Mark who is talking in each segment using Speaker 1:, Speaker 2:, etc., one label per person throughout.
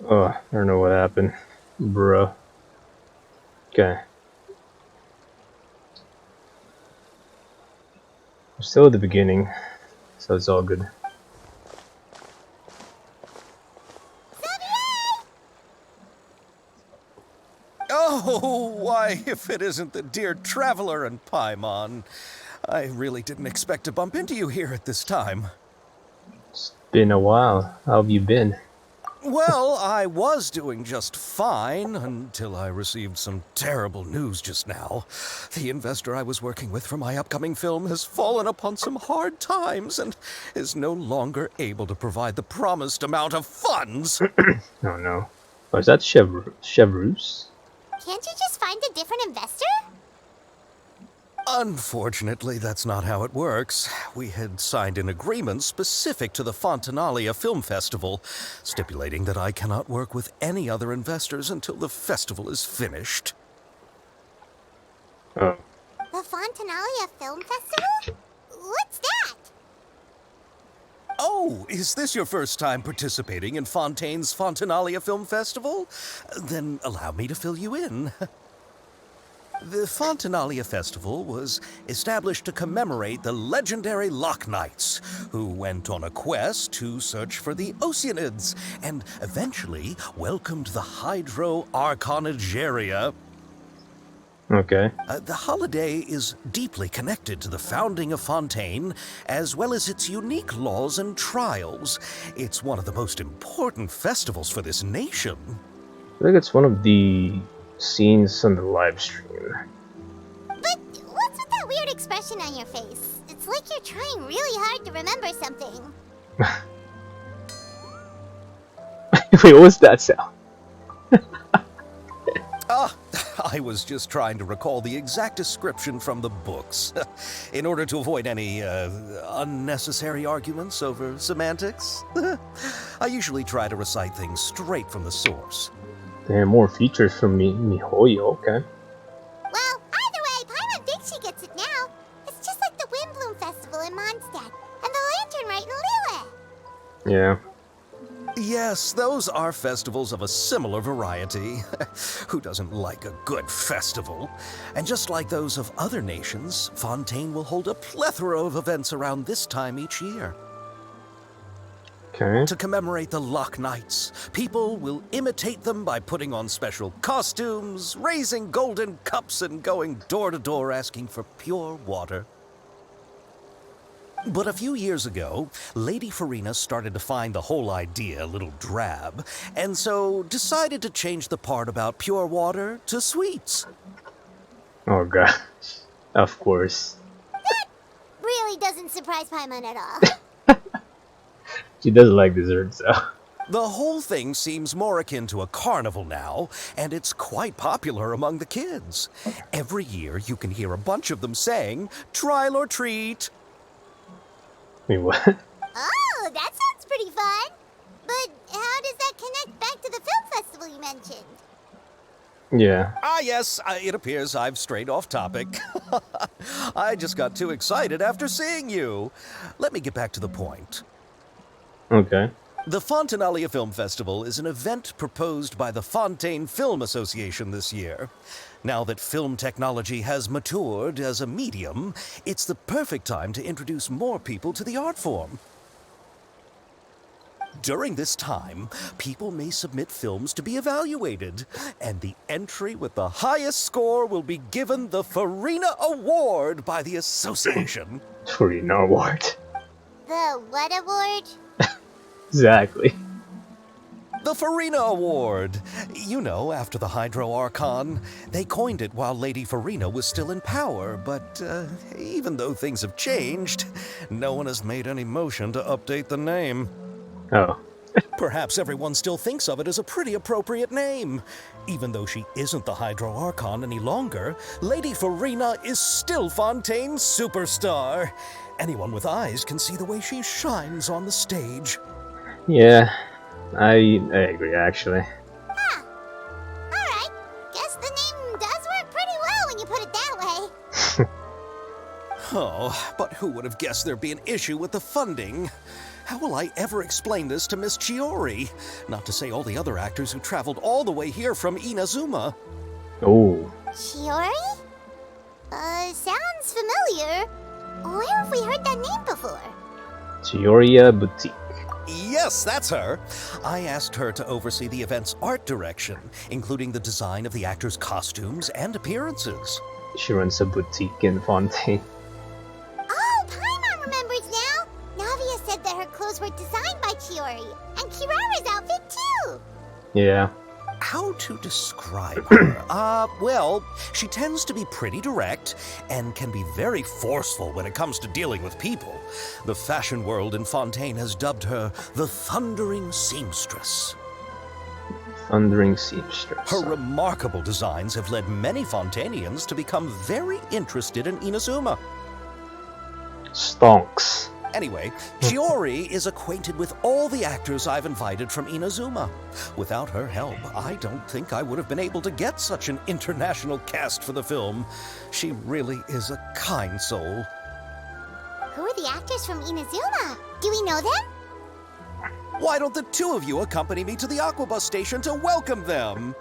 Speaker 1: Oh, I don't know what happened. Bruh. Okay. We're still at the beginning, so it's all good.
Speaker 2: Oh, why, if it isn't the dear traveler and Paimon. I really didn't expect to bump into you here at this time.
Speaker 1: It's been a while. How have you been?
Speaker 2: Well, I was doing just fine until I received some terrible news just now. The investor I was working with for my upcoming film has fallen upon some hard times and is no longer able to provide the promised amount of funds.
Speaker 1: Oh no. Oh, is that Chevreuse?
Speaker 3: Can't you just find a different investor?
Speaker 2: Unfortunately, that's not how it works. We had signed an agreement specific to the Fontanalia Film Festival, stipulating that I cannot work with any other investors until the festival is finished.
Speaker 1: Oh.
Speaker 3: The Fontanalia Film Festival? What's that?
Speaker 2: Oh, is this your first time participating in Fontaine's Fontanalia Film Festival? Then allow me to fill you in. The Fontanalia Festival was established to commemorate the legendary Loch Knights, who went on a quest to search for the Oceanids and eventually welcomed the Hydro Arconageria.
Speaker 1: Okay.
Speaker 2: The holiday is deeply connected to the founding of Fontaine, as well as its unique laws and trials. It's one of the most important festivals for this nation.
Speaker 1: I think it's one of the scenes on the live stream.
Speaker 3: But what's with that weird expression on your face? It's like you're trying really hard to remember something.
Speaker 1: Wait, what was that sound?
Speaker 2: Ah, I was just trying to recall the exact description from the books, in order to avoid any unnecessary arguments over semantics. I usually try to recite things straight from the source.
Speaker 1: Damn, more features from Mihoyo, okay.
Speaker 3: Well, either way, Paimon thinks she gets it now. It's just like the Windbloom Festival in Mondstadt, and the Lantern Rite in Lille.
Speaker 1: Yeah.
Speaker 2: Yes, those are festivals of a similar variety. Who doesn't like a good festival? And just like those of other nations, Fontaine will hold a plethora of events around this time each year.
Speaker 1: Okay.
Speaker 2: To commemorate the Loch Knights, people will imitate them by putting on special costumes, raising golden cups, and going door to door asking for pure water. But a few years ago, Lady Farina started to find the whole idea a little drab, and so decided to change the part about pure water to sweets.
Speaker 1: Oh gosh. Of course.
Speaker 3: Really doesn't surprise Paimon at all.
Speaker 1: She doesn't like desserts, so.
Speaker 2: The whole thing seems more akin to a carnival now, and it's quite popular among the kids. Every year you can hear a bunch of them saying, "Trial or treat."
Speaker 1: Wait, what?
Speaker 3: Oh, that sounds pretty fun. But how does that connect back to the film festival you mentioned?
Speaker 1: Yeah.
Speaker 2: Ah, yes, it appears I've strayed off topic. I just got too excited after seeing you. Let me get back to the point.
Speaker 1: Okay.
Speaker 2: The Fontanalia Film Festival is an event proposed by the Fontaine Film Association this year. Now that film technology has matured as a medium, it's the perfect time to introduce more people to the art form. During this time, people may submit films to be evaluated, and the entry with the highest score will be given the Farina Award by the association.
Speaker 1: Torino Award.
Speaker 3: The what award?
Speaker 1: Exactly.
Speaker 2: The Farina Award. You know, after the Hydro Archon. They coined it while Lady Farina was still in power, but even though things have changed, no one has made any motion to update the name.
Speaker 1: Oh.
Speaker 2: Perhaps everyone still thinks of it as a pretty appropriate name. Even though she isn't the Hydro Archon any longer, Lady Farina is still Fontaine's superstar. Anyone with eyes can see the way she shines on the stage.
Speaker 1: Yeah. I agree, actually.
Speaker 3: Huh. Alright. Guess the name does work pretty well when you put it that way.
Speaker 2: Oh, but who would have guessed there'd be an issue with the funding? How will I ever explain this to Miss Chiori? Not to say all the other actors who traveled all the way here from Inazuma.
Speaker 1: Oh,
Speaker 3: Chiori? Sounds familiar. Where have we heard that name before?
Speaker 1: Chioria Boutique.
Speaker 2: Yes, that's her. I asked her to oversee the event's art direction, including the design of the actors' costumes and appearances.
Speaker 1: She runs a boutique in Fontaine.
Speaker 3: Oh, Paimon remembers now. Navia said that her clothes were designed by Chiori, and Kirara's outfit too.
Speaker 1: Yeah.
Speaker 2: How to describe her? Well, she tends to be pretty direct and can be very forceful when it comes to dealing with people. The fashion world in Fontaine has dubbed her the Thundering Seamstress.
Speaker 1: Thundering Seamstress.
Speaker 2: Her remarkable designs have led many Fontainians to become very interested in Inazuma.
Speaker 1: Stonks.
Speaker 2: Anyway, Chiori is acquainted with all the actors I've invited from Inazuma. Without her help, I don't think I would have been able to get such an international cast for the film. She really is a kind soul.
Speaker 3: Who are the actors from Inazuma? Do we know them?
Speaker 2: Why don't the two of you accompany me to the Aquabus station to welcome them?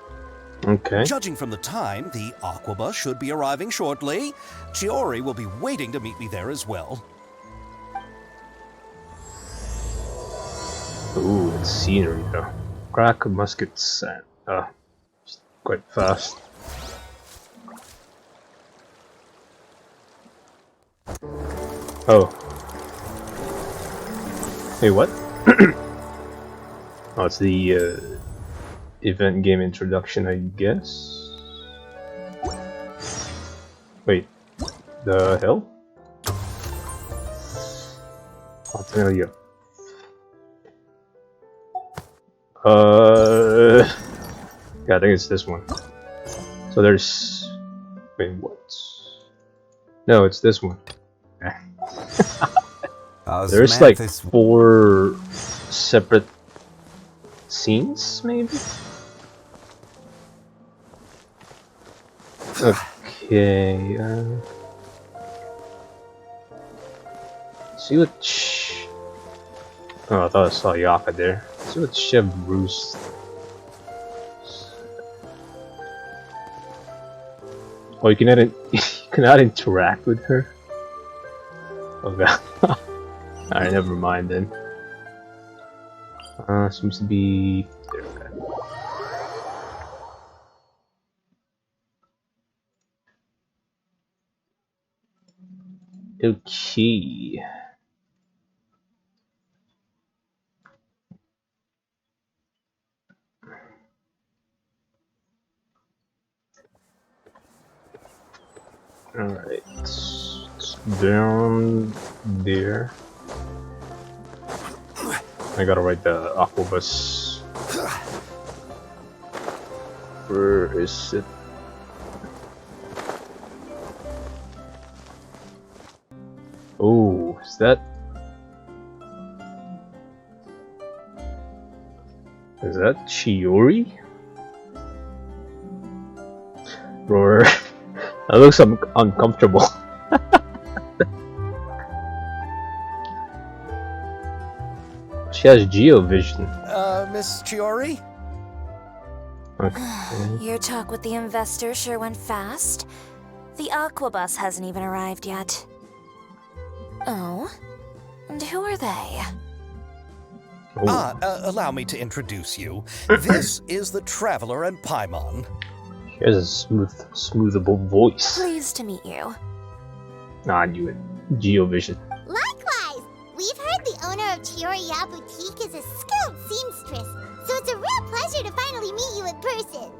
Speaker 1: Okay.
Speaker 2: Judging from the time, the Aquabus should be arriving shortly. Chiori will be waiting to meet me there as well.
Speaker 1: Ooh, it's scenery though. Crack of muskets and quite fast. Oh. Hey, what? Oh, it's the event game introduction, I guess. Wait, the hell? Oh, familiar. Yeah, I think it's this one. So there's... Wait, what? No, it's this one. There's like 4 separate scenes, maybe? Okay, see what oh, I thought I saw Yaka there. See what Chef Bruce. Oh, you cannot you cannot interact with her. Oh god. Alright, never mind then. Seems to be there. Okay. Okay. Alright, it's down there. I gotta write the Aquabus. Where is it? Oh, is that? Is that Chiori? Or that looks uncomfortable. She has Geovision.
Speaker 2: Miss Chiori?
Speaker 1: Okay.
Speaker 4: Your talk with the investor sure went fast. The Aquabus hasn't even arrived yet. Oh? And who are they?
Speaker 1: Oh.
Speaker 2: Allow me to introduce you. This is the Traveler and Paimon.
Speaker 1: She has a smoothable voice.
Speaker 4: Pleased to meet you.
Speaker 1: I knew it. Geovision.
Speaker 3: Likewise! We've heard the owner of Chioriya Boutique is a skilled seamstress, so it's a real pleasure to finally meet you in person.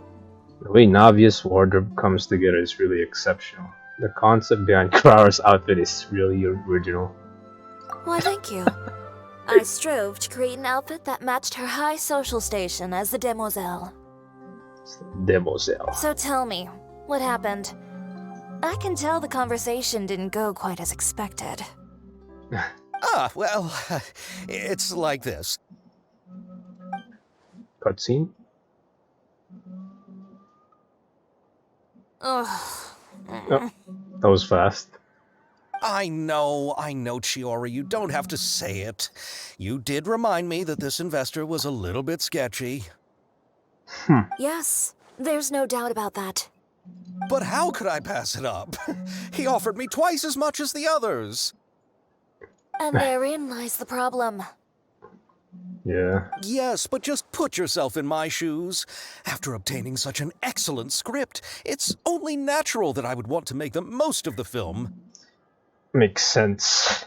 Speaker 1: The way Navia's wardrobe comes together is really exceptional. The concept behind Clara's outfit is really original.
Speaker 4: Why, thank you. I strove to create an outfit that matched her high social station as the demoiselle.
Speaker 1: Demoiselle.
Speaker 4: So tell me, what happened? I can tell the conversation didn't go quite as expected.
Speaker 2: Well, it's like this.
Speaker 1: Cutscene?
Speaker 4: Ugh.
Speaker 1: Oh, that was fast.
Speaker 2: I know, Chiori, you don't have to say it. You did remind me that this investor was a little bit sketchy.
Speaker 4: Yes, there's no doubt about that.
Speaker 2: But how could I pass it up? He offered me twice as much as the others.
Speaker 4: And therein lies the problem.
Speaker 1: Yeah.
Speaker 2: Yes, but just put yourself in my shoes. After obtaining such an excellent script, it's only natural that I would want to make the most of the film.
Speaker 1: Makes sense.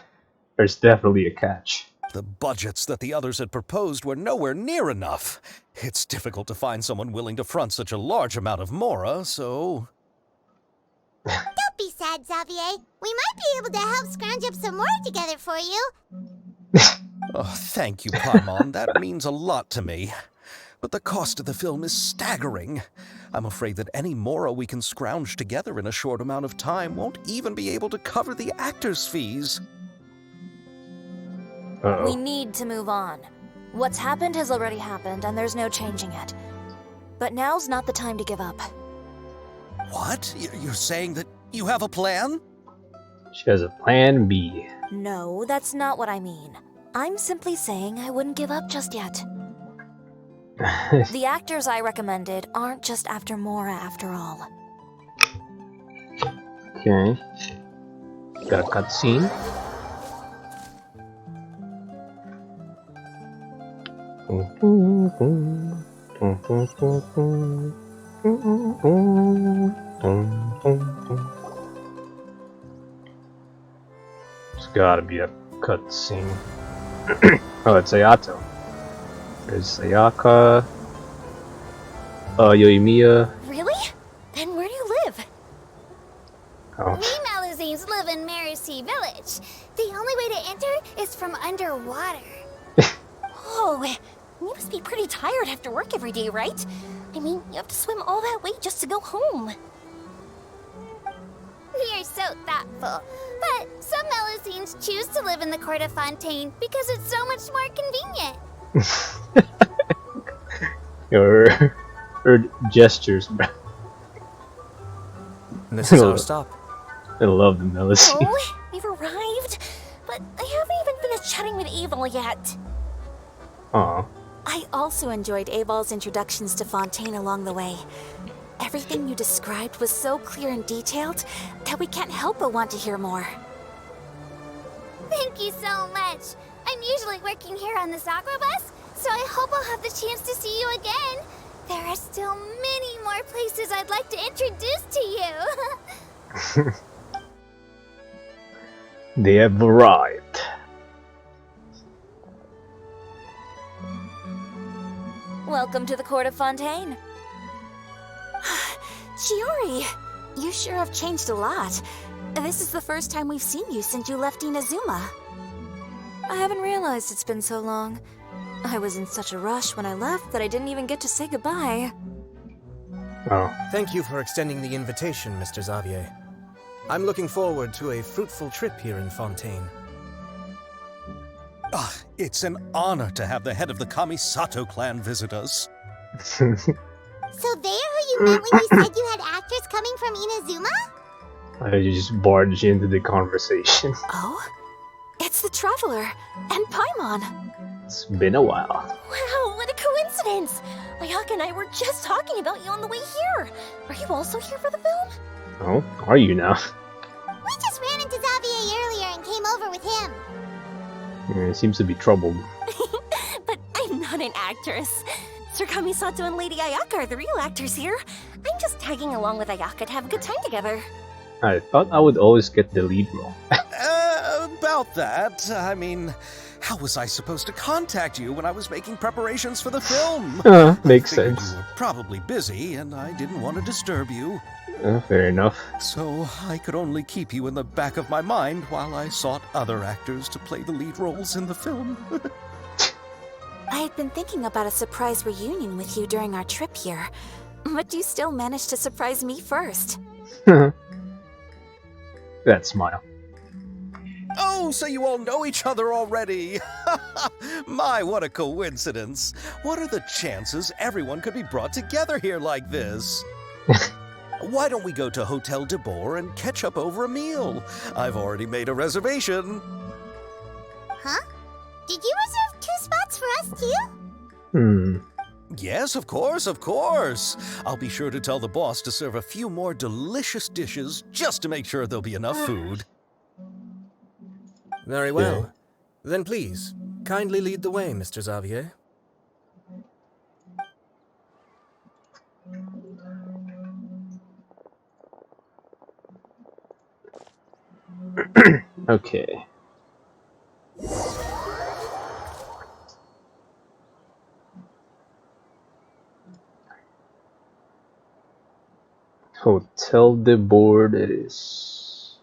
Speaker 1: There's definitely a catch.
Speaker 2: The budgets that the others had proposed were nowhere near enough. It's difficult to find someone willing to front such a large amount of mora, so...
Speaker 3: Don't be sad, Xavier. We might be able to help scrounge up some more together for you.
Speaker 2: Oh, thank you, Paimon. That means a lot to me. But the cost of the film is staggering. I'm afraid that any mora we can scrounge together in a short amount of time won't even be able to cover the actors' fees.
Speaker 1: Uh-oh.
Speaker 4: We need to move on. What's happened has already happened, and there's no changing it. But now's not the time to give up.
Speaker 2: What? You're saying that you have a plan?
Speaker 1: She has a plan B.
Speaker 4: No, that's not what I mean. I'm simply saying I wouldn't give up just yet. The actors I recommended aren't just after Mora after all.
Speaker 1: Okay. Got a cutscene. There's gotta be a cutscene. Oh, it's Ayato. There's Sayaka. Yoimiya.
Speaker 4: Really? Then where do you live?
Speaker 1: Oh.
Speaker 3: We Melusines live in Mercy Village. The only way to enter is from underwater.
Speaker 5: Oh, you must be pretty tired after work every day, right? I mean, you have to swim all that way just to go home.
Speaker 3: We are so thoughtful. But some Melusines choose to live in the court of Fontaine because it's so much more convenient.
Speaker 1: Her gestures, bro.
Speaker 6: And this is our stop.
Speaker 1: I love the melody.
Speaker 5: Oh, we've arrived. But I haven't even finished chatting with Abel yet.
Speaker 1: Aw.
Speaker 5: I also enjoyed Abel's introductions to Fontaine along the way. Everything you described was so clear and detailed that we can't help but want to hear more.
Speaker 3: Thank you so much. I'm usually working here on this aqua bus, so I hope I'll have the chance to see you again. There are still many more places I'd like to introduce to you.
Speaker 1: They have arrived.
Speaker 4: Welcome to the court of Fontaine.
Speaker 5: Chiori, you sure have changed a lot. This is the first time we've seen you since you left Inazuma.
Speaker 4: I haven't realized it's been so long. I was in such a rush when I left that I didn't even get to say goodbye.
Speaker 1: Oh.
Speaker 6: Thank you for extending the invitation, Mr. Xavier. I'm looking forward to a fruitful trip here in Fontaine.
Speaker 2: It's an honor to have the head of the Kamisato clan visit us.
Speaker 3: So they're who you meant when you said you had actors coming from Inazuma?
Speaker 1: I just barged into the conversation.
Speaker 5: Oh? It's the Traveler and Paimon.
Speaker 1: It's been a while.
Speaker 5: Wow, what a coincidence! Ayaka and I were just talking about you on the way here. Are you also here for the film?
Speaker 1: Oh, are you now?
Speaker 3: We just ran into Xavier earlier and came over with him.
Speaker 1: He seems to be troubled.
Speaker 5: But I'm not an actress. Sir Kamisato and Lady Ayaka are the real actors here. I'm just tagging along with Ayaka to have a good time together.
Speaker 1: I thought I would always get the lead role.
Speaker 2: About that, I mean, how was I supposed to contact you when I was making preparations for the film?
Speaker 1: Makes
Speaker 2: I figured
Speaker 1: sense.
Speaker 2: You were probably busy, and I didn't want to disturb you.
Speaker 1: Fair enough.
Speaker 2: So I could only keep you in the back of my mind while I sought other actors to play the lead roles in the film.
Speaker 5: I had been thinking about a surprise reunion with you during our trip here, but you still managed to surprise me first.
Speaker 1: That smile.
Speaker 2: Oh, so you all know each other already! My, what a coincidence! What are the chances everyone could be brought together here like this? Why don't we go to Hotel de Boer and catch up over a meal? I've already made a reservation.
Speaker 3: Huh? Did you reserve 2 spots for us too?
Speaker 2: Yes, of course, of course. I'll be sure to tell the boss to serve a few more delicious dishes just to make sure there'll be enough food.
Speaker 6: Very well. Then please, kindly lead the way, Mr. Xavier.
Speaker 1: Okay. Hotel de Board it is.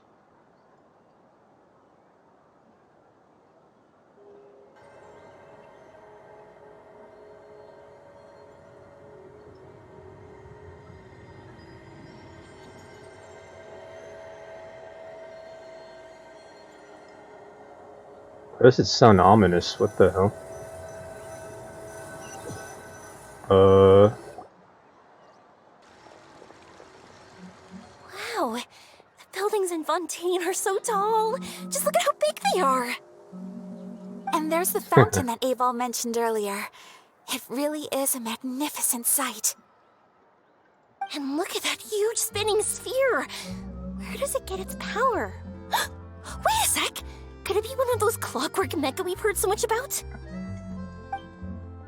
Speaker 1: Why does it sound ominous? What the hell?
Speaker 5: Wow, the buildings in Fontaine are so tall. Just look at how big they are. And there's the fountain that Aval mentioned earlier. It really is a magnificent sight. And look at that huge spinning sphere. Where does it get its power? Wait a sec! Could it be one of those clockwork mecha we've heard so much about?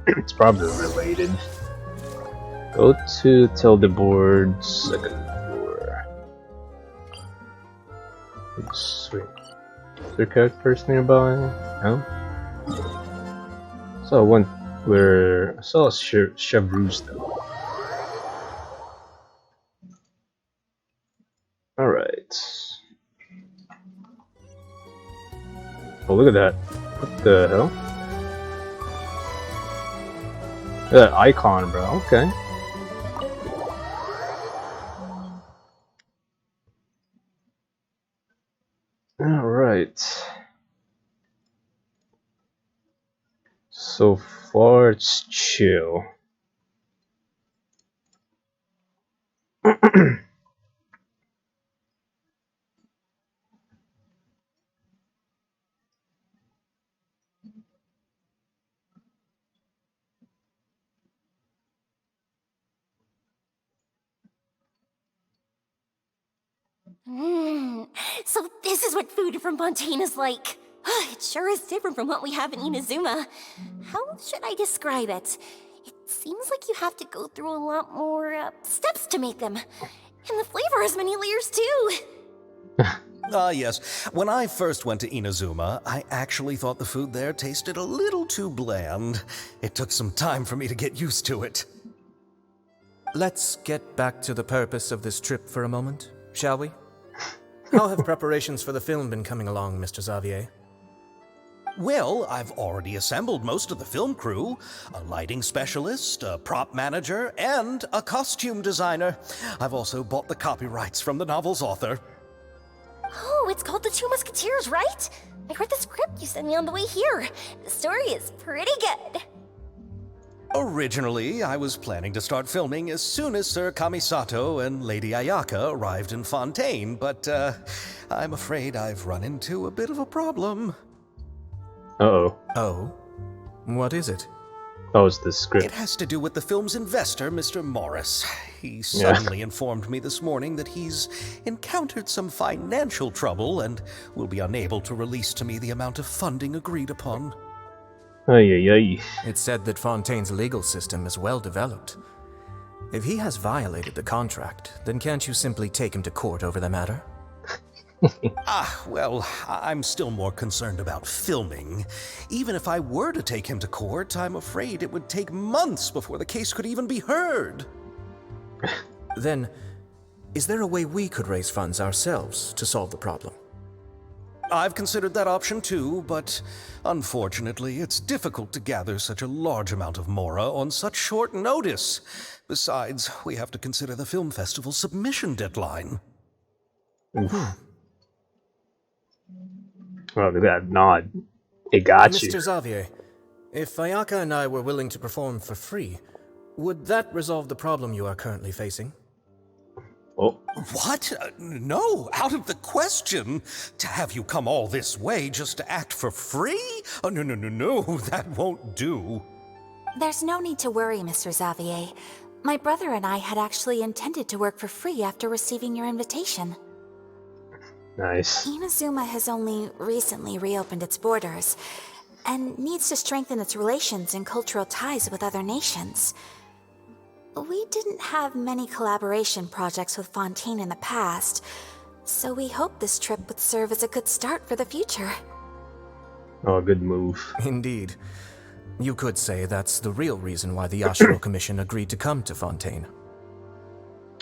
Speaker 1: It's probably related. Go to Hotel de Board, second floor. Sweet. Is there characters nearby? No? So one where I saw Chevreuse though. Alright. Oh, look at that. What the hell? That icon, bro. Okay. Alright. So far, it's chill.
Speaker 5: So this is what food from Fontaine is like. It sure is different from what we have in Inazuma. How should I describe it? It seems like you have to go through a lot more steps to make them. And the flavor has many layers too.
Speaker 2: Yes. When I first went to Inazuma, I actually thought the food there tasted a little too bland. It took some time for me to get used to it.
Speaker 6: Let's get back to the purpose of this trip for a moment, shall we? How have preparations for the film been coming along, Mr. Xavier?
Speaker 2: Well, I've already assembled most of the film crew. A lighting specialist, a prop manager, and a costume designer. I've also bought the copyrights from the novel's author.
Speaker 5: Oh, it's called The Two Musketeers, right? I read the script you sent me on the way here. The story is pretty good.
Speaker 2: Originally, I was planning to start filming as soon as Sir Kamisato and Lady Ayaka arrived in Fontaine, but I'm afraid I've run into a bit of a problem.
Speaker 1: Uh-oh.
Speaker 6: Oh? What is it?
Speaker 1: Oh, it's the script.
Speaker 2: It has to do with the film's investor, Mr. Morris. He suddenly informed me this morning that he's encountered some financial trouble and will be unable to release to me the amount of funding agreed upon.
Speaker 1: Ay, ay, ay.
Speaker 6: It's said that Fontaine's legal system is well developed. If he has violated the contract, then can't you simply take him to court over the matter?
Speaker 2: Well, I'm still more concerned about filming. Even if I were to take him to court, I'm afraid it would take months before the case could even be heard.
Speaker 6: Then, is there a way we could raise funds ourselves to solve the problem?
Speaker 2: I've considered that option too, but unfortunately, it's difficult to gather such a large amount of mora on such short notice. Besides, we have to consider the film festival's submission deadline.
Speaker 1: Oh, look at that nod. It got you.
Speaker 6: Mr. Xavier, if Ayaka and I were willing to perform for free, would that resolve the problem you are currently facing?
Speaker 1: Oh,
Speaker 2: What? No, out of the question. To have you come all this way just to act for free? Oh, no, that won't do.
Speaker 5: There's no need to worry, Mr. Xavier. My brother and I had actually intended to work for free after receiving your invitation.
Speaker 1: nice.
Speaker 5: Inazuma has only recently reopened its borders, and needs to strengthen its relations and cultural ties with other nations. We didn't have many collaboration projects with Fontaine in the past, so we hoped this trip would serve as a good start for the future.
Speaker 1: Oh, good move.
Speaker 6: Indeed. You could say that's the real reason why the Yashiro Commission agreed to come to Fontaine.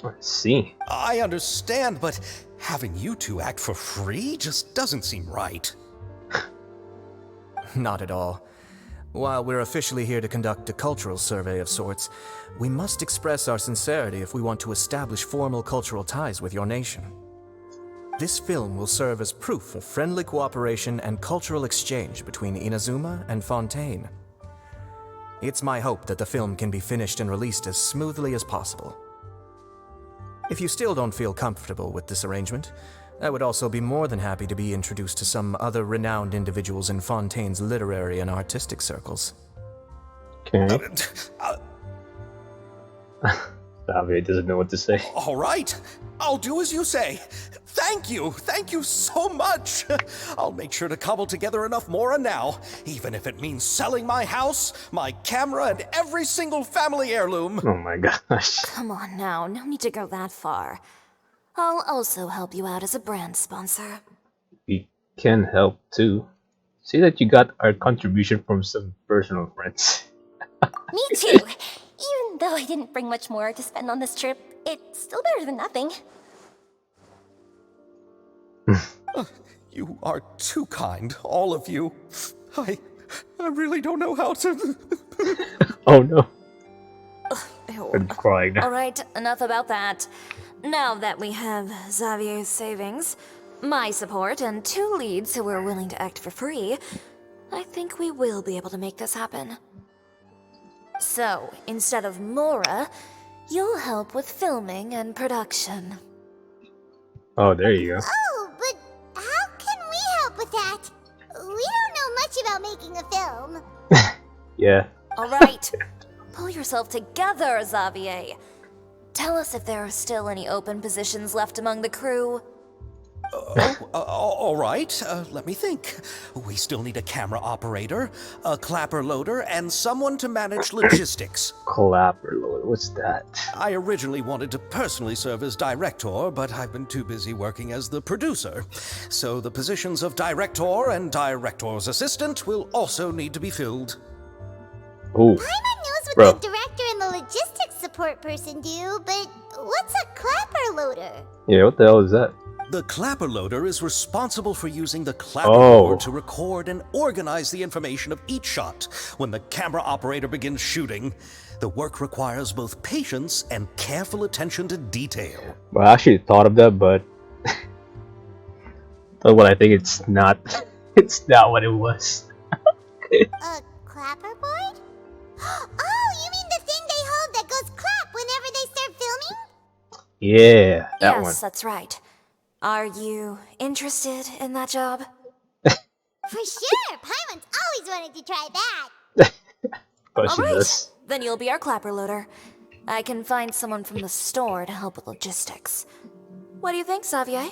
Speaker 1: I see.
Speaker 2: I understand, but having you two act for free just doesn't seem right.
Speaker 6: Not at all. While we're officially here to conduct a cultural survey of sorts, we must express our sincerity if we want to establish formal cultural ties with your nation. This film will serve as proof of friendly cooperation and cultural exchange between Inazuma and Fontaine. It's my hope that the film can be finished and released as smoothly as possible. If you still don't feel comfortable with this arrangement, I would also be more than happy to be introduced to some other renowned individuals in Fontaine's literary and artistic circles.
Speaker 1: Okay. Xavier doesn't know what to say.
Speaker 2: All right, I'll do as you say. Thank you so much. I'll make sure to cobble together enough mora now, even if it means selling my house, my camera, and every single family heirloom.
Speaker 1: Oh my gosh.
Speaker 4: Come on now, no need to go that far. I'll also help you out as a brand sponsor.
Speaker 1: We can help too. See that you got our contribution from some personal friends.
Speaker 7: Me too. Even though I didn't bring much more to spend on this trip, it's still better than nothing.
Speaker 2: You are too kind, all of you. I really don't know how to...
Speaker 1: Oh no.
Speaker 4: Ew.
Speaker 1: I'm crying now.
Speaker 4: Alright, enough about that. Now that we have Xavier's savings, my support, and 2 leads who are willing to act for free, I think we will be able to make this happen. So, instead of Mora, you'll help with filming and production.
Speaker 1: Oh, there you go.
Speaker 3: Oh, but how can we help with that? We don't know much about making a film.
Speaker 1: Yeah.
Speaker 4: Alright, pull yourself together, Xavier. Tell us if there are still any open positions left among the crew.
Speaker 2: All right, let me think. We still need a camera operator, a clapper loader, and someone to manage logistics.
Speaker 1: Clapper load. What's that?
Speaker 2: I originally wanted to personally serve as director, but I've been too busy working as the producer. So the positions of director and director's assistant will also need to be filled.
Speaker 1: Oh,
Speaker 3: Paimon knows what
Speaker 1: Bro.
Speaker 3: the director and the logistics support person do, but what's a clapper loader?
Speaker 1: yeah. What the hell is that?
Speaker 2: The clapper loader is responsible for using the clapper
Speaker 1: Oh.
Speaker 2: board to record and organize the information of each shot when the camera operator begins shooting. The work requires both patience and careful attention to detail.
Speaker 1: Well, I actually thought of that, but but what I think it's not. It's not what it was.
Speaker 3: A clapper board? Oh, you mean the thing they hold that goes clap whenever they start filming?
Speaker 1: Yeah, that
Speaker 4: yes,
Speaker 1: one.
Speaker 4: that's right. Are you interested in that job?
Speaker 3: For sure! Paimon's always wanted to try that.
Speaker 1: But she
Speaker 4: Alright,
Speaker 1: does.
Speaker 4: then you'll be our clapper loader. I can find someone from the store to help with logistics. What do you think, Xavier?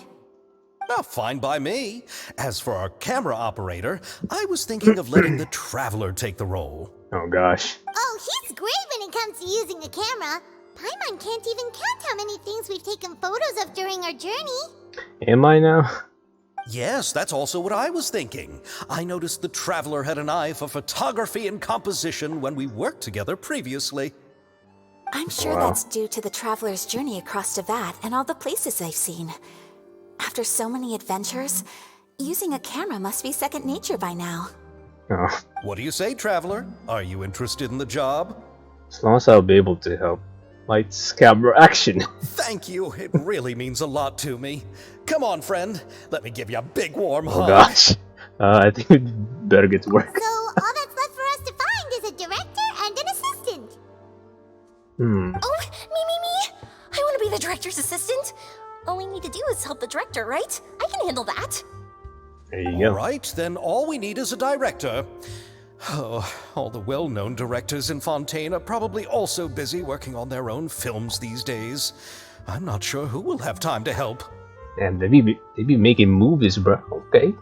Speaker 2: Fine by me. As for our camera operator, I was thinking of letting the Traveler take the role.
Speaker 1: Oh gosh.
Speaker 3: Oh, he's great when it comes to using a camera. Paimon can't even count how many things we've taken photos of during our journey.
Speaker 1: Am I now?
Speaker 2: Yes, that's also what I was thinking. I noticed the Traveler had an eye for photography and composition when we worked together previously.
Speaker 5: I'm sure
Speaker 1: Wow.
Speaker 5: that's due to the traveler's journey across Teyvat and all the places they've seen. After so many adventures, using a camera must be second nature by now.
Speaker 1: Oh,
Speaker 2: What do you say, Traveler? Are you interested in the job?
Speaker 1: as long as I'll be able to help. Lights, camera, action.
Speaker 2: Thank you. It really means a lot to me. Come on, friend. Let me give you a big warm
Speaker 1: Oh
Speaker 2: hug.
Speaker 1: gosh. I think we better get to work.
Speaker 3: So all that's left for us to find is a director and an assistant.
Speaker 1: Hmm.
Speaker 7: Oh, me. I want to be the the director's assistant. All we need to do is help the director, right? I can handle that.
Speaker 1: There you go.
Speaker 2: All right, then all we need is a director. Oh, all the well-known directors in Fontaine are probably also busy working on their own films these days. I'm not sure who will have time to help.
Speaker 1: And they be making movies, bro. Okay.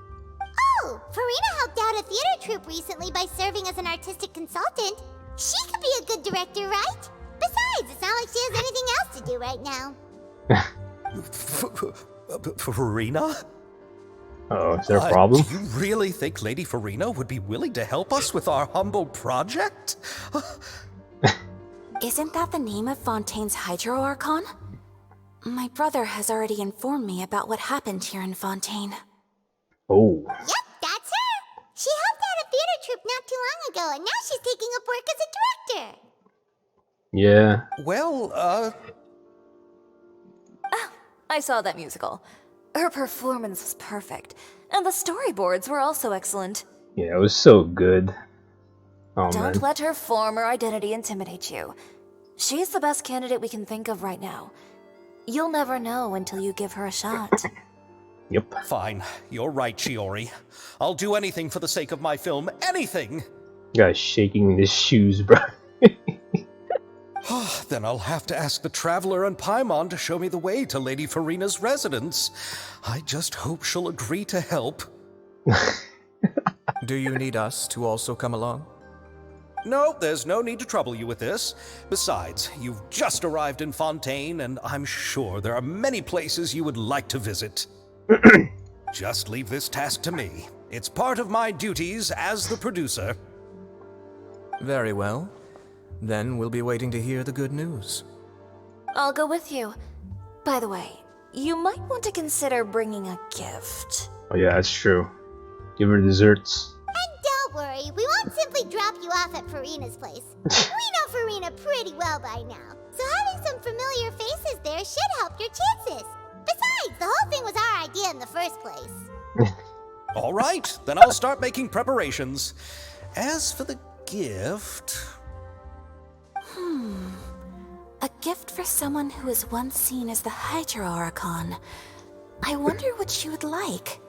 Speaker 3: Oh, Farina helped out a theater troupe recently by serving as an artistic consultant. She could be a good director, right? Besides, it's not like she has anything else to do right now.
Speaker 2: Farina?
Speaker 1: Oh, is there a problem?
Speaker 2: Do you really think Lady Farina would be willing to help us with our humble project?
Speaker 5: Isn't that the name of Fontaine's Hydro Archon? My brother has already informed me about what happened here in Fontaine.
Speaker 1: Oh.
Speaker 3: Yep, that's her. She helped out a theater troupe not too long ago, and now she's taking up work as a director.
Speaker 1: Yeah.
Speaker 2: Well,
Speaker 4: I saw that musical. Her performance was perfect, and the storyboards were also excellent.
Speaker 1: Yeah, it was so good. Oh,
Speaker 4: Don't
Speaker 1: man.
Speaker 4: let her former identity intimidate you. She's the best candidate we can think of right now. You'll never know until you give her a shot.
Speaker 1: Yep.
Speaker 2: fine. You're right, Shiori. I'll do anything for the sake of my film. Anything!
Speaker 1: Guy's shaking in his shoes, bro.
Speaker 2: Then I'll have to ask the Traveler and Paimon to show me the way to Lady Farina's residence. I just hope she'll agree to help.
Speaker 6: Do you need us to also come along?
Speaker 2: No, there's no need to trouble you with this. Besides, you've just arrived in Fontaine, and I'm sure there are many places you would like to visit. Just leave this task to me. It's part of my duties as the producer.
Speaker 6: Very well. Then we'll be waiting to hear the good news.
Speaker 4: I'll go with you. By the way, you might want to consider bringing a gift.
Speaker 1: Oh, yeah, that's true. Give her desserts.
Speaker 3: And don't worry, we won't simply drop you off at Farina's place. We know Farina pretty well by now, so having some familiar faces there should help your chances. Besides, the whole thing was our idea in the first place.
Speaker 2: All right, then I'll start making preparations. As for the gift...
Speaker 5: A gift for someone who was once seen as the Hydro Archon. I wonder what she would like.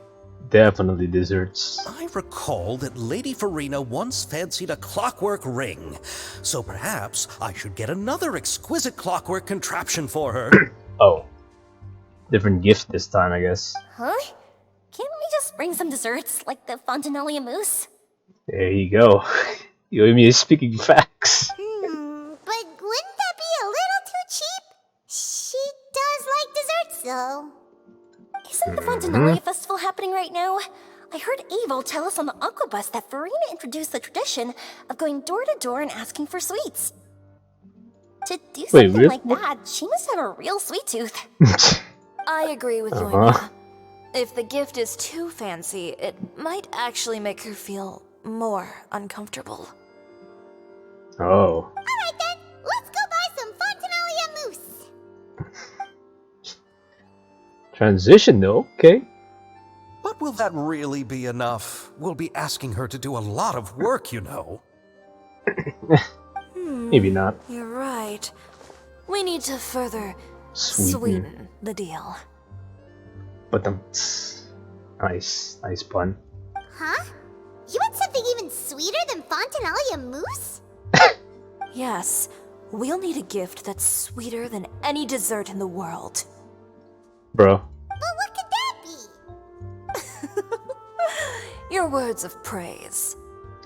Speaker 1: Definitely desserts.
Speaker 2: I recall that Lady Farina once fancied a clockwork ring, so perhaps I should get another exquisite clockwork contraption for her.
Speaker 1: Oh. Different gift this time, I guess.
Speaker 7: Huh? Can't we just bring some desserts, like the Fontinalia mousse?
Speaker 1: There you go. You and me is speaking facts.
Speaker 3: But wouldn't that be a little too cheap? She does like desserts, though.
Speaker 7: Isn't the Fontinalia Festival happening right now? I heard Evil tell us on the Aquabus that Farina introduced the tradition of going door to door and asking for sweets. To do something
Speaker 1: really?
Speaker 7: like that, she must have a real sweet tooth.
Speaker 4: I agree with you,
Speaker 1: Uh-huh.
Speaker 4: Anya. If the gift is too fancy, it might actually make her feel more uncomfortable.
Speaker 1: Oh.
Speaker 3: Alright then, let's go buy some Fontinalia mousse.
Speaker 1: Transition, though. Okay.
Speaker 2: But will that really be enough? We'll be asking her to do a lot of work, you know.
Speaker 1: Maybe not.
Speaker 4: You're right. We need to further
Speaker 1: Sweeten.
Speaker 4: sweeten the deal.
Speaker 1: But nice pun.
Speaker 3: Huh? You want something even sweeter than Fontinalia mousse?
Speaker 4: Yes, we'll need a gift that's sweeter than any dessert in the world.
Speaker 1: Bro.
Speaker 3: But what could that be?
Speaker 4: Your words of praise.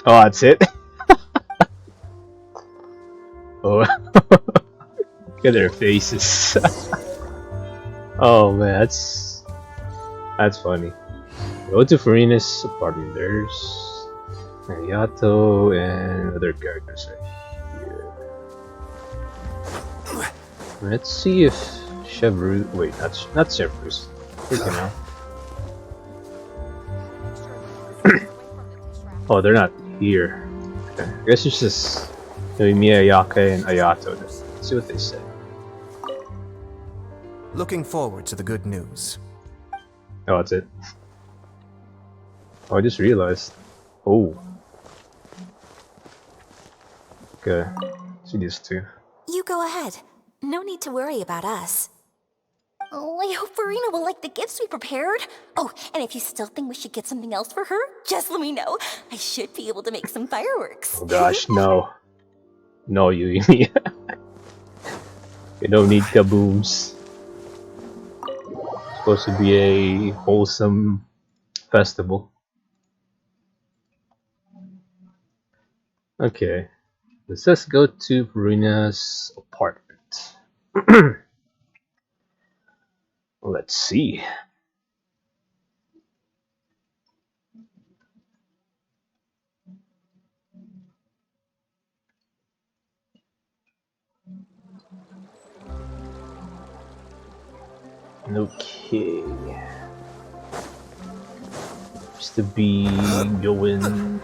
Speaker 1: Oh, that's it? Oh. Look at their faces. Oh, man, that's funny. Go to Farina's apartment. There's Yato and other characters right here. Let's see if Chevrolet. Wait, not Chevrolet. Freaking hell. Oh, they're not here. Okay. I guess it's just Miyake and Ayato. Let's see what they say.
Speaker 6: Looking forward to the good news.
Speaker 1: Oh, that's it. Oh, I just realized. Oh. Okay. See these two.
Speaker 5: You go ahead. No need to worry about us.
Speaker 7: Oh, I hope Farina will like the gifts we prepared. Oh, and if you still think we should get something else for her, just let me know. I should be able to make some fireworks.
Speaker 1: Oh gosh, no. No, Yumi. You don't need kabooms. It's supposed to be a wholesome festival. Okay. Let's just go to Farina's apartment. Let's see. Okay. Used to be going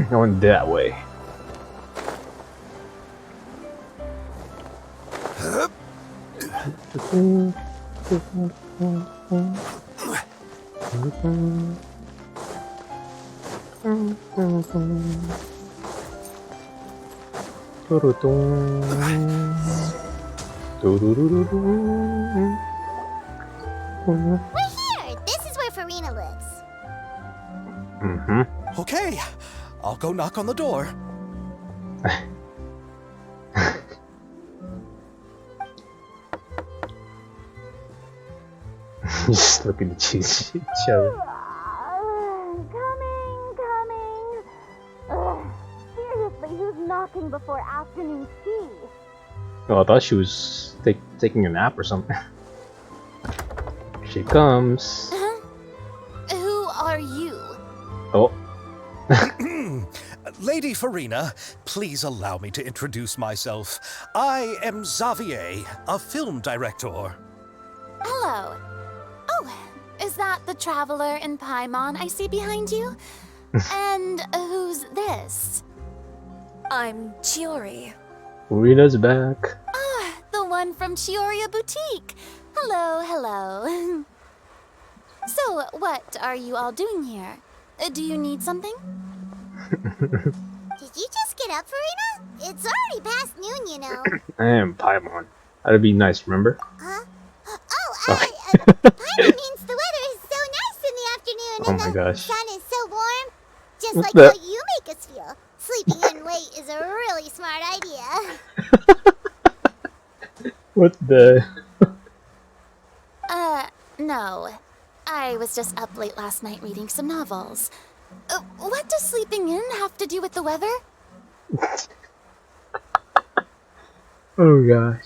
Speaker 1: going that way.
Speaker 3: We're here! This is where Farina lives.
Speaker 1: Mm-hmm.
Speaker 2: Okay, I'll go knock on the door.
Speaker 1: Just looking at each other.
Speaker 3: Coming. Seriously, who's knocking before afternoon tea?
Speaker 1: Oh, I thought she was taking a nap or something. She comes.
Speaker 3: Who are you?
Speaker 1: Oh.
Speaker 2: Lady Farina, please allow me to introduce myself. I am Xavier, a film director.
Speaker 3: Hello. Oh, is that the traveler in Paimon I see behind you? And who's this?
Speaker 4: I'm Chiori.
Speaker 1: Rita's back.
Speaker 3: Ah, the one from Chioria Boutique. Hello. So, what are you all doing here? Do you need something?
Speaker 8: Did you just get up, Farina? It's already past noon, you know.
Speaker 1: I am Paimon. That'd be nice, remember?
Speaker 8: Huh? Paimon means the weather is so nice in the afternoon
Speaker 1: Oh
Speaker 8: and
Speaker 1: my
Speaker 8: the
Speaker 1: gosh.
Speaker 8: sun is so warm. Just
Speaker 1: What
Speaker 8: like
Speaker 1: the-
Speaker 8: how you make us feel. Sleeping in late is a really smart idea.
Speaker 1: What the?
Speaker 3: No. I was just up late last night reading some novels. What does sleeping in have to do with the weather?
Speaker 1: Oh gosh.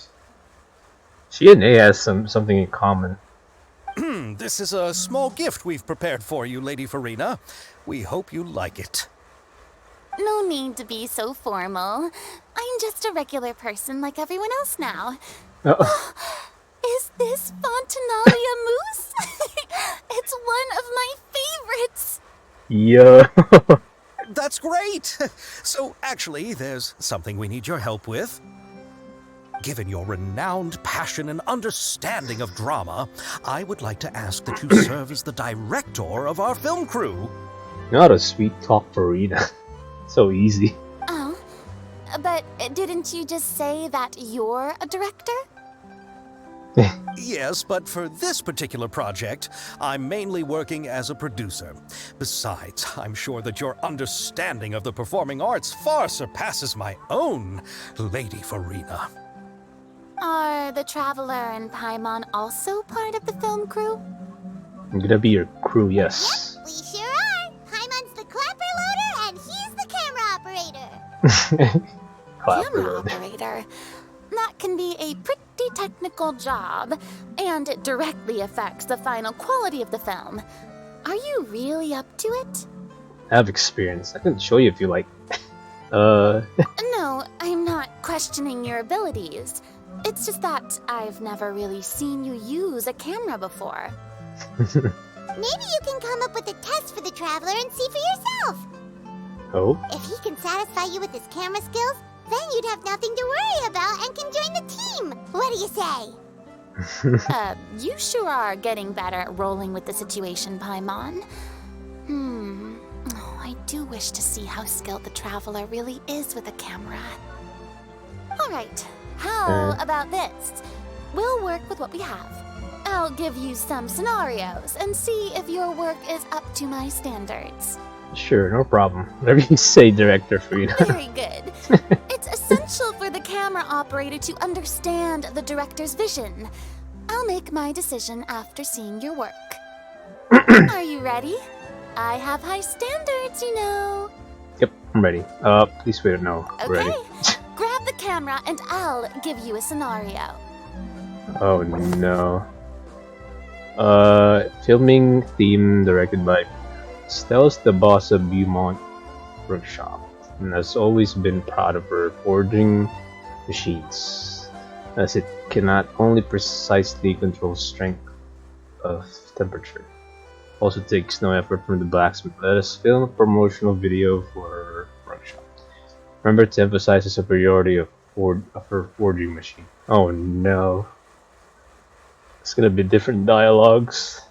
Speaker 1: She and A has something in common.
Speaker 2: This is a small gift we've prepared for you, Lady Farina. We hope you like it.
Speaker 3: No need to be so formal. I'm just a regular person like everyone else now.
Speaker 1: Uh-oh.
Speaker 3: Is this Fontinalia mousse? It's one of my favorites.
Speaker 1: Yo.
Speaker 2: That's great! So, actually, there's something we need your help with. Given your renowned passion and understanding of drama, I would like to ask that you serve as the director of our film crew.
Speaker 1: Not a sweet talk for Rita. So easy.
Speaker 3: Oh, but didn't you just say that you're a director?
Speaker 2: Yes, but for this particular project, I'm mainly working as a producer. Besides, I'm sure that your understanding of the performing arts far surpasses my own, Lady Farina.
Speaker 3: Are the Traveler and Paimon also part of the film crew?
Speaker 1: I'm gonna be your crew, yes.
Speaker 8: We sure are. Paimon's the clapper loader and he's the camera operator.
Speaker 1: Clapper
Speaker 3: Camera
Speaker 1: load.
Speaker 3: operator. That can be a pretty technical job, and it directly affects the final quality of the film. Are you really up to it?
Speaker 1: I have experience. I can show you if you like.
Speaker 3: No, I'm not questioning your abilities. It's just that I've never really seen you use a camera before.
Speaker 8: Maybe you can come up with a test for the Traveler and see for yourself.
Speaker 1: Oh?
Speaker 8: If he can satisfy you with his camera skills, then you'd have nothing to worry about and can join the team. What do you say?
Speaker 3: You sure are getting better at rolling with the situation, Paimon. Oh, I do wish to see how skilled the Traveler really is with a camera. Alright, how about this?
Speaker 5: we'll work with what we have. I'll give you some scenarios and see if your work is up to my standards.
Speaker 1: Sure, no problem. Whatever you say, Director Frida.
Speaker 5: Very good. It's essential for the camera operator to understand the director's vision. I'll make my decision after seeing your work. Are you ready? I have high standards, you know.
Speaker 1: Yep, I'm ready. Please wait, no.
Speaker 5: Okay.
Speaker 1: Ready.
Speaker 5: Grab the camera and I'll give you a scenario.
Speaker 1: Oh no. Filming theme directed by Stell's the boss of Beaumont Workshop and has always been proud of her forging machines, as it cannot only precisely control strength of temperature, also takes no effort from the blacksmith. Let us film a promotional video for her workshop. Remember to emphasize the superiority of her forging machine. Oh no. It's gonna be different dialogues.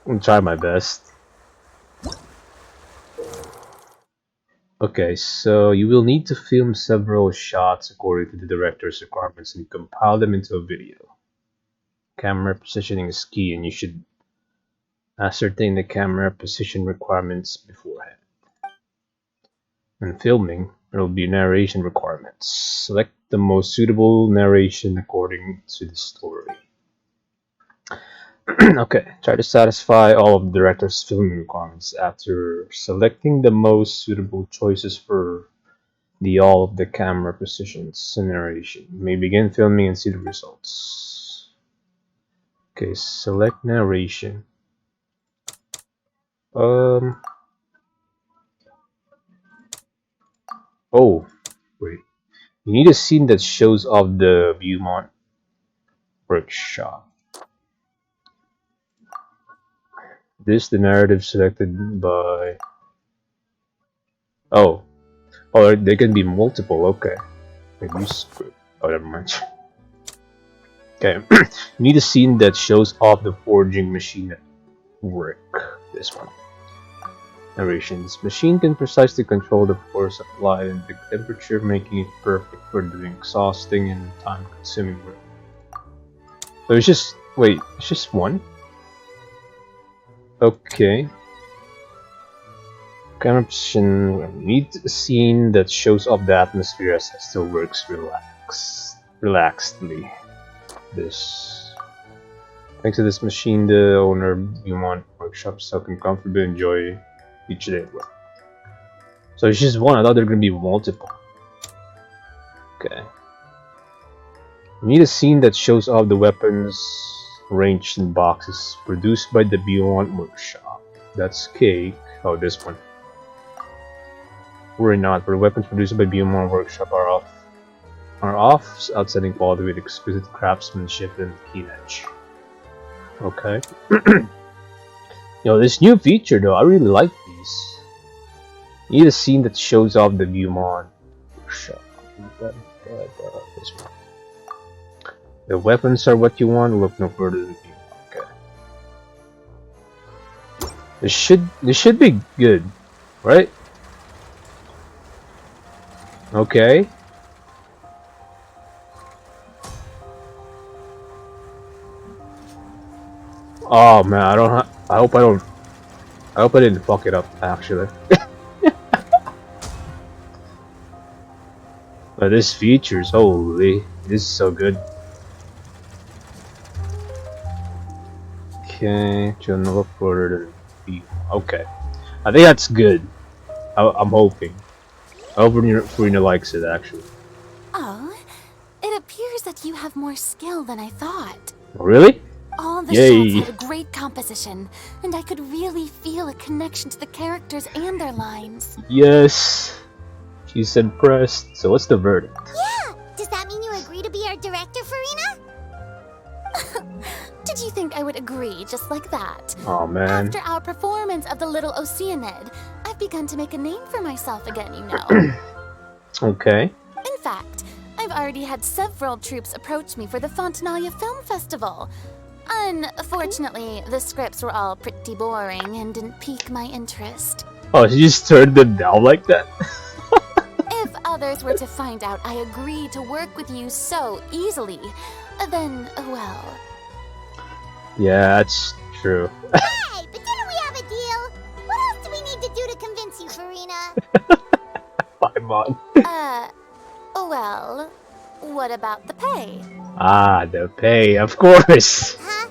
Speaker 1: I'm gonna try my best. Okay, so you will need to film several shots according to the director's requirements and compile them into a video. Camera positioning is key, and you should ascertain the camera position requirements beforehand. When filming, there will be narration requirements. Select the most suitable narration according to the story. Okay, try to satisfy all of the director's filming requirements. After selecting the most suitable choices for all of the camera positions and narration, you may begin filming and see the results. Okay, select narration. Oh, wait. You need a scene that shows off the Beaumont Workshop. This the narrative selected by. Oh, they can be multiple. Okay, maybe script. Oh, never mind. Okay, you need a scene that shows off the forging machine at work. This one. Narration. This machine can precisely control the force applied and the temperature, making it perfect for doing exhausting and time-consuming work. So it's just it's just one. Okay. Camera position. We need a scene that shows off the atmosphere as it still works relaxedly. This. Thanks to this machine, the owner of Beaumont Workshop still can comfortably enjoy each day at work. So it's just one. I thought there were gonna be multiple. Okay. We need a scene that shows off the weapons arranged in boxes produced by the Beaumont Workshop. That's cake. Oh, this one. Worry not, for the weapons produced by Beaumont Workshop are off outstanding quality with exquisite craftsmanship and keen edge. Okay. This new feature though, I really like these. You need a scene that shows off the Beaumont Workshop. This one. The weapons are what you want. Look no further than Beaumont. Okay. This should be good, right? Okay. Oh man, I hope I didn't fuck it up actually. But this features, holy, this is so good. Okay, to look further than okay. I think that's good. I'm hoping. I hope Farina likes it actually.
Speaker 5: Oh, it appears that you have more skill than I thought.
Speaker 1: Really?
Speaker 5: All the
Speaker 1: Yay.
Speaker 5: shots had a great composition, and I could really feel a connection to the characters and their lines.
Speaker 1: Yes. She's impressed. So what's the verdict?
Speaker 8: Yeah! Does that mean you agree to be our director, Farina?
Speaker 5: Did you think I would agree just like that?
Speaker 1: Oh man.
Speaker 5: After our performance of the Little Oceanid, I've begun to make a name for myself again, you know.
Speaker 1: Okay.
Speaker 5: In fact, I've already had several troops approach me for the Fontanalia Film Festival. Unfortunately, the scripts were all pretty boring and didn't pique my interest.
Speaker 1: Oh, she just turned them down like that?
Speaker 5: If a others were to find out I agreed to work with you so easily, then, well...
Speaker 1: Yeah, that's true.
Speaker 8: Hey, but didn't we have a deal? What else do we need to do to convince you, Farina?
Speaker 1: Paimon.
Speaker 5: Well, what about the pay?
Speaker 1: Ah, the pay, of course.
Speaker 8: Huh?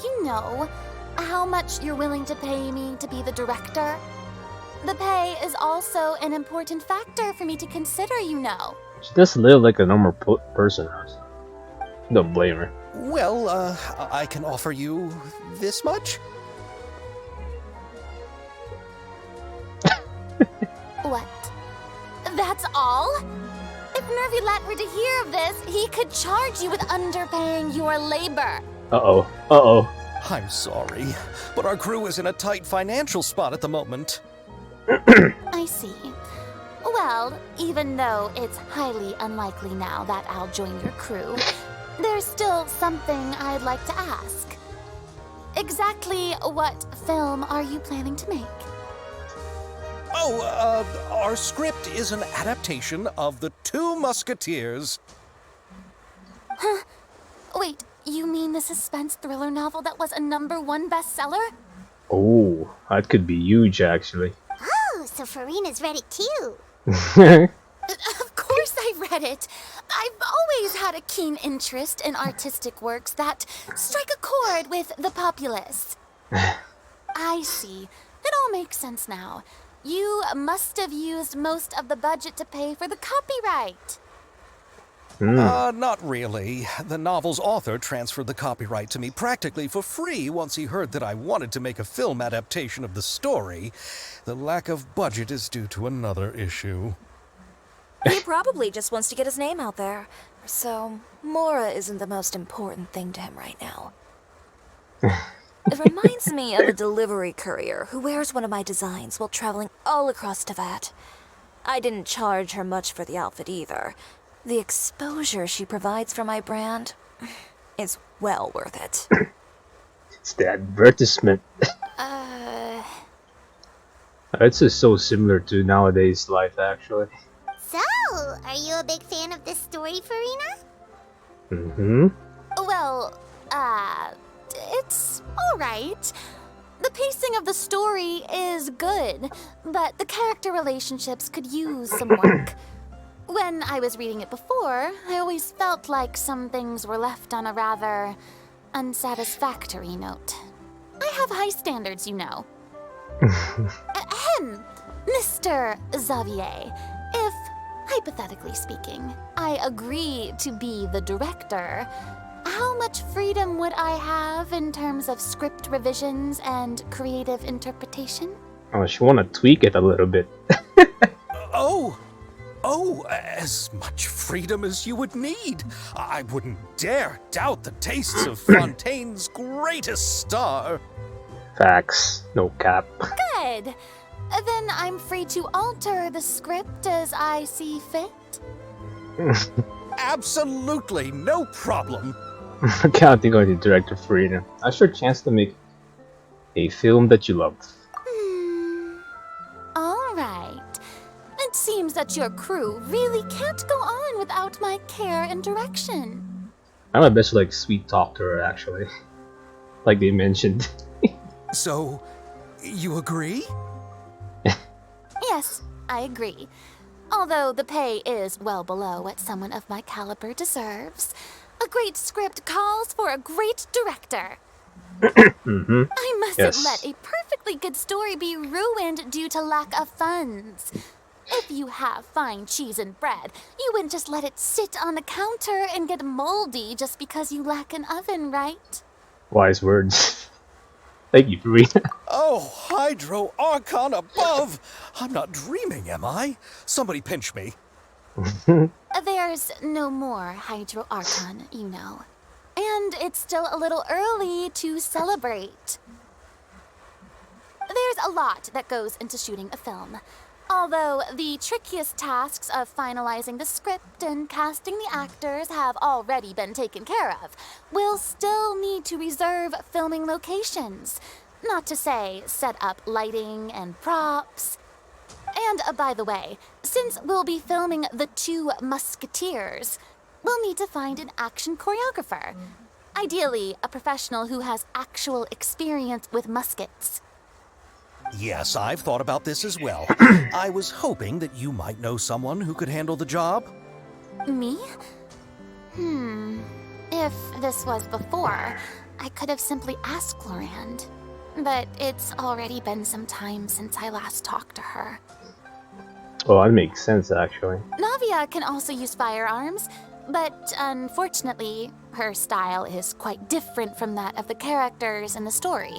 Speaker 5: You know how much you're willing to pay me to be the director? The pay is also an important factor for me to consider, you know.
Speaker 1: She does live like a normal person. Don't blame her.
Speaker 2: Well, I can offer you this much?
Speaker 5: What? That's all? If Nervylat were to hear of this, he could charge you with underpaying your labor.
Speaker 1: Uh-oh. Uh-oh.
Speaker 2: I'm sorry, but our crew is in a tight financial spot at the moment.
Speaker 5: I see. Well, even though it's highly unlikely now that I'll join your crew, there's still something I'd like to ask. Exactly what film are you planning to make?
Speaker 2: Oh, our script is an adaptation of The Two Musketeers.
Speaker 5: Huh? Wait, you mean the suspense thriller novel that was a #1 bestseller?
Speaker 1: Oh, that could be huge, actually.
Speaker 8: Oh, so Farina's read it too.
Speaker 5: Of course I read it. I've always had a keen interest in artistic works that strike a chord with the populace. I see. It all makes sense now. You must have used most of the budget to pay for the copyright.
Speaker 2: Not really. The novel's author transferred the copyright to me practically for free once he heard that I wanted to make a film adaptation of the story. The lack of budget is due to another issue.
Speaker 4: He probably just wants to get his name out there. So, Mora isn't the most important thing to him right now. It reminds me of a delivery courier who wears one of my designs while traveling all across Teyvat. I didn't charge her much for the outfit either. The exposure she provides for my brand is well worth it.
Speaker 1: It's the advertisement. It's just so similar to nowadays life, actually.
Speaker 8: So, are you a big fan of this story, Farina?
Speaker 1: Mm-hmm.
Speaker 5: Well, it's alright. The pacing of the story is good, but the character relationships could use some work. When I was reading it before, I always felt like some things were left on a rather unsatisfactory note. I have high standards, you know. Ahem, Mr. Xavier, if, hypothetically speaking, I agree to be the director, how much freedom would I have in terms of script revisions and creative interpretation?
Speaker 1: Unless you want to tweak it a little bit.
Speaker 2: Oh, as much freedom as you would need. I wouldn't dare doubt the tastes of Fontaine's greatest star.
Speaker 1: Facts. No cap.
Speaker 5: Good. Then I'm free to alter the script as I see fit.
Speaker 2: Absolutely, no problem.
Speaker 1: Counting on the director Farina. That's your chance to make a film that you love.
Speaker 5: All right. It seems that your crew really can't go on without my care and direction.
Speaker 1: I'm a best like sweet talk to her, actually. Like they mentioned.
Speaker 2: So, you agree?
Speaker 5: Yes, I agree. Although the pay is well below what someone of my caliber deserves. A great script calls for a great director. I mustn't let a perfectly good story be ruined due to lack of funds. If you have fine cheese and bread, you wouldn't just let it sit on the counter and get moldy just because you lack an oven, right?
Speaker 1: Wise words. Thank you, Farina.
Speaker 2: Oh, Hydro Archon above! I'm not dreaming, am I? Somebody pinch me.
Speaker 5: There's no more Hydro Archon, you know. And it's still a little early to celebrate. There's a lot that goes into shooting a film. Although the trickiest tasks of finalizing the script and casting the actors have already been taken care of, we'll still need to reserve filming locations. Not to say set up lighting and props. And by the way, since we'll be filming The Two Musketeers, we'll need to find an action choreographer. Ideally, a professional who has actual experience with muskets.
Speaker 2: Yes, I've thought about this as well. I was hoping that you might know someone who could handle the job.
Speaker 5: Me? If this was before, I could have simply asked Glorand. But it's already been some time since I last talked to her.
Speaker 1: Well, that makes sense, actually.
Speaker 5: Navia can also use firearms, but unfortunately, her style is quite different from that of the characters in the story.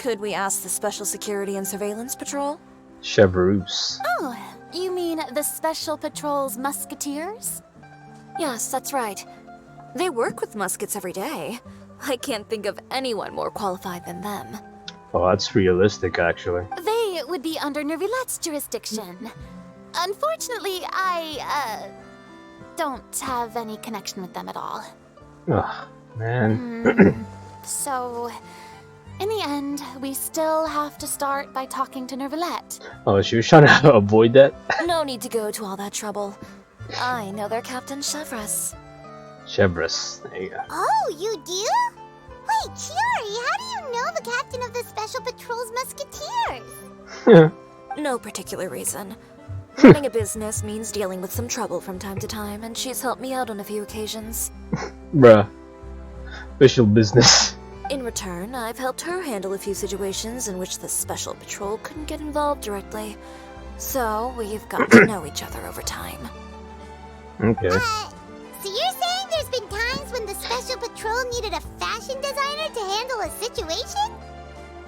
Speaker 4: Could we ask the Special Security and Surveillance Patrol?
Speaker 1: Chevreuse.
Speaker 5: Oh, you mean the Special Patrol's musketeers?
Speaker 4: Yes, that's right. They work with muskets every day. I can't think of anyone more qualified than them.
Speaker 1: Oh, that's realistic, actually.
Speaker 5: They would be under Nervilette's jurisdiction. Unfortunately, I don't have any connection with them at all.
Speaker 1: Ugh, man.
Speaker 5: So, in the end, we still have to start by talking to Nervilette.
Speaker 1: Oh, she was trying to avoid that?
Speaker 4: No need to go to all that trouble. I know their Captain Chevreuse.
Speaker 1: Chevreuse. There you go.
Speaker 8: Oh, you do? Wait, Chiori, how do you know the captain of the Special Patrol's Musketeers?
Speaker 4: No particular reason. Running a business means dealing with some trouble from time to time, and she's helped me out on a few occasions.
Speaker 1: Bruh. Official business.
Speaker 4: In return, I've helped her handle a few situations in which the Special Patrol couldn't get involved directly. So, we've got to know each other over time.
Speaker 1: Okay.
Speaker 8: So you're saying there's been times when the Special Patrol needed a fashion designer to handle a situation?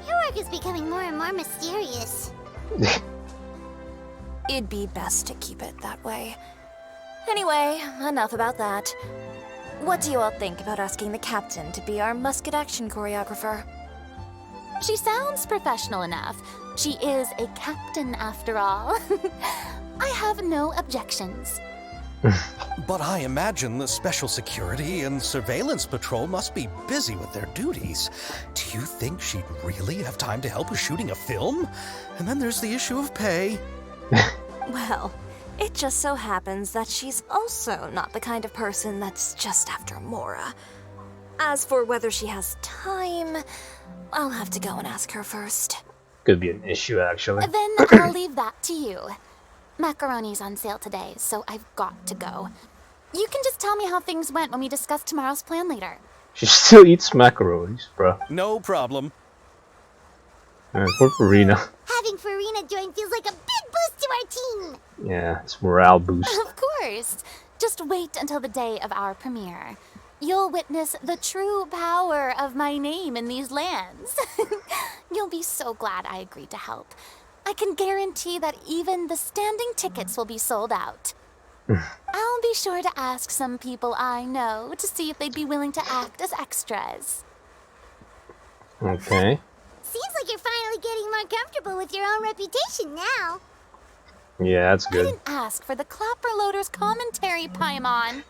Speaker 8: Your work is becoming more and more mysterious.
Speaker 4: It'd be best to keep it that way. Anyway, enough about that. What do you all think about asking the captain to be our musket action choreographer?
Speaker 5: She sounds professional enough. She is a captain after all. I have no objections.
Speaker 2: But I imagine the Special Security and Surveillance Patrol must be busy with their duties. Do you think she'd really have time to help with shooting a film? And then there's the issue of pay.
Speaker 4: Well, it just so happens that she's also not the kind of person that's just after Mora. As for whether she has time, I'll have to go and ask her first.
Speaker 1: Could be an issue, actually.
Speaker 5: Then I'll leave that to you. Macaroni's on sale today, so I've got to go. You can just tell me how things went when we discuss tomorrow's plan later.
Speaker 1: She still eats macaronis, bruh.
Speaker 2: No problem.
Speaker 1: Poor Farina.
Speaker 8: Having Farina join feels like a big boost to our team.
Speaker 1: Yeah, it's morale boost.
Speaker 5: Of course. Just wait until the day of our premiere. You'll witness the true power of my name in these lands. You'll be so glad I agreed to help. I can guarantee that even the standing tickets will be sold out. I'll be sure to ask some people I know to see if they'd be willing to act as extras.
Speaker 1: Okay.
Speaker 8: Seems like you're finally getting more comfortable with your own reputation now.
Speaker 1: Yeah, that's
Speaker 5: I
Speaker 1: good.
Speaker 5: didn't ask for the Clapper Loader's commentary, Paimon.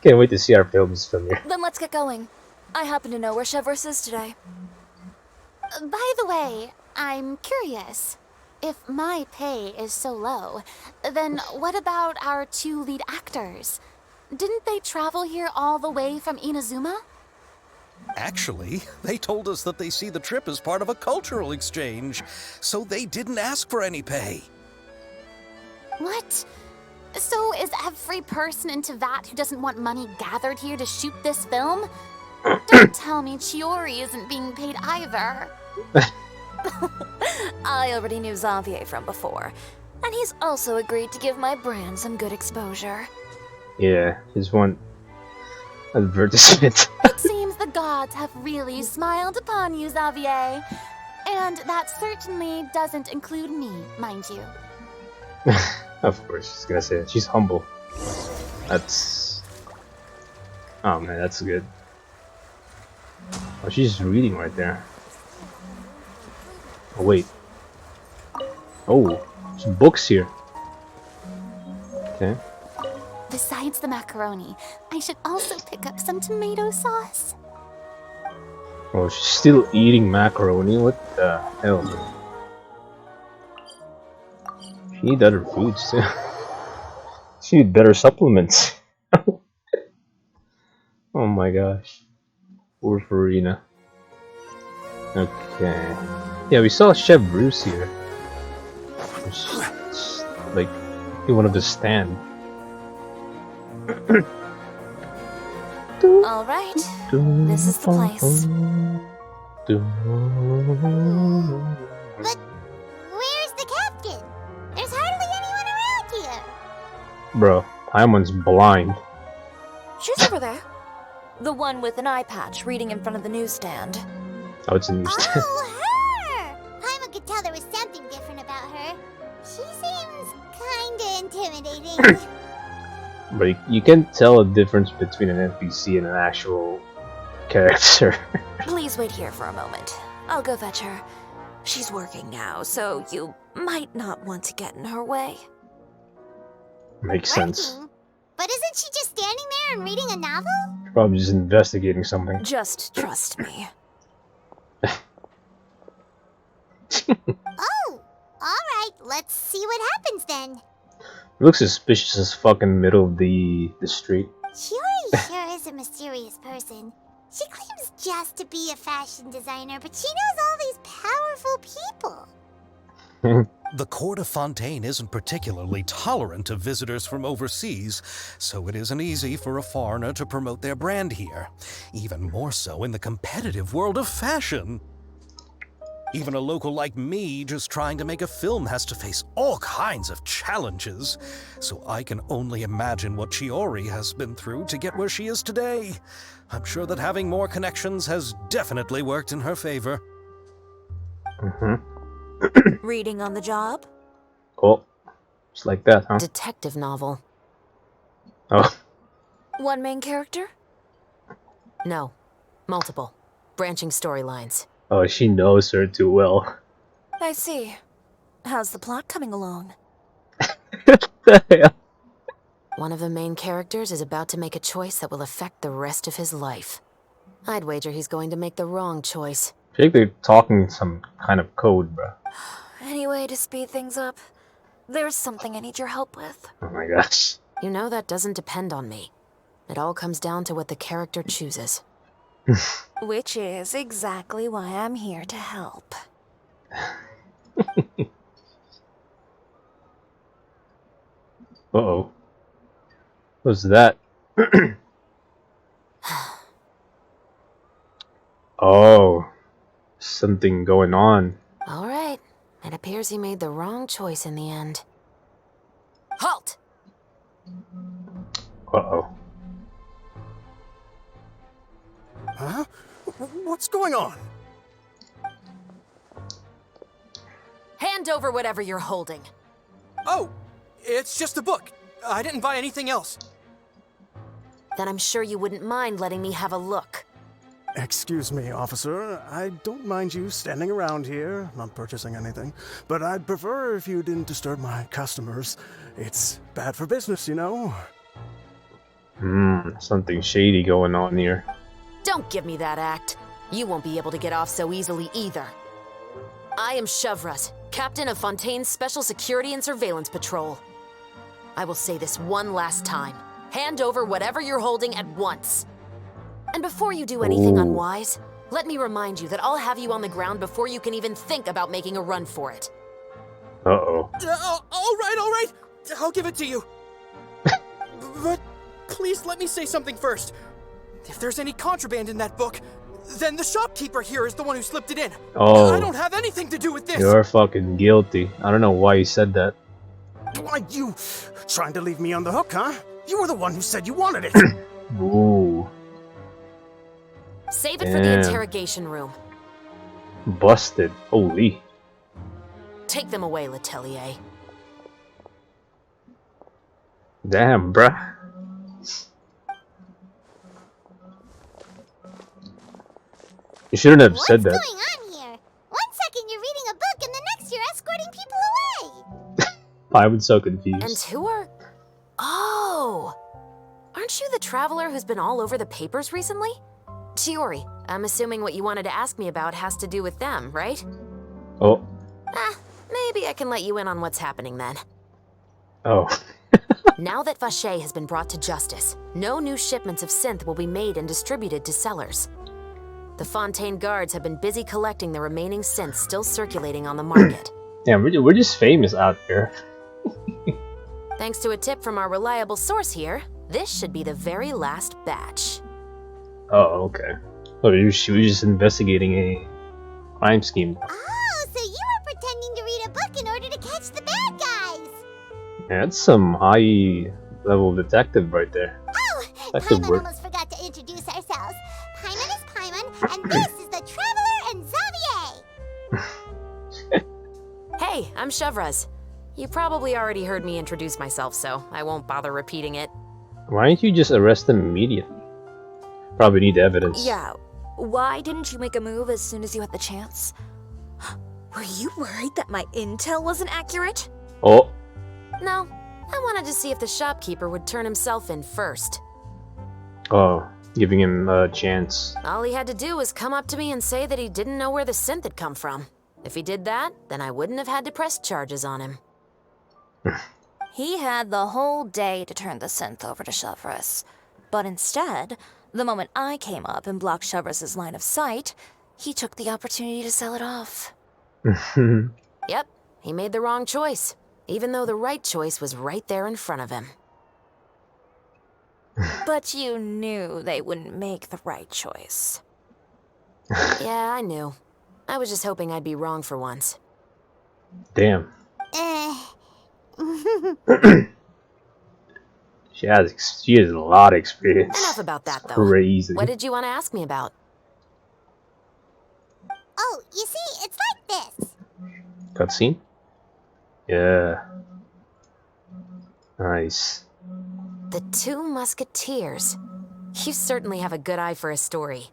Speaker 1: Can't wait to see our films from here.
Speaker 4: Then let's get going. I happen to know where Chevreuse is today.
Speaker 5: By the way, I'm curious. If my pay is so low, then what about our two lead actors? Didn't they travel here all the way from Inazuma?
Speaker 2: Actually, they told us that they see the trip as part of a cultural exchange, so they didn't ask for any pay.
Speaker 5: What? So is every person in Tevat who doesn't want money gathered here to shoot this film? Don't tell me Chiori isn't being paid either.
Speaker 4: I already knew Xavier from before, and he's also agreed to give my brand some good exposure.
Speaker 1: Yeah, just one advertisement.
Speaker 5: It seems the gods have really smiled upon you, Xavier. And that certainly doesn't include me, mind you.
Speaker 1: Of course, she's gonna say that. She's humble. That's... Oh man, that's good. Oh, she's reading right there. Oh, wait. Oh, there's books here. Okay.
Speaker 5: Besides the macaroni, I should also pick up some tomato sauce.
Speaker 1: Oh, she's still eating macaroni? What the hell? Need other foods too. She need better supplements. Oh my gosh. Poor Farina. Okay. Yeah, we saw Chef Bruce here. It's like in one of the stand.
Speaker 4: All right, this is the place.
Speaker 8: But where's the captain? There's hardly anyone around here.
Speaker 1: Bro, Paimon's blind.
Speaker 4: She's over there. The one with an eye patch reading in front of the newsstand.
Speaker 1: Oh, it's a new stand.
Speaker 8: Oh, her! Paimon could tell there was something different about her. She seems kinda intimidating.
Speaker 1: But you can't tell a difference between an NPC and an actual character.
Speaker 4: Please wait here for a moment. I'll go fetch her. She's working now, so you might not want to get in her way.
Speaker 1: Makes sense.
Speaker 8: Working? But isn't she just standing there and reading a novel?
Speaker 1: Probably just investigating something.
Speaker 4: Just trust me.
Speaker 8: Oh, alright, let's see what happens then.
Speaker 1: Looks suspicious as fucking middle of the street.
Speaker 8: Chiori sure is a mysterious person. She claims just to be a fashion designer, but she knows all these powerful people.
Speaker 2: The court of Fontaine isn't particularly tolerant of visitors from overseas, so it isn't easy for a foreigner to promote their brand here. Even more so in the competitive world of fashion. Even a local like me just trying to make a film has to face all kinds of challenges. So I can only imagine what Chiori has been through to get where she is today. I'm sure that having more connections has definitely worked in her favor.
Speaker 4: Reading on the job?
Speaker 1: Oh, just like that, huh?
Speaker 9: Detective novel.
Speaker 1: Oh,
Speaker 4: One main character?
Speaker 9: No. Multiple. Branching storylines.
Speaker 1: oh, she knows her too well.
Speaker 4: I see. How's the plot coming along?
Speaker 1: What the hell?
Speaker 9: One of the main characters is about to make a choice that will affect the rest of his life. I'd wager he's going to make the wrong choice.
Speaker 1: I think they're talking some kind of code, bro.
Speaker 4: Any way to speed things up? There's something I need your help with.
Speaker 1: Oh my gosh.
Speaker 9: You know that doesn't depend on me. It all comes down to what the character chooses.
Speaker 4: Which is exactly why I'm here to help.
Speaker 1: Uh-oh. What's that? Oh. Something going on.
Speaker 9: All right. It appears he made the wrong choice in the end. Halt!
Speaker 1: Uh-oh.
Speaker 6: Huh? What's going on?
Speaker 9: Hand over whatever you're holding.
Speaker 10: Oh, it's just a book. I didn't buy anything else.
Speaker 9: Then I'm sure you wouldn't mind letting me have a look.
Speaker 10: Excuse me, officer. I don't mind you standing around here, not purchasing anything, but I'd prefer if you didn't disturb my customers. It's bad for business, you know?
Speaker 1: Something shady going on here.
Speaker 9: Don't give me that act. You won't be able to get off so easily either. I am Chevret, captain of Fontaine's Special Security and Surveillance Patrol. I will say this one last time. Hand over whatever you're holding at once. And before you do anything unwise, let me remind you that I'll have you on the ground before you can even think about making a run for it.
Speaker 1: Uh-oh.
Speaker 10: All right. I'll give it to you. But please let me say something first. If there's any contraband in that book, then the shopkeeper here is the one who slipped it in.
Speaker 1: Oh.
Speaker 10: I don't have anything to do with this.
Speaker 1: You're fucking guilty. I don't know why you said that.
Speaker 10: Why, you trying to leave me on the hook, huh? You were the one who said you wanted it.
Speaker 1: Ooh.
Speaker 9: Save it for the
Speaker 1: Damn.
Speaker 9: interrogation room.
Speaker 1: Busted. Holy.
Speaker 9: Take them away, Letelier.
Speaker 1: Damn, bruh. You shouldn't have said that.
Speaker 8: What's going on here? One second you're reading a book and the next you're escorting people away.
Speaker 1: I'm so
Speaker 9: And
Speaker 1: confused.
Speaker 9: who are... Oh! Aren't you the traveler who's been all over the papers recently? Chiori, I'm assuming what you wanted to ask me about has to do with them, right?
Speaker 1: Oh.
Speaker 9: Maybe I can let you in on what's happening then.
Speaker 1: Oh.
Speaker 9: Now that Vache has been brought to justice, no new shipments of synth will be made and distributed to sellers. The Fontaine guards have been busy collecting the remaining synths still circulating on the market.
Speaker 1: Yeah, we're just famous out there.
Speaker 9: Thanks to a tip from our reliable source here, this should be the very last batch.
Speaker 1: Oh, okay. Oh, she was just investigating a crime scheme.
Speaker 8: Oh, so you were pretending to read a book in order to catch the bad guys!
Speaker 1: Yeah, that's some high-level detective right there.
Speaker 8: Oh,
Speaker 1: Detective
Speaker 8: Paimon
Speaker 1: work.
Speaker 8: almost forgot to introduce ourselves. Paimon is Paimon, and this is the Traveler and Xavier!
Speaker 9: Hey, I'm Chevraz. You probably already heard me introduce myself, so I won't bother repeating it.
Speaker 1: Why don't you just arrest them immediately? Probably need evidence.
Speaker 4: Yeah, why didn't you make a move as soon as you had the chance? Were you worried that my intel wasn't accurate?
Speaker 1: Oh,
Speaker 9: No, I wanted to see if the shopkeeper would turn himself in first.
Speaker 1: oh, giving him a chance.
Speaker 9: All he had to do was come up to me and say that he didn't know where the synth had come from. If he did that, then I wouldn't have had to press charges on him.
Speaker 4: He had the whole day to turn the synth over to Chevras. But instead, the moment I came up and blocked Chevras' line of sight, he took the opportunity to sell it off.
Speaker 9: Yep, he made the wrong choice, even though the right choice was right there in front of him.
Speaker 4: But you knew they wouldn't make the right choice.
Speaker 9: Yeah, I knew. I was just hoping I'd be wrong for once.
Speaker 1: Damn.
Speaker 8: Uh,
Speaker 1: She has a lot of experience.
Speaker 9: Enough about that,
Speaker 1: It's
Speaker 9: though.
Speaker 1: crazy.
Speaker 9: What did you want to ask me about?
Speaker 8: oh, you see, it's like this.
Speaker 1: Cutscene? Yeah. Nice.
Speaker 9: The Two Musketeers. You certainly have a good eye for a story.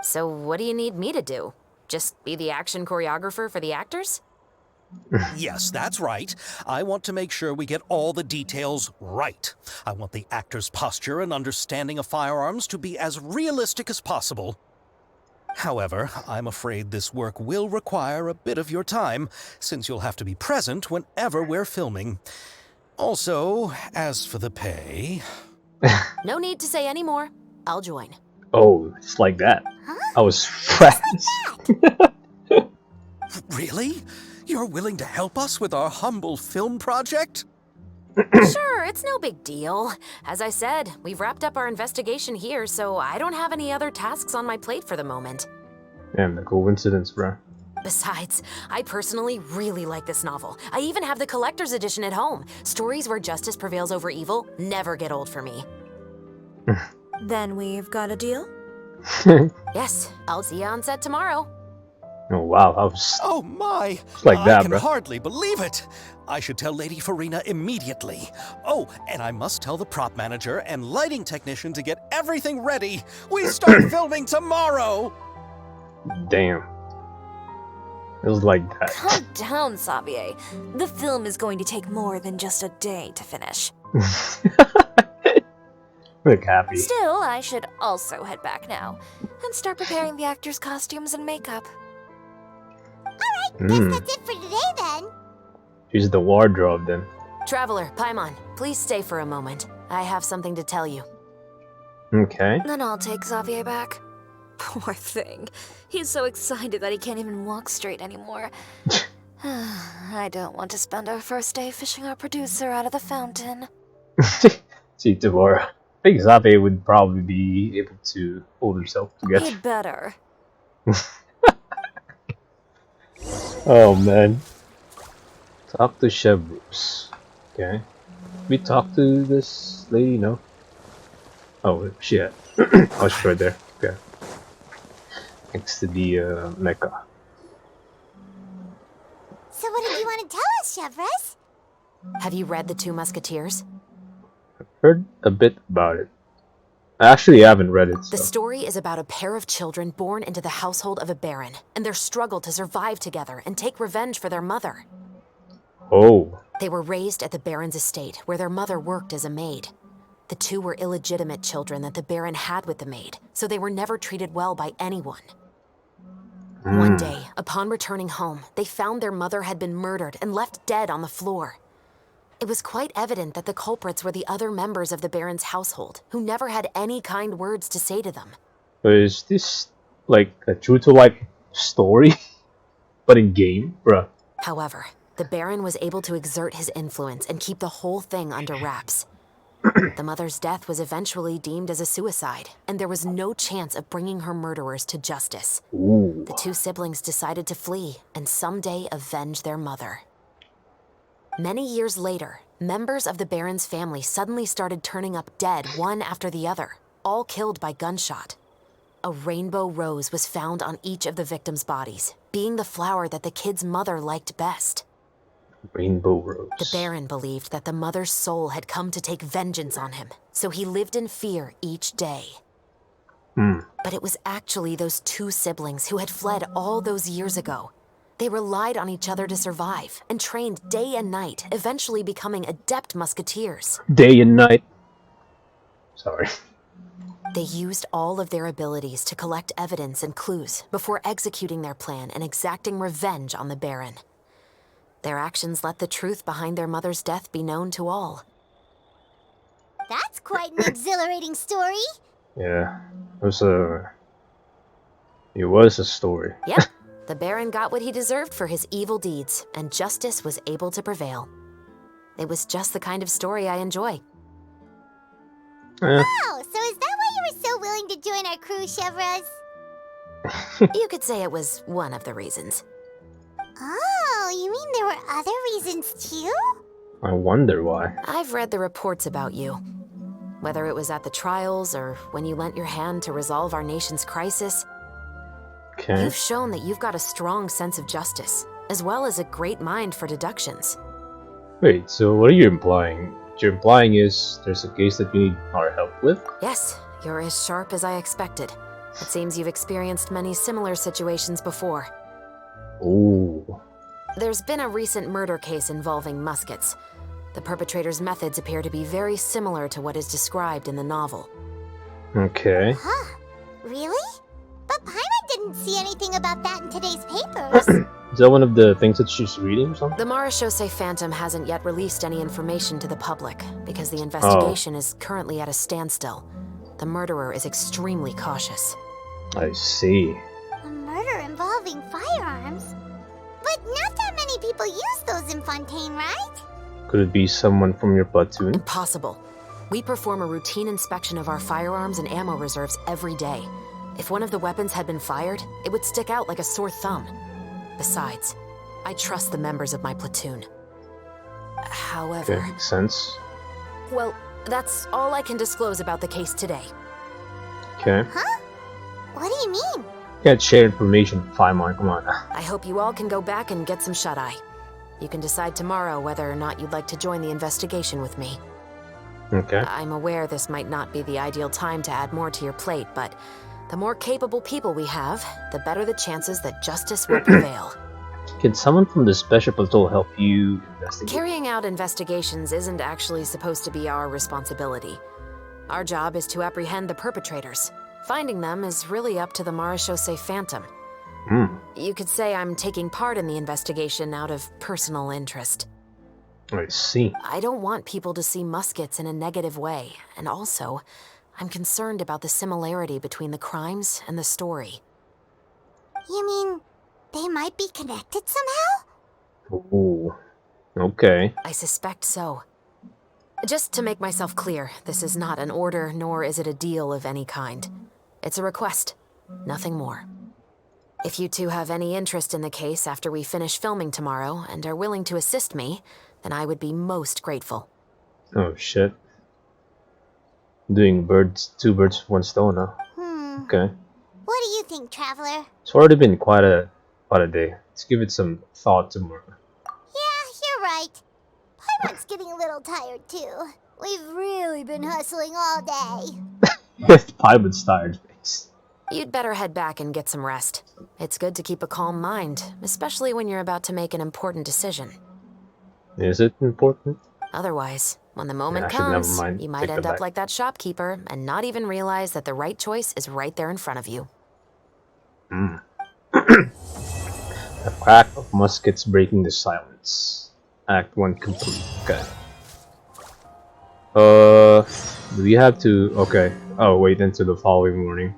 Speaker 9: So what do you need me to do? Just be the action choreographer for the actors?
Speaker 2: Yes, that's right. I want to make sure we get all the details right. I want the actor's posture and understanding of firearms to be as realistic as possible. However, I'm afraid this work will require a bit of your time, since you'll have to be present whenever we're filming. Also, as for the pay...
Speaker 9: No need to say any more. I'll join.
Speaker 1: Oh, it's like that. I was fresh.
Speaker 2: Really? You're willing to help us with our humble film project?
Speaker 9: Sure, it's no big deal. As I said, we've wrapped up our investigation here, so I don't have any other tasks on my plate for the moment.
Speaker 1: Damn, the coincidence, bro.
Speaker 9: Besides, I personally really like this novel. I even have the collector's edition at home. Stories where justice prevails over evil never get old for me.
Speaker 4: Then we've got a deal?
Speaker 9: Yes, I'll see you on set tomorrow.
Speaker 1: Oh wow, I was
Speaker 2: Oh my!
Speaker 1: like that,
Speaker 2: I can
Speaker 1: bro.
Speaker 2: hardly believe it! I should tell Lady Farina immediately. Oh, and I must tell the prop manager and lighting technician to get everything ready. We start filming tomorrow!
Speaker 1: Damn. It was like that.
Speaker 4: Calm down, Xavier. The film is going to take more than just a day to finish.
Speaker 1: Look happy.
Speaker 4: Still, I should also head back now and start preparing the actors' costumes and makeup.
Speaker 8: Guess that's it for today then.
Speaker 1: Use the wardrobe then.
Speaker 9: Traveler, Paimon, please stay for a moment. I have something to tell you.
Speaker 1: Okay.
Speaker 4: Then I'll take Xavier back. Poor thing. He's so excited that he can't even walk straight anymore. I don't want to spend our first day fishing our producer out of the fountain.
Speaker 1: See you tomorrow. I think Zabe would probably be able to hold himself together.
Speaker 4: He'd better.
Speaker 1: Oh man. Talk to Chevrolet. Okay. We talked to this lady, no? Oh, shit. Oh, she's right there. Okay. Next to the mecha.
Speaker 8: So what did you want to tell us, Chevres?
Speaker 9: Have you read The Two Musketeers?
Speaker 1: Heard a bit about it. I actually haven't read it. So.
Speaker 9: The story is about a pair of children born into the household of a baron and their struggle to survive together and take revenge for their mother.
Speaker 1: Oh.
Speaker 9: They were raised at the baron's estate, where their mother worked as a maid. The two were illegitimate children that the baron had with the maid, so they were never treated well by anyone. One day, upon returning home, they found their mother had been murdered and left dead on the floor. It was quite evident that the culprits were the other members of the Baron's household, who never had any kind words to say to them.
Speaker 1: But is this like a true to life story, but in game, bruh?
Speaker 9: However, the Baron was able to exert his influence and keep the whole thing under wraps. The mother's death was eventually deemed as a suicide, and there was no chance of bringing her murderers to justice.
Speaker 1: Ooh.
Speaker 9: The two siblings decided to flee and someday avenge their mother. Many years later, members of the Baron's family suddenly started turning up dead one after the other, all killed by gunshot. A rainbow rose was found on each of the victims' bodies, being the flower that the kid's mother liked best.
Speaker 1: Rainbow Rose.
Speaker 9: The Baron believed that the mother's soul had come to take vengeance on him, so he lived in fear each day. But it was actually those two siblings who had fled all those years ago. They relied on each other to survive and trained day and night, eventually becoming adept musketeers.
Speaker 1: Day and night. Sorry.
Speaker 9: They used all of their abilities to collect evidence and clues before executing their plan and exacting revenge on the Baron. Their actions let the truth behind their mother's death be known to all.
Speaker 8: That's quite an exhilarating story.
Speaker 1: Yeah. It was a story.
Speaker 9: Yep, the Baron got what he deserved for his evil deeds, and justice was able to prevail. It was just the kind of story I enjoy.
Speaker 8: Oh, so is that why you were so willing to join our crew, Chevras?
Speaker 9: You could say it was one of the reasons.
Speaker 8: Oh, you mean there were other reasons too?
Speaker 1: I wonder why.
Speaker 9: I've read the reports about you. Whether it was at the trials or when you lent your hand to resolve our nation's crisis,
Speaker 1: Okay.
Speaker 9: you've shown that you've got a strong sense of justice, as well as a great mind for deductions.
Speaker 1: Wait, so what are you implying? What you're implying is there's a case that you need our help with?
Speaker 9: Yes, you're as sharp as I expected. It seems you've experienced many similar situations before.
Speaker 1: Ooh.
Speaker 9: There's been a recent murder case involving muskets. The perpetrator's methods appear to be very similar to what is described in the novel.
Speaker 1: Okay.
Speaker 8: Huh. Really? But Paimon didn't see anything about that in today's papers.
Speaker 1: Is that one of the things that she's reading or something?
Speaker 9: The Marechaussee Phantom hasn't yet released any information to the public because the investigation is currently at a standstill. The murderer is extremely cautious.
Speaker 1: I see.
Speaker 8: A murder involving firearms? But not that many people use those in Fontaine, right?
Speaker 1: Could it be someone from your platoon?
Speaker 9: Impossible. We perform a routine inspection of our firearms and ammo reserves every day. If one of the weapons had been fired, it would stick out like a sore thumb. Besides, I trust the members of my platoon. However...
Speaker 1: Okay, makes sense.
Speaker 9: Well, that's all I can disclose about the case today.
Speaker 1: Okay.
Speaker 8: Huh? What do you mean?
Speaker 1: Can't share information with Paimon, come on.
Speaker 9: I hope you all can go back and get some shut-eye. You can decide tomorrow whether or not you'd like to join the investigation with me.
Speaker 1: Okay.
Speaker 9: I'm aware this might not be the ideal time to add more to your plate, but the more capable people we have, the better the chances that justice will prevail.
Speaker 1: Can someone from the special patrol help you investigate?
Speaker 9: Carrying out investigations isn't actually supposed to be our responsibility. Our job is to apprehend the perpetrators. Finding them is really up to the Marechaussee Phantom. You could say I'm taking part in the investigation out of personal interest.
Speaker 1: I see.
Speaker 9: I don't want people to see muskets in a negative way, and also, I'm concerned about the similarity between the crimes and the story.
Speaker 8: You mean they might be connected somehow?
Speaker 1: Ooh. Okay.
Speaker 9: I suspect so. Just to make myself clear, this is not an order, nor is it a deal of any kind. It's a request, nothing more. If you two have any interest in the case after we finish filming tomorrow and are willing to assist me, then I would be most grateful.
Speaker 1: Oh shit. Doing two birds with one stone, huh? Okay.
Speaker 8: What do you think, Traveler?
Speaker 1: It's already been quite a day. Let's give it some thought tomorrow.
Speaker 8: Yeah, you're right. Paimon's getting a little tired too. We've really been hustling all day.
Speaker 1: Paimon's tired face.
Speaker 9: You'd better head back and get some rest. It's good to keep a calm mind, especially when you're about to make an important decision.
Speaker 1: Is it important?
Speaker 9: Otherwise, when the moment
Speaker 1: Yeah, never
Speaker 9: comes,
Speaker 1: mind.
Speaker 9: you might
Speaker 1: Take
Speaker 9: end
Speaker 1: that
Speaker 9: up
Speaker 1: back.
Speaker 9: like that shopkeeper and not even realize that the right choice is right there in front of you.
Speaker 1: The crack of muskets breaking the silence. Act 1 complete. Okay. Do we have to? Okay. Oh, wait until the following morning.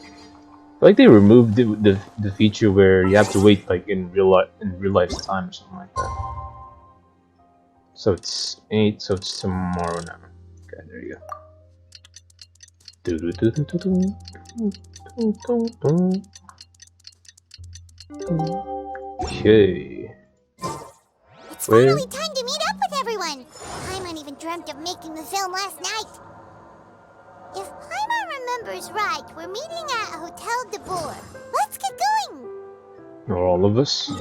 Speaker 1: I like they removed the feature where you have to wait like in real life's time or something like that. So it's 8. So it's tomorrow now. Okay, there you go. Okay.
Speaker 8: It's
Speaker 1: Where?
Speaker 8: finally time to meet up with everyone. Paimon even dreamt of making the film last night. If Paimon remembers right, we're meeting at Hotel de Boer. Let's get going.
Speaker 1: Or all of us?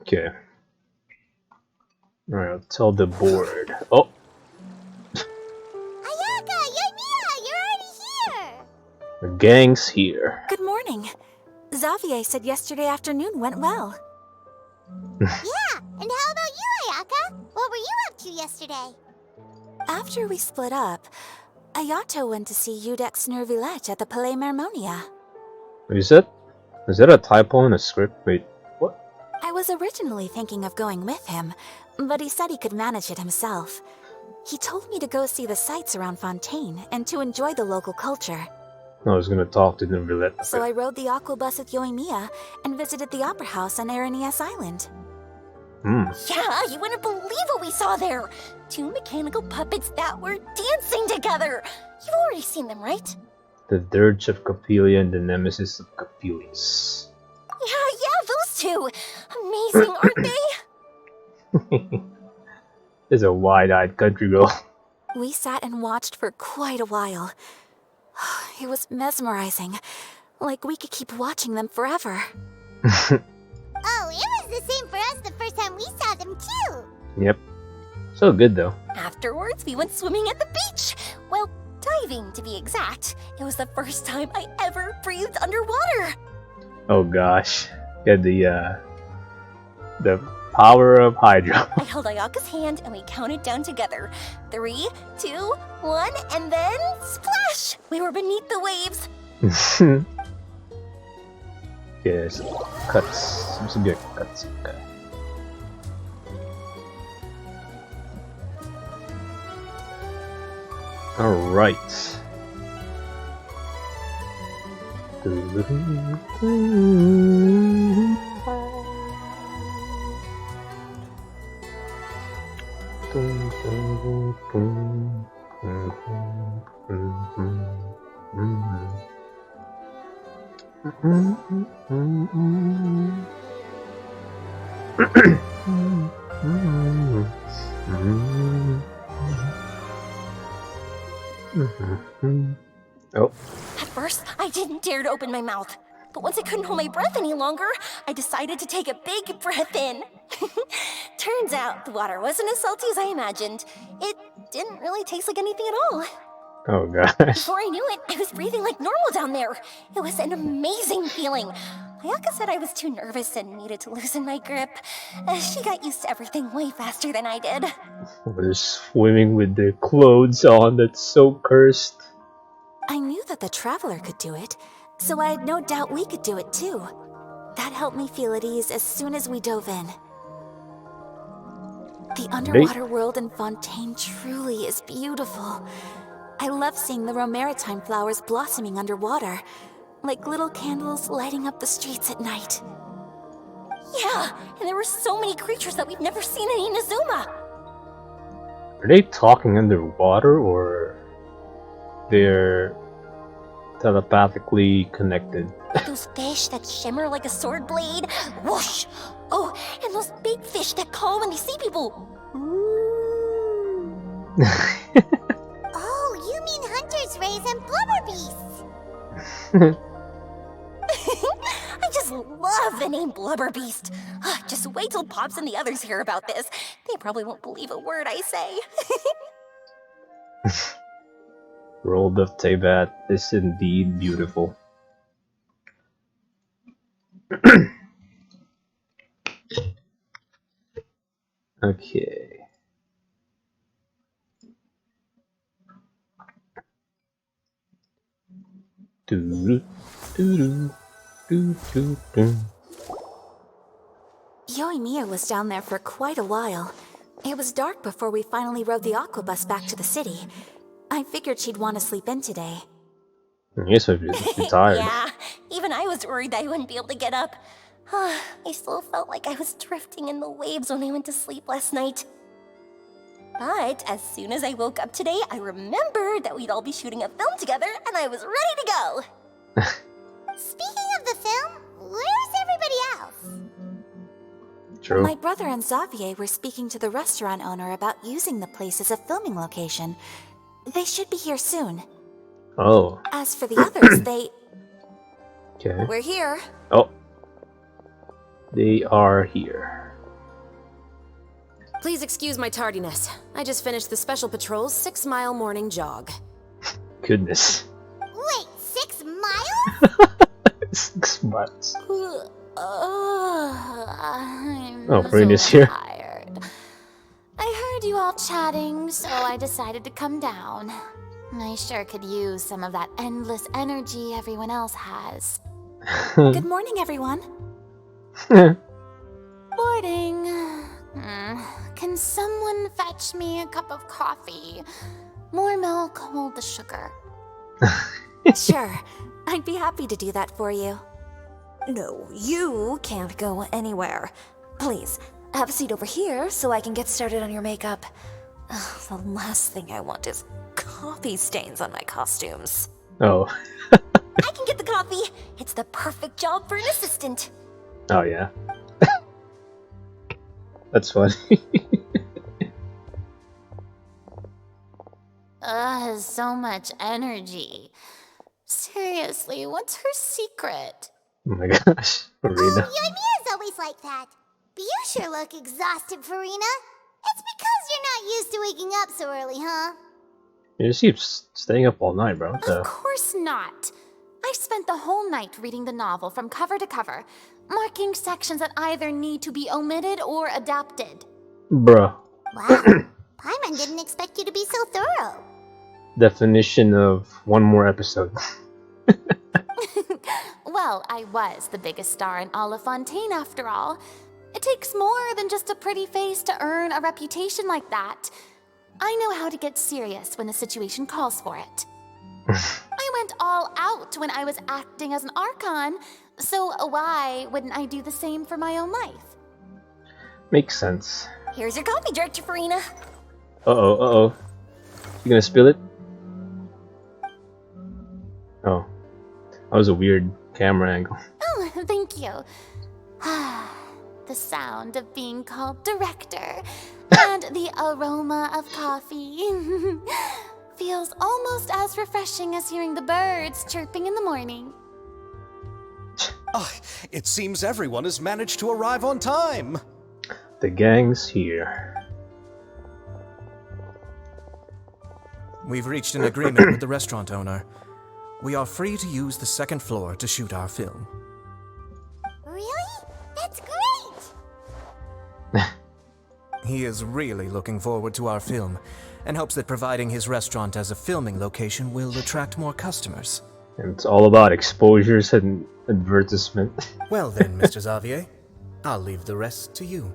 Speaker 1: Okay. Alright, I'll tell the board. Oh!
Speaker 8: Ayaka, Ymia, you're already here.
Speaker 1: The gang's here.
Speaker 5: Good morning. Xavier said yesterday afternoon went well.
Speaker 8: Yeah, and how about you, Ayaka? What were you up to yesterday?
Speaker 5: After we split up, Ayato went to see Udex Nervilech at the Palais Mermonia.
Speaker 1: Is that a typo in the script? Wait, what?
Speaker 5: I was originally thinking of going with him, but he said he could manage it himself. He told me to go see the sights around Fontaine and to enjoy the local culture.
Speaker 1: I was gonna talk to them Villette.
Speaker 5: So I rode the aqua bus with Yoimiya and visited the opera house on Aranias Island.
Speaker 7: Yeah, you wouldn't believe what we saw there. 2 mechanical puppets that were dancing together. You've already seen them, right?
Speaker 1: The Dirge of Caphelia and the Nemesis of Caphelius.
Speaker 7: Yeah, those two. Amazing, aren't they?
Speaker 1: There's a wide-eyed country girl.
Speaker 5: We sat and watched for quite a while. It was mesmerizing. Like we could keep watching them forever.
Speaker 8: Oh, it was the same for us the first time we saw them too.
Speaker 1: Yep. So good though.
Speaker 7: Afterwards, we went swimming at the beach. Well, diving to be exact. It was the first time I ever breathed underwater.
Speaker 1: Oh gosh. Yeah, the power of Hydra.
Speaker 7: I held Ayaka's hand and we counted down together. 3, 2, 1, and then splash! We were beneath the waves.
Speaker 1: Yes, cuts. Some good cuts. Okay. All right. Oh.
Speaker 7: At first, I didn't dare to open my mouth. But once I couldn't hold my breath any longer, I decided to take a big breath in. Turns out the water wasn't as salty as I imagined. It didn't really taste like anything at all.
Speaker 1: Oh gosh.
Speaker 7: Before I knew it, I was breathing like normal down there. It was an amazing feeling. Ayaka said I was too nervous and needed to loosen my grip. She got used to everything way faster than I did.
Speaker 1: We're swimming with their clothes on. That's so cursed.
Speaker 5: I knew that the Traveler could do it, so I had no doubt we could do it too. That helped me feel at ease as soon as we dove in. The underwater world in Fontaine truly is beautiful. I love seeing the Romaritime flowers blossoming underwater, like little candles lighting up the streets at night.
Speaker 7: Yeah, and there were so many creatures that we've never seen in Inazuma.
Speaker 1: Are they talking underwater or they're telepathically connected?
Speaker 7: Those fish that shimmer like a sword blade. Whoosh! Oh, and those big fish that call when they see people.
Speaker 8: Oh, you mean Hunter's Rays and Blubber Beasts.
Speaker 7: I just love the name Blubber Beast. Just wait till Pops and the others hear about this. They probably won't believe a word I say.
Speaker 1: World of Teyvat is indeed beautiful. Okay.
Speaker 5: boy Mia was down there for quite a while. It was dark before we finally rode the aqua bus back to the city. I figured she'd want to sleep in today.
Speaker 1: Yes, if you're tired.
Speaker 7: Yeah, even I was worried I wouldn't be able to get up. I still felt like I was drifting in the waves when I went to sleep last night. But as soon as I woke up today, I remembered that we'd all be shooting a film together, and I was ready to go.
Speaker 8: Speaking of the film, where's everybody else?
Speaker 1: True.
Speaker 5: My brother and Xavier were speaking to the restaurant owner about using the place as a filming location. They should be here soon.
Speaker 1: Oh.
Speaker 5: As for the others,
Speaker 1: Okay.
Speaker 5: We're here.
Speaker 1: Oh. They are here.
Speaker 9: Please excuse my tardiness. I just finished the Special Patrol's 6-mile morning jog.
Speaker 1: Goodness.
Speaker 8: Wait, 6 miles?
Speaker 1: 6 months.
Speaker 3: I'm
Speaker 1: Oh, Farina's here.
Speaker 3: tired. I heard you all chatting, so I decided to come down. I sure could use some of that endless energy everyone else has.
Speaker 5: Good morning, everyone.
Speaker 3: Boarding. Can someone fetch me a cup of coffee? More milk, hold the sugar.
Speaker 5: Sure, I'd be happy to do that for you.
Speaker 4: No, you can't go anywhere. Please, have a seat over here so I can get started on your makeup. Ugh, the last thing I want is coffee stains on my costumes.
Speaker 1: Oh.
Speaker 7: I can get the coffee. It's the perfect job for an assistant.
Speaker 1: Oh, yeah. That's funny.
Speaker 3: So much energy. Seriously, what's her secret?
Speaker 1: Oh my gosh. Farina.
Speaker 8: Mia's always like that. But you sure look exhausted, Farina. It's because you're not used to waking up so early, huh?
Speaker 1: You just keep staying up all night, bro. What the-
Speaker 3: Of course not. I spent the whole night reading the novel from cover to cover, marking sections that either need to be omitted or adapted.
Speaker 1: Bruh.
Speaker 8: Wow. Paimon didn't expect you to be so thorough.
Speaker 1: Definition of one more episode.
Speaker 3: Well, I was the biggest star in all of Fontaine after all. It takes more than just a pretty face to earn a reputation like that. I know how to get serious when the situation calls for it. I went all out when I was acting as an Archon, so why wouldn't I do the same for my own life?
Speaker 1: Makes sense.
Speaker 7: Here's your coffee, Director Farina.
Speaker 1: Uh-oh, uh-oh. You gonna spill it? Oh. That was a weird camera angle.
Speaker 3: Oh, thank you. The sound of being called director and the aroma of coffee feels almost as refreshing as hearing the birds chirping in the morning.
Speaker 2: It seems everyone has managed to arrive on time.
Speaker 1: The gang's here.
Speaker 6: We've reached an agreement with the restaurant owner. We are free to use the second floor to shoot our film.
Speaker 8: Really? That's great!
Speaker 6: He is really looking forward to our film and hopes that providing his restaurant as a filming location will attract more customers.
Speaker 1: And it's all about exposures and advertisement.
Speaker 6: Well then, Mr. Xavier, I'll leave the rest to you.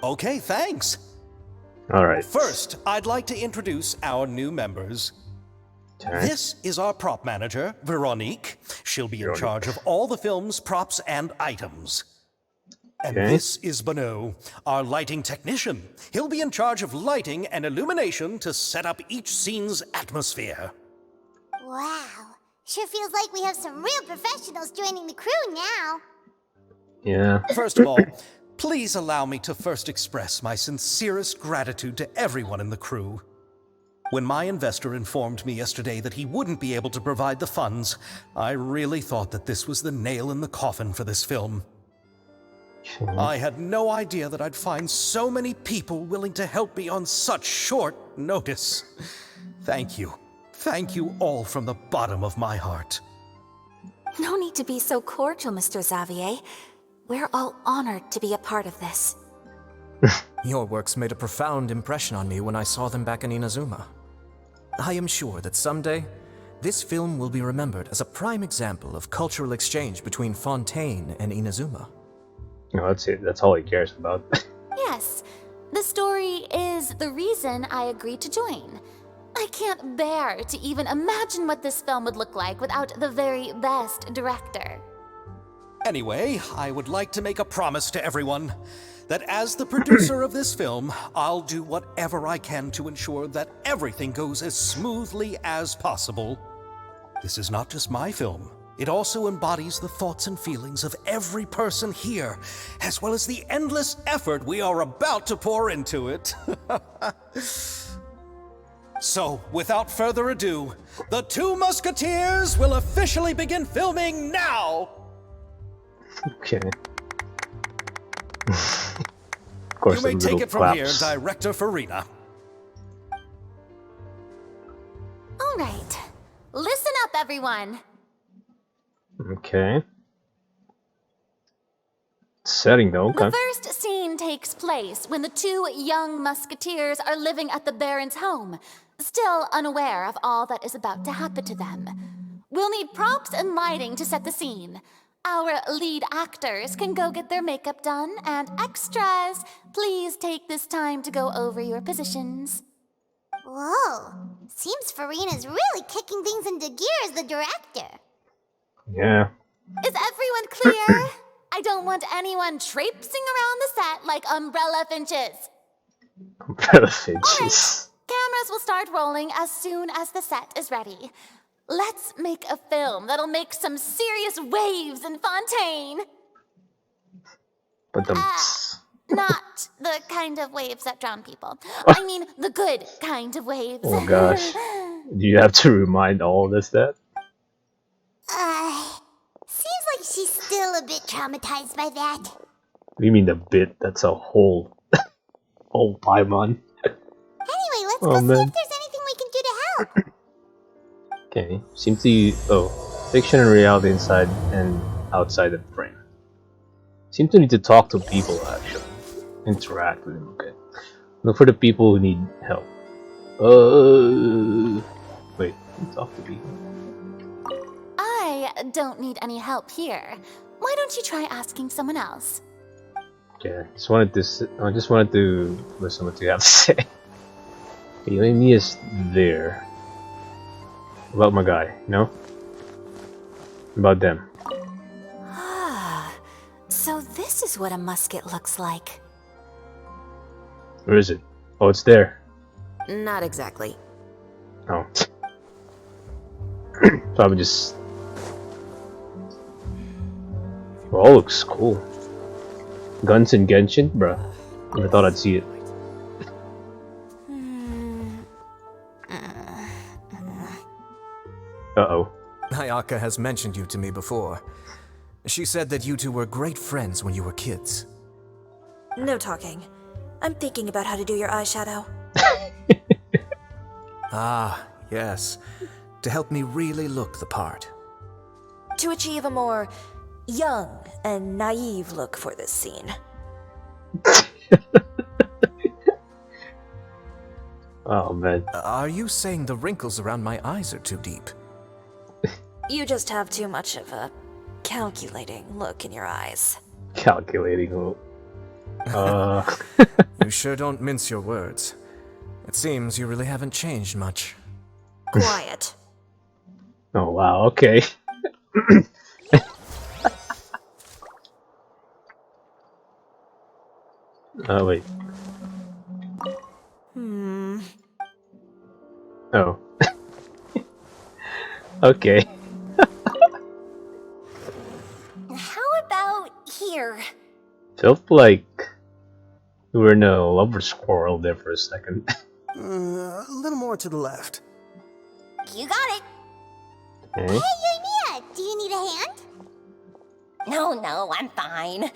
Speaker 2: Okay, thanks.
Speaker 1: Alright.
Speaker 2: First, I'd like to introduce our new members.
Speaker 1: Okay.
Speaker 2: This is our prop manager, Veronique. She'll be in charge of all the film's props and items. And
Speaker 1: Okay.
Speaker 2: this is Bonneau, our lighting technician. He'll be in charge of lighting and illumination to set up each scene's atmosphere.
Speaker 8: Wow. Sure feels like we have some real professionals joining the crew now.
Speaker 1: Yeah.
Speaker 2: First of all, please allow me to first express my sincerest gratitude to everyone in the crew. When my investor informed me yesterday that he wouldn't be able to provide the funds, I really thought that this was the nail in the coffin for this film. I had no idea that I'd find so many people willing to help me on such short notice. Thank you. Thank you all from the bottom of my heart.
Speaker 5: No need to be so cordial, Mr. Xavier. We're all honored to be a part of this.
Speaker 6: Your works made a profound impression on me when I saw them back in Inazuma. I am sure that someday, this film will be remembered as a prime example of cultural exchange between Fontaine and Inazuma.
Speaker 1: No, that's it. That's all he cares about.
Speaker 5: Yes, the story is the reason I agreed to join. I can't bear to even imagine what this film would look like without the very best director.
Speaker 2: Anyway, I would like to make a promise to everyone that as the producer of this film, I'll do whatever I can to ensure that everything goes as smoothly as possible. This is not just my film. It also embodies the thoughts and feelings of every person here, as well as the endless effort we are about to pour into it. So, without further ado, The Two Musketeers will officially begin filming now!
Speaker 1: Okay. Of course,
Speaker 2: You may
Speaker 1: the
Speaker 2: take
Speaker 1: little
Speaker 2: it from here,
Speaker 1: claps.
Speaker 2: Director Farina.
Speaker 5: All right, listen up, everyone.
Speaker 1: Okay. Setting though, okay.
Speaker 5: The first scene takes place when the two young musketeers are living at the Baron's home, still unaware of all that is about to happen to them. We'll need props and lighting to set the scene. Our lead actors can go get their makeup done, and extras, please take this time to go over your positions.
Speaker 8: Whoa. Seems Farina's really kicking things into gear as the director.
Speaker 1: Yeah.
Speaker 5: Is everyone clear? I don't want anyone traipsing around the set like umbrella finches.
Speaker 1: Umbrella finches.
Speaker 5: Cameras will start rolling as soon as the set is ready. Let's make a film that'll make some serious waves in Fontaine.
Speaker 1: But the
Speaker 5: Not the kind of waves that drown people. I mean the good kind of waves.
Speaker 1: oh gosh. Do you have to remind all of us that?
Speaker 8: Seems like she's still a bit traumatized by that.
Speaker 1: What do you mean the bit? That's a whole whole Paimon.
Speaker 8: Anyway, let's
Speaker 1: Oh,
Speaker 8: go see
Speaker 1: man.
Speaker 8: if there's anything we can do to help.
Speaker 1: Okay. Seem to fiction and reality inside and outside the frame. Seem to need to talk to people actually. Interact with them, okay. Look for the people who need help. Wait, talk to people.
Speaker 5: I don't need any help here. Why don't you try asking someone else?
Speaker 1: Okay, I just wanted to listen what you have to say. Okay, Amy is there. About my guy, no? About them.
Speaker 5: Ah, so this is what a musket looks like.
Speaker 1: Where is it? Oh, it's there.
Speaker 9: Not exactly.
Speaker 1: Oh. Probably just. Well, all looks cool. Guns and Genshin, bruh. Never thought I'd see it. Uh-oh.
Speaker 6: Ayaka has mentioned you to me before. She said that you two were great friends when you were kids.
Speaker 4: No talking. I'm thinking about how to do your eyeshadow.
Speaker 6: Ah, yes. To help me really look the part.
Speaker 4: To achieve a more young and naive look for this scene.
Speaker 1: Oh, man.
Speaker 6: Are you saying the wrinkles around my eyes are too deep?
Speaker 4: You just have too much of a calculating look in your eyes.
Speaker 1: Calculating.
Speaker 6: You sure don't mince your words. It seems you really haven't changed much.
Speaker 4: Quiet.
Speaker 1: Oh, wow, okay. Wait. Oh. Okay.
Speaker 7: How about here?
Speaker 1: Felt like we were in a lover's quarrel there for a second.
Speaker 10: A little more to the left.
Speaker 8: You got it.
Speaker 1: Okay.
Speaker 8: Hey, Yoimiya, do you need a hand?
Speaker 7: No, I'm fine.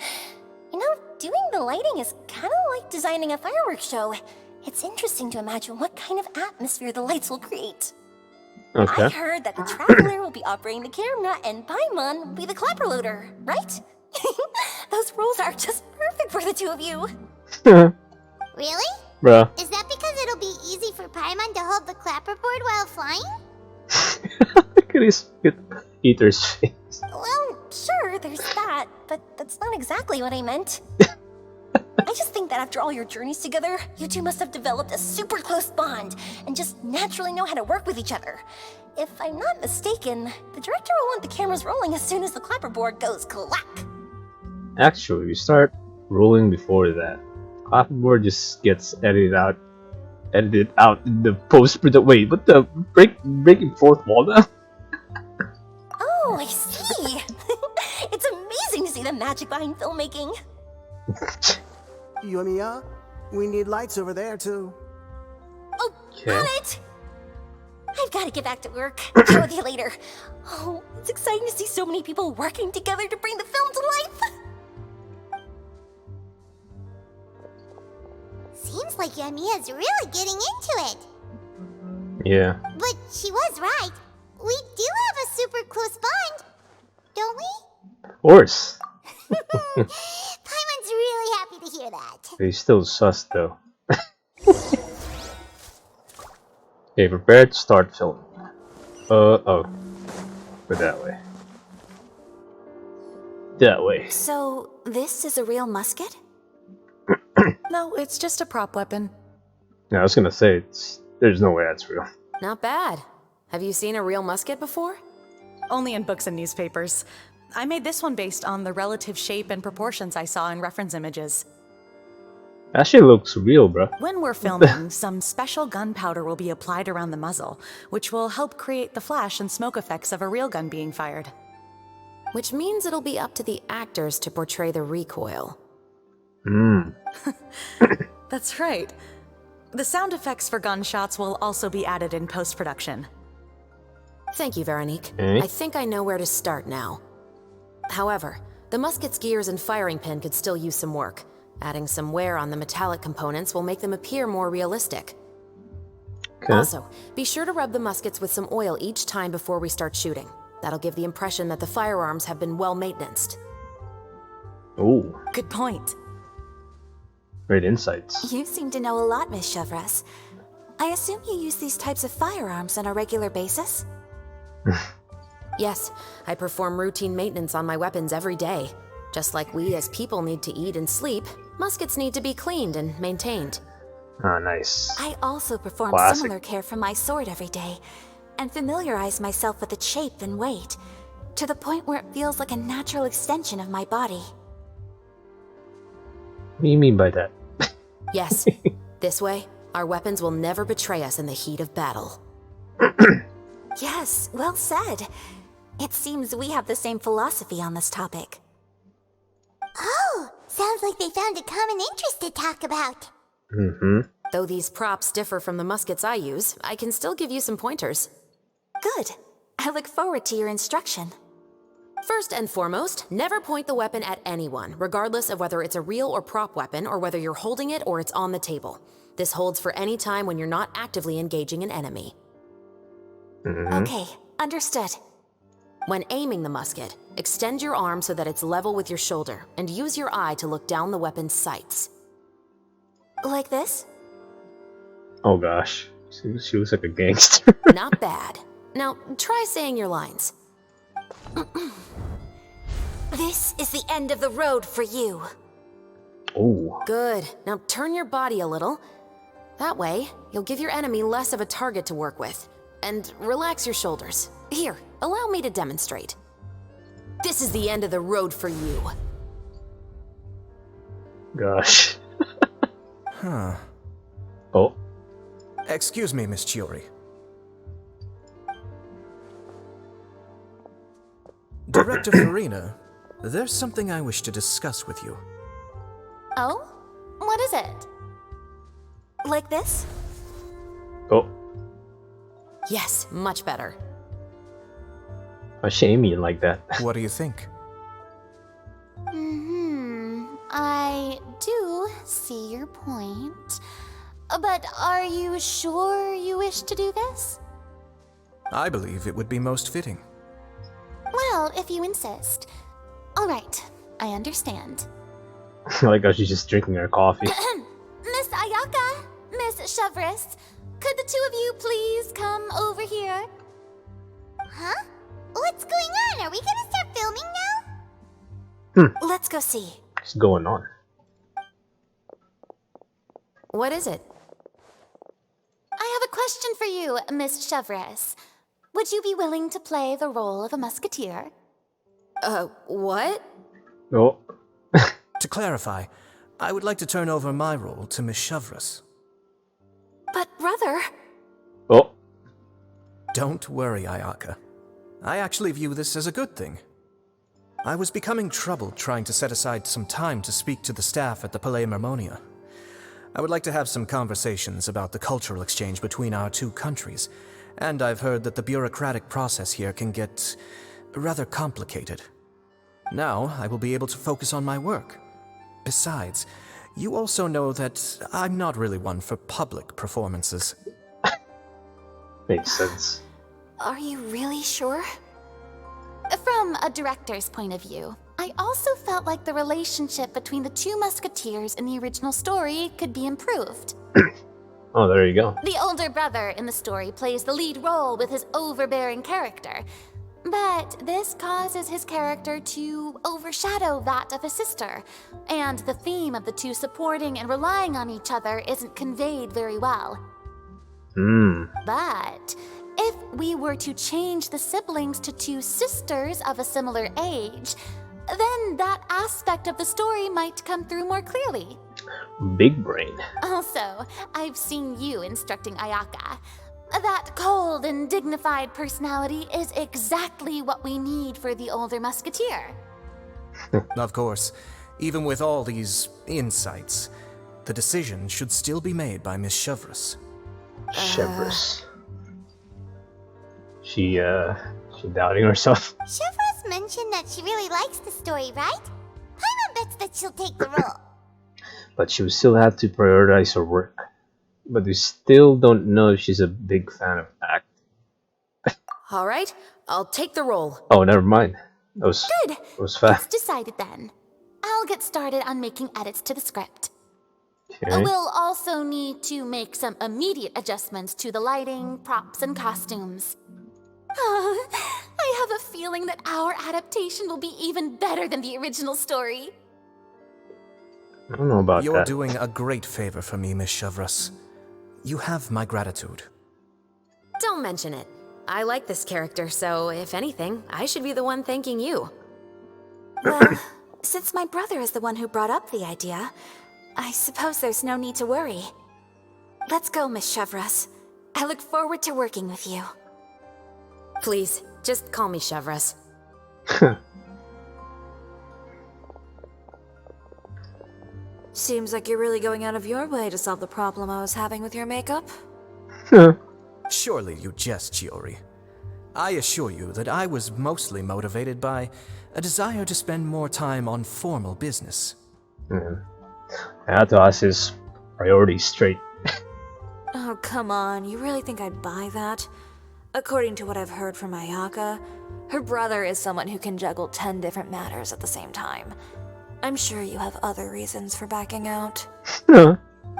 Speaker 7: You know, doing the lighting is kind of like designing a fireworks show. It's interesting to imagine what kind of atmosphere the lights will create. I
Speaker 1: Okay.
Speaker 7: heard that the Traveler will be operating the camera and Paimon will be the clapper loader, right? Those roles are just perfect for the two of you.
Speaker 8: Really?
Speaker 1: Bruh.
Speaker 8: Is that because it'll be easy for Paimon to hold the clapperboard while flying?
Speaker 1: Look at his eater's face.
Speaker 7: Well, sure, there's that, but that's not exactly what I meant. I just think that after all your journeys together, you two must have developed a super close bond and just naturally know how to work with each other. If I'm not mistaken, the director will want the cameras rolling as soon as the clapperboard goes clack.
Speaker 1: Actually, we start rolling before that. Clapperboard just gets edited out in the post-production. Wait, what the breaking fourth wall now?
Speaker 7: Oh, I see. It's amazing to see the magic behind filmmaking.
Speaker 11: Yoimiya, we need lights over there too.
Speaker 7: Oh,
Speaker 1: Okay.
Speaker 7: on it! I've got to get back to work. Chat with you later. Oh, it's exciting to see so many people working together to bring the film to life.
Speaker 8: Seems like Yamiya's really getting into it.
Speaker 1: Yeah.
Speaker 8: But she was right. We do have a super close bond, don't we?
Speaker 1: Of course.
Speaker 8: Paimon's really happy to hear that.
Speaker 1: He's still sus though. Okay, prepare to start filming. Oh. Go that way. That way.
Speaker 5: So, this is a real musket?
Speaker 12: No, it's just a prop weapon.
Speaker 1: Yeah, I was gonna say, there's no way that's real.
Speaker 9: Not bad. Have you seen a real musket before?
Speaker 12: Only in books and newspapers. I made this one based on the relative shape and proportions I saw in reference images.
Speaker 1: That shit looks real, bro.
Speaker 12: When we're filming, some special gunpowder will be applied around the muzzle, which will help create the flash and smoke effects of a real gun being fired.
Speaker 9: Which means it'll be up to the actors to portray the recoil.
Speaker 12: That's right. The sound effects for gunshots will also be added in post-production.
Speaker 9: Thank you, Veronique.
Speaker 1: Okay.
Speaker 9: I think I know where to start now. However, the musket's gears and firing pin could still use some work. Adding some wear on the metallic components will make them appear more realistic.
Speaker 1: Okay.
Speaker 9: Also, be sure to rub the muskets with some oil each time before we start shooting. That'll give the impression that the firearms have been well maintained.
Speaker 1: Ooh,
Speaker 12: Good point.
Speaker 1: great insights.
Speaker 5: You seem to know a lot, Miss Chevres. I assume you use these types of firearms on a regular basis?
Speaker 9: Yes, I perform routine maintenance on my weapons every day. Just like we as people need to eat and sleep, muskets need to be cleaned and maintained.
Speaker 1: Ah, nice.
Speaker 5: I also perform
Speaker 1: Classic.
Speaker 5: similar care for my sword every day, and familiarize myself with its shape and weight, to the point where it feels like a natural extension of my body.
Speaker 1: What do you mean by that?
Speaker 9: Yes, this way, our weapons will never betray us in the heat of battle.
Speaker 5: Yes, well said. It seems we have the same philosophy on this topic.
Speaker 8: Oh, sounds like they found a common interest to talk about.
Speaker 9: Though these props differ from the muskets I use, I can still give you some pointers.
Speaker 5: Good. I look forward to your instruction.
Speaker 9: First and foremost, never point the weapon at anyone, regardless of whether it's a real or prop weapon or whether you're holding it or it's on the table. This holds for any time when you're not actively engaging an enemy.
Speaker 5: Okay, understood.
Speaker 9: When aiming the musket, extend your arm so that it's level with your shoulder, and use your eye to look down the weapon's sights.
Speaker 5: Like this?
Speaker 1: Oh gosh, she looks like a gangster.
Speaker 9: Not bad. Now, try saying your lines.
Speaker 5: This is the end of the road for you.
Speaker 1: Oh,
Speaker 9: Good. Now turn your body a little. That way, you'll give your enemy less of a target to work with. And relax your shoulders. Here, allow me to demonstrate. This is the end of the road for you.
Speaker 1: gosh.
Speaker 6: Huh.
Speaker 1: Oh,
Speaker 6: Excuse me, Miss Chiori. Director Farina, there's something I wish to discuss with you.
Speaker 5: Oh? What is it? Like this?
Speaker 1: oh.
Speaker 9: Yes, much better.
Speaker 1: Why she aiming like that?
Speaker 6: What do you think?
Speaker 5: I do see your point. But are you sure you wish to do this?
Speaker 6: I believe it would be most fitting.
Speaker 5: Well, if you insist. All right, I understand.
Speaker 1: I like how she's just drinking her coffee.
Speaker 3: Miss Ayaka, Miss Chevres, could the two of you please come over here?
Speaker 8: Huh? What's going on? Are we gonna start filming now?
Speaker 5: Let's Let's go see.
Speaker 1: What's going on?
Speaker 9: What is it?
Speaker 5: I have a question for you, Miss Chevres. Would you be willing to play the role of a musketeer?
Speaker 9: What?
Speaker 1: Oh,
Speaker 6: To clarify, I would like to turn over my role to Miss Chevres.
Speaker 5: But, brother...
Speaker 1: oh,
Speaker 6: Don't worry, Ayaka. I actually view this as a good thing. I was becoming troubled trying to set aside some time to speak to the staff at the Palais Mermonia. I would like to have some conversations about the cultural exchange between our two countries, and I've heard that the bureaucratic process here can get rather complicated. Now, I will be able to focus on my work. Besides, you also know that I'm not really one for public performances.
Speaker 1: makes sense.
Speaker 5: Are you really sure? From a director's point of view, I also felt like the relationship between the two musketeers in the original story could be improved.
Speaker 1: Oh, there you go.
Speaker 5: The older brother in the story plays the lead role with his overbearing character, but this causes his character to overshadow that of his sister, and the theme of the two supporting and relying on each other isn't conveyed very well. But if we were to change the siblings to two sisters of a similar age, then that aspect of the story might come through more clearly.
Speaker 1: Big brain.
Speaker 5: Also, I've seen you instructing Ayaka. That cold and dignified personality is exactly what we need for the older musketeer.
Speaker 6: Of course, even with all these insights, the decision should still be made by Miss Chevres.
Speaker 1: Chevres. She doubting herself.
Speaker 8: Chevres mentioned that she really likes the story, right? Paimon bets that she'll take the role.
Speaker 1: But she will still have to prioritize her work. But we still don't know if she's a big fan of act.
Speaker 9: All right, I'll take the role.
Speaker 1: Oh, never mind.
Speaker 5: Good.
Speaker 1: That was fast.
Speaker 5: It's decided then. I'll get started on making edits to the script.
Speaker 1: Okay.
Speaker 5: We'll also need to make some immediate adjustments to the lighting, props, and costumes. I have a feeling that our adaptation will be even better than the original story.
Speaker 1: I don't know about
Speaker 6: You're
Speaker 1: that.
Speaker 6: doing a great favor for me, Miss Chevres. You have my gratitude.
Speaker 9: Don't mention it. I like this character, so if anything, I should be the one thanking you.
Speaker 5: Well, since my brother is the one who brought up the idea, I suppose there's no need to worry. Let's go, Miss Chevres. I look forward to working with you.
Speaker 9: Please, just call me Chevres.
Speaker 4: Seems like you're really going out of your way to solve the problem I was having with your makeup.
Speaker 6: Surely you jest, Chiori. I assure you that I was mostly motivated by a desire to spend more time on formal business.
Speaker 1: I had to ask his priorities straight.
Speaker 4: Oh, come on. You really think I'd buy that? According to what I've heard from Ayaka, her brother is someone who can juggle 10 different matters at the same time. I'm sure you have other reasons for backing out.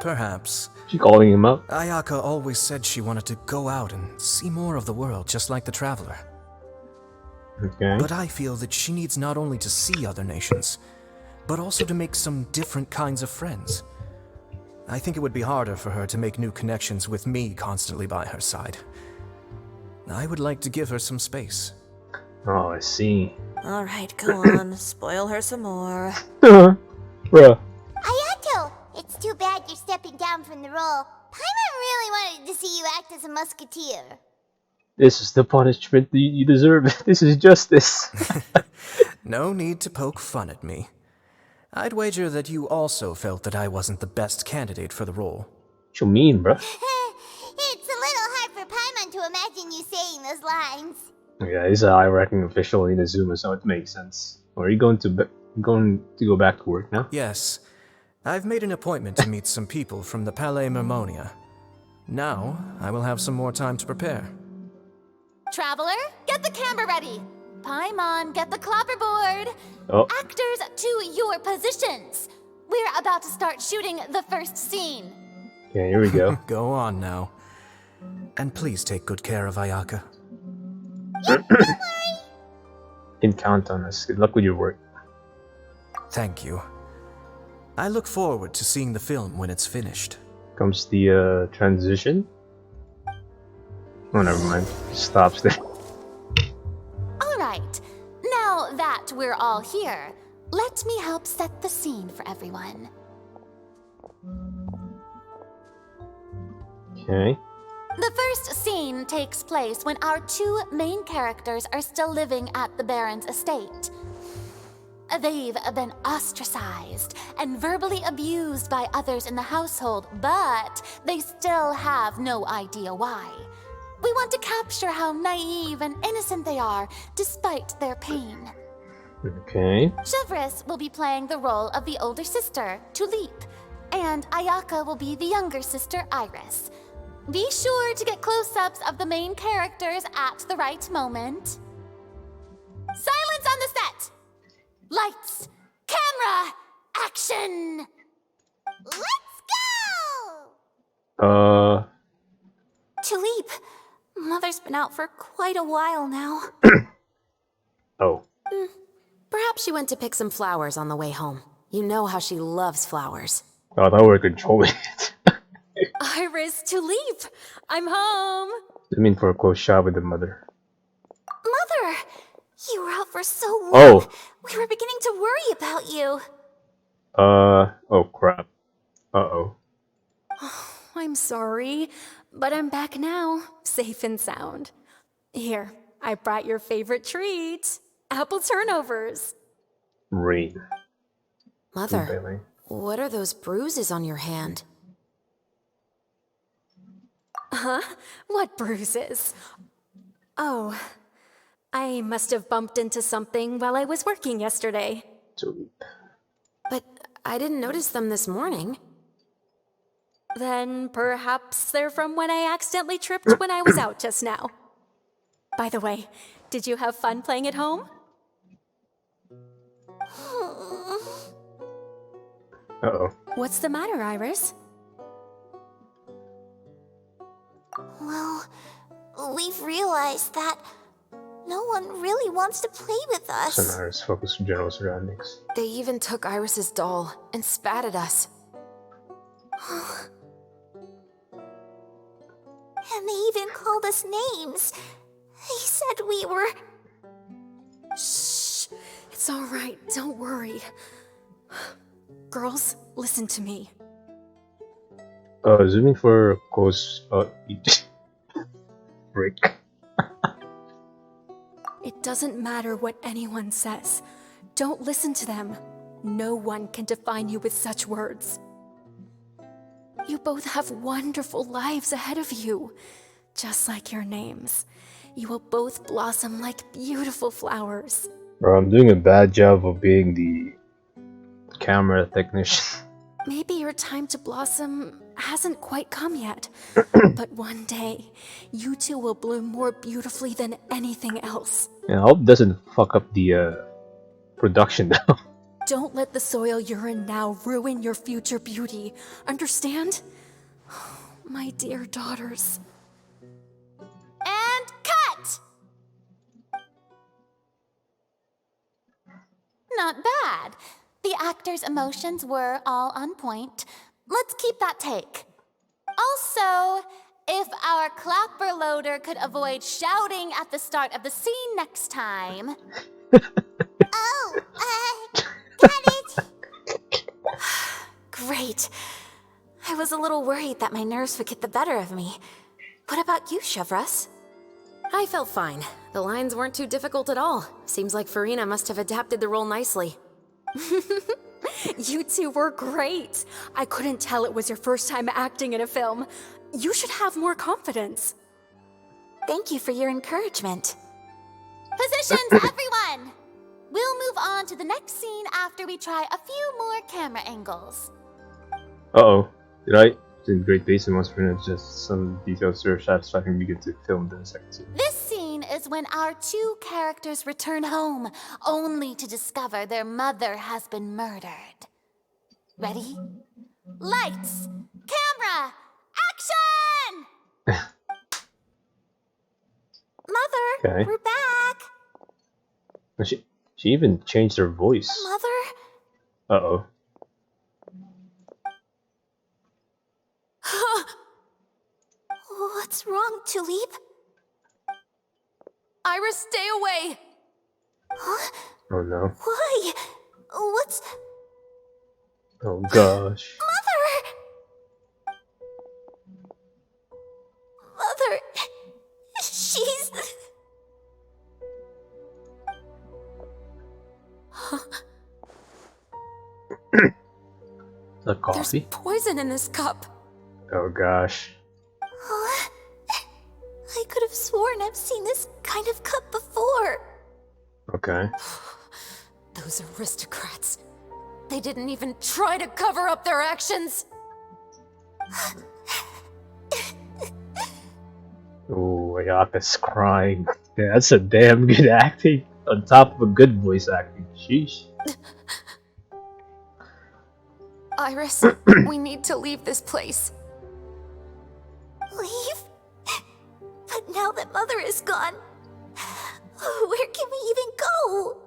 Speaker 6: Perhaps.
Speaker 1: She calling him up.
Speaker 6: Ayaka always said she wanted to go out and see more of the world, just like the Traveler.
Speaker 1: Okay.
Speaker 6: But I feel that she needs not only to see other nations, but also to make some different kinds of friends. I think it would be harder for her to make new connections with me constantly by her side. I would like to give her some space.
Speaker 1: Oh, I see.
Speaker 4: Alright, go on. Spoil her some more.
Speaker 1: Bruh.
Speaker 8: Ayato, it's too bad you're stepping down from the role. Paimon really wanted to see you act as a musketeer.
Speaker 1: This is the punishment that you deserve. This is justice.
Speaker 6: No need to poke fun at me. I'd wager that you also felt that I wasn't the best candidate for the role.
Speaker 1: What you mean, bruh?
Speaker 8: It's a little hard for Paimon to imagine you saying those lines.
Speaker 1: Yeah, he's a high-ranking official in Azuma, so it makes sense. Or are you going to go back to work now?
Speaker 6: Yes. I've made an appointment to meet some people from the Palais Mermonia. Now, I will have some more time to prepare.
Speaker 5: Traveler, get the camera ready. Paimon, get the clapperboard.
Speaker 1: Oh.
Speaker 5: Actors to your positions. We're about to start shooting the first scene.
Speaker 1: Okay, here we go.
Speaker 6: Go on now. And please take good care of Ayaka.
Speaker 1: You can count on us. Good luck with your work.
Speaker 6: Thank you. I look forward to seeing the film when it's finished.
Speaker 1: Comes the transition. Oh, never mind. Stops there.
Speaker 5: All right, now that we're all here, let me help set the scene for everyone.
Speaker 1: Okay.
Speaker 5: The first scene takes place when our two main characters are still living at the Baron's estate. They've been ostracized and verbally abused by others in the household, but they still have no idea why. We want to capture how naive and innocent they are, despite their pain.
Speaker 1: Okay.
Speaker 5: Chevres will be playing the role of the older sister, Tulip, and Ayaka will be the younger sister, Iris. Be sure to get close-ups of the main characters at the right moment. Silence on the set! Lights, camera, action!
Speaker 8: Let's go!
Speaker 5: Tulip, Mother's been out for quite a while now.
Speaker 1: Oh.
Speaker 9: Perhaps she went to pick some flowers on the way home. You know how she loves flowers.
Speaker 1: I thought we were controlling it.
Speaker 5: Iris, Tulip, I'm home.
Speaker 1: I mean, for a close shot with the mother.
Speaker 5: Mother, you were out for so long.
Speaker 1: Oh.
Speaker 5: We were beginning to worry about you.
Speaker 1: Oh crap. Uh-oh.
Speaker 13: I'm sorry, but I'm back now, safe and sound. Here, I brought your favorite treat, apple turnovers.
Speaker 1: Rain.
Speaker 9: Mother, what are those bruises on your hand?
Speaker 13: Huh? What bruises? Oh, I must have bumped into something while I was working yesterday.
Speaker 9: But I didn't notice them this morning.
Speaker 13: Then perhaps they're from when I accidentally tripped when I was out just now. By the way, did you have fun playing at home?
Speaker 1: Uh-oh.
Speaker 13: What's the matter, Iris?
Speaker 8: Well, we've realized that no one really wants to play with us.
Speaker 1: So Iris focus on general surroundings.
Speaker 9: They even took Iris's doll and spat at us.
Speaker 8: And they even called us names. They said we were...
Speaker 13: Shh. It's all right. Don't worry. Girls, listen to me.
Speaker 1: Zooming for close break.
Speaker 13: It doesn't matter what anyone says. Don't listen to them. No one can define you with such words. You both have wonderful lives ahead of you. Just like your names. You will both blossom like beautiful flowers.
Speaker 1: Bro, I'm doing a bad job of being the camera technician.
Speaker 13: Maybe your time to blossom hasn't quite come yet. But one day, you two will bloom more beautifully than anything else.
Speaker 1: Yeah, I hope it doesn't fuck up the production though.
Speaker 13: Don't let the soil you're in now ruin your future beauty. Understand? My dear daughters.
Speaker 5: And cut! Not bad. The actors' emotions were all on point. Let's keep that take. Also, if our clapper loader could avoid shouting at the start of the scene next time.
Speaker 8: Oh, got it!
Speaker 5: Great. I was a little worried that my nerves would get the better of me. What about you, Chevres?
Speaker 9: I felt fine. The lines weren't too difficult at all. Seems like Farina must have adapted the role nicely.
Speaker 13: You two were great. I couldn't tell it was your first time acting in a film. You should have more confidence.
Speaker 5: Thank you for your encouragement. Positions, everyone! We'll move on to the next scene after we try a few more camera angles.
Speaker 1: Uh-oh. Did I? In Great Basin once minute, just some details to shots so I can begin to film the second scene.
Speaker 5: This scene is when our two characters return home, only to discover their mother has been murdered. Ready? Lights! Camera! Action!
Speaker 8: Mother,
Speaker 1: Okay.
Speaker 8: we're back!
Speaker 1: She even changed her voice.
Speaker 8: Mother,
Speaker 1: Uh-oh.
Speaker 5: What's wrong, Tulip?
Speaker 9: Iris, stay away!
Speaker 5: Huh?
Speaker 1: Oh no.
Speaker 5: Why? What's...
Speaker 1: Oh gosh.
Speaker 5: Mother... She's...
Speaker 1: The
Speaker 9: There's
Speaker 1: coffee?
Speaker 9: poison in this cup.
Speaker 1: Oh gosh.
Speaker 5: Huh? I could have sworn I've seen this kind of cup before.
Speaker 1: Okay.
Speaker 9: Those aristocrats. They didn't even try to cover up their actions.
Speaker 1: Oh, Ayaka's crying. Yeah, that's a damn good acting. On top of a good voice acting. Sheesh.
Speaker 9: Iris, we need to leave this place.
Speaker 5: Leave? But now that Mother is gone, where can we even go?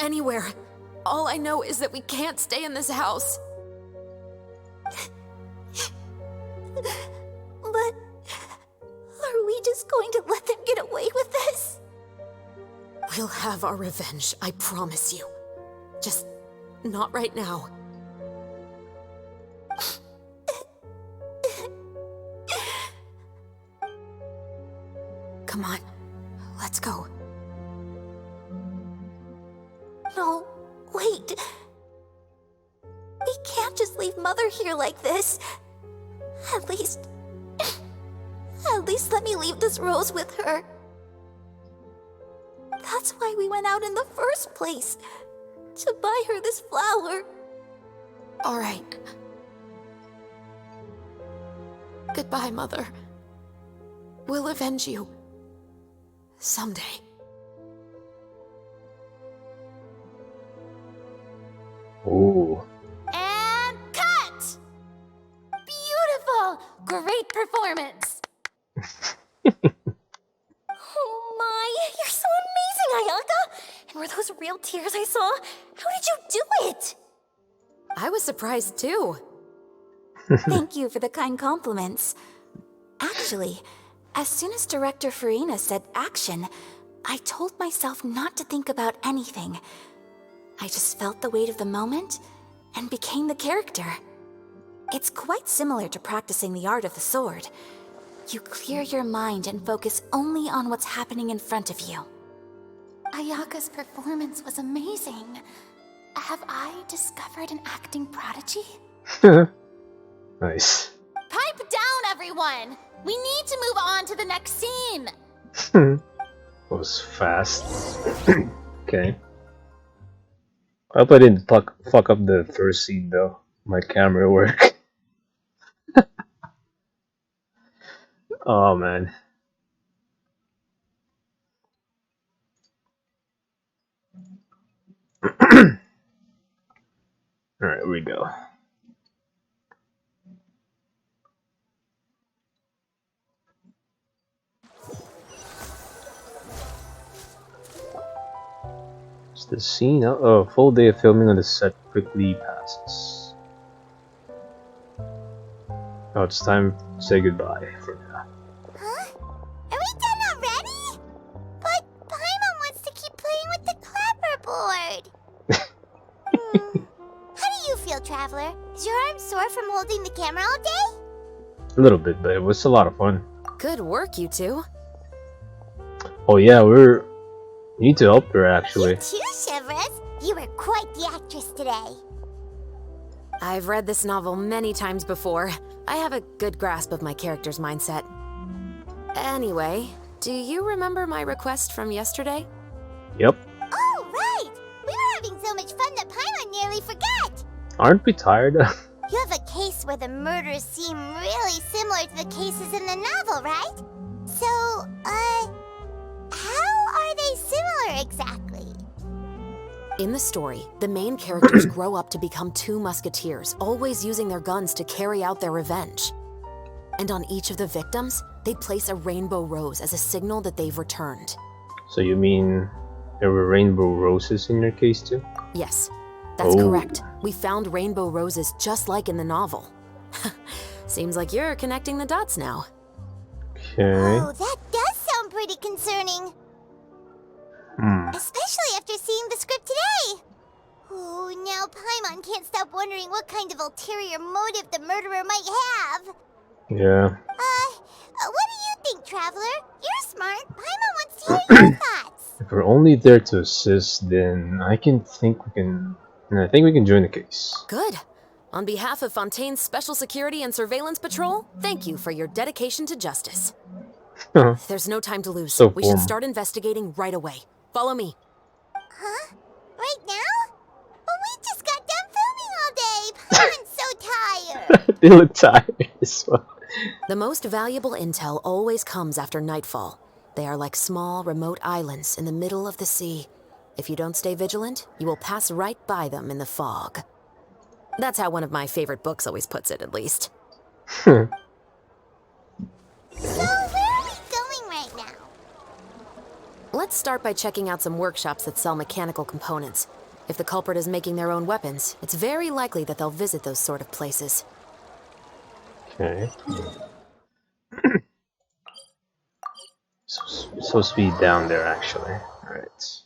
Speaker 9: Anywhere. All I know is that we can't stay in this house.
Speaker 5: But are we just going to let them get away with this?
Speaker 9: We'll have our revenge, I promise you. Just not right now. Come on, let's go.
Speaker 5: No, wait. We can't just leave Mother here like this. At least let me leave this rose with her. That's why we went out in the first place. To buy her this flower.
Speaker 9: All right. Goodbye, Mother. We'll avenge you. Someday.
Speaker 1: Ooh.
Speaker 3: And cut! Beautiful! Great performance!
Speaker 5: Oh my, you're so amazing, Ayaka! And were those real tears I saw? How did you do it?
Speaker 9: I was surprised too.
Speaker 5: Thank you for the kind compliments. Actually, as soon as Director Farina said action, I told myself not to think about anything. I just felt the weight of the moment and became the character. It's quite similar to practicing the art of the sword. You clear your mind and focus only on what's happening in front of you.
Speaker 13: Ayaka's performance was amazing. Have I discovered an acting prodigy?
Speaker 1: Nice.
Speaker 3: Pipe down, everyone! We need to move on to the next scene!
Speaker 1: That was fast. Okay. I hope I didn't fuck up the first scene though. My camera work. Oh man. Alright, here we go. It's the scene. Oh, a full day of filming on the set quickly passes. Oh, it's time to say goodbye for now.
Speaker 8: Huh? Are we done already? But Paimon wants to keep playing with the clapperboard. How do you feel, Traveler? Is your arm sore from holding the camera all day?
Speaker 1: A little bit, but it was a lot of fun.
Speaker 9: Good work, you two.
Speaker 1: Oh yeah, we need to help her actually.
Speaker 8: You too, Shivers. You were quite the actress today.
Speaker 9: I've read this novel many times before. I have a good grasp of my character's mindset. Anyway, do you remember my request from yesterday?
Speaker 1: Yep.
Speaker 8: Oh, right! We were having so much fun that Paimon nearly forgot.
Speaker 1: Aren't we tired?
Speaker 8: You have a case where the murders seem really similar to the cases in the novel, right? So, how are they similar exactly?
Speaker 9: In the story, the main characters grow up to become two musketeers, always using their guns to carry out their revenge. And on each of the victims, they place a rainbow rose as a signal that they've returned.
Speaker 1: So you mean There were rainbow roses in your case too?
Speaker 9: Yes, that's
Speaker 1: Oh.
Speaker 9: correct. We found rainbow roses just like in the novel. Seems like you're connecting the dots now.
Speaker 1: Okay.
Speaker 8: Oh, that does sound pretty concerning.
Speaker 1: Hmm.
Speaker 8: Especially after seeing the script today. Oh, now Paimon can't stop wondering what kind of ulterior motive the murderer might have.
Speaker 1: Yeah.
Speaker 8: What do you think, Traveler? You're smart. Paimon wants to hear your thoughts.
Speaker 1: If we're only there to assist, then I think we can join the case.
Speaker 9: Good. On behalf of Fontaine's Special Security and Surveillance Patrol, thank you for your dedication to justice. There's no time to lose.
Speaker 1: So
Speaker 9: We should
Speaker 1: formal.
Speaker 9: start investigating right away. Follow me.
Speaker 8: Huh? Right now? But we just got done filming all day. Paimon's so tired.
Speaker 1: They look tired as well.
Speaker 9: The most valuable intel always comes after nightfall. They are like small, remote islands in the middle of the sea. If you don't stay vigilant, you will pass right by them in the fog. That's how one of my favorite books always puts it, at least.
Speaker 8: So, where are we going right now?
Speaker 9: Let's start by checking out some workshops that sell mechanical components. If the culprit is making their own weapons, it's very likely that they'll visit those sort of places.
Speaker 1: Okay. So speed down there actually. Alright.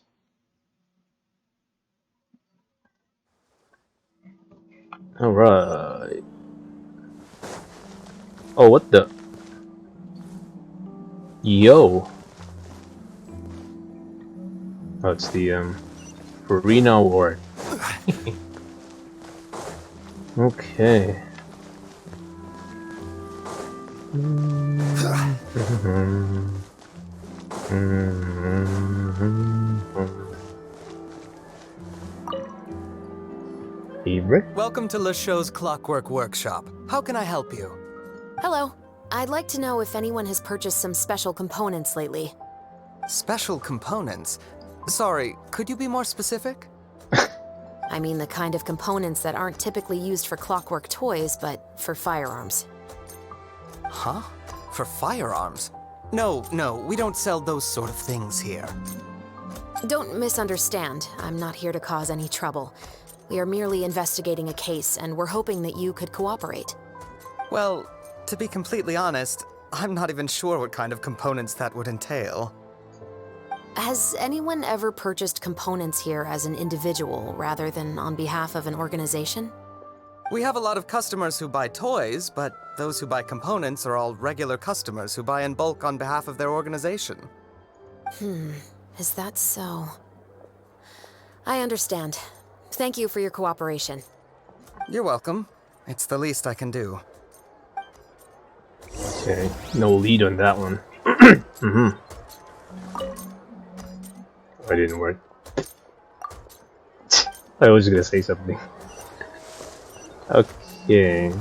Speaker 1: Alright. Oh, what the? Yo. Oh, it's the Farina Award. Okay. Favorite?
Speaker 6: Welcome to Le Show's Clockwork Workshop. How can I help you?
Speaker 9: Hello. I'd like to know if anyone has purchased some special components lately.
Speaker 6: Special components? Sorry, could you be more specific?
Speaker 9: I mean the kind of components that aren't typically used for clockwork toys, but for firearms.
Speaker 6: Huh? For firearms? No, we don't sell those sort of things here.
Speaker 9: Don't misunderstand. I'm not here to cause any trouble. We are merely investigating a case, and we're hoping that you could cooperate.
Speaker 6: Well, to be completely honest, I'm not even sure what kind of components that would entail.
Speaker 9: Has anyone ever purchased components here as an individual rather than on behalf of an organization?
Speaker 6: We have a lot of customers who buy toys, but those who buy components are all regular customers who buy in bulk on behalf of their organization.
Speaker 9: Is that so? I understand. Thank you for your cooperation.
Speaker 6: You're welcome. It's the least I can do.
Speaker 1: Okay, no lead on that one. That didn't work. I was gonna say something. Okay.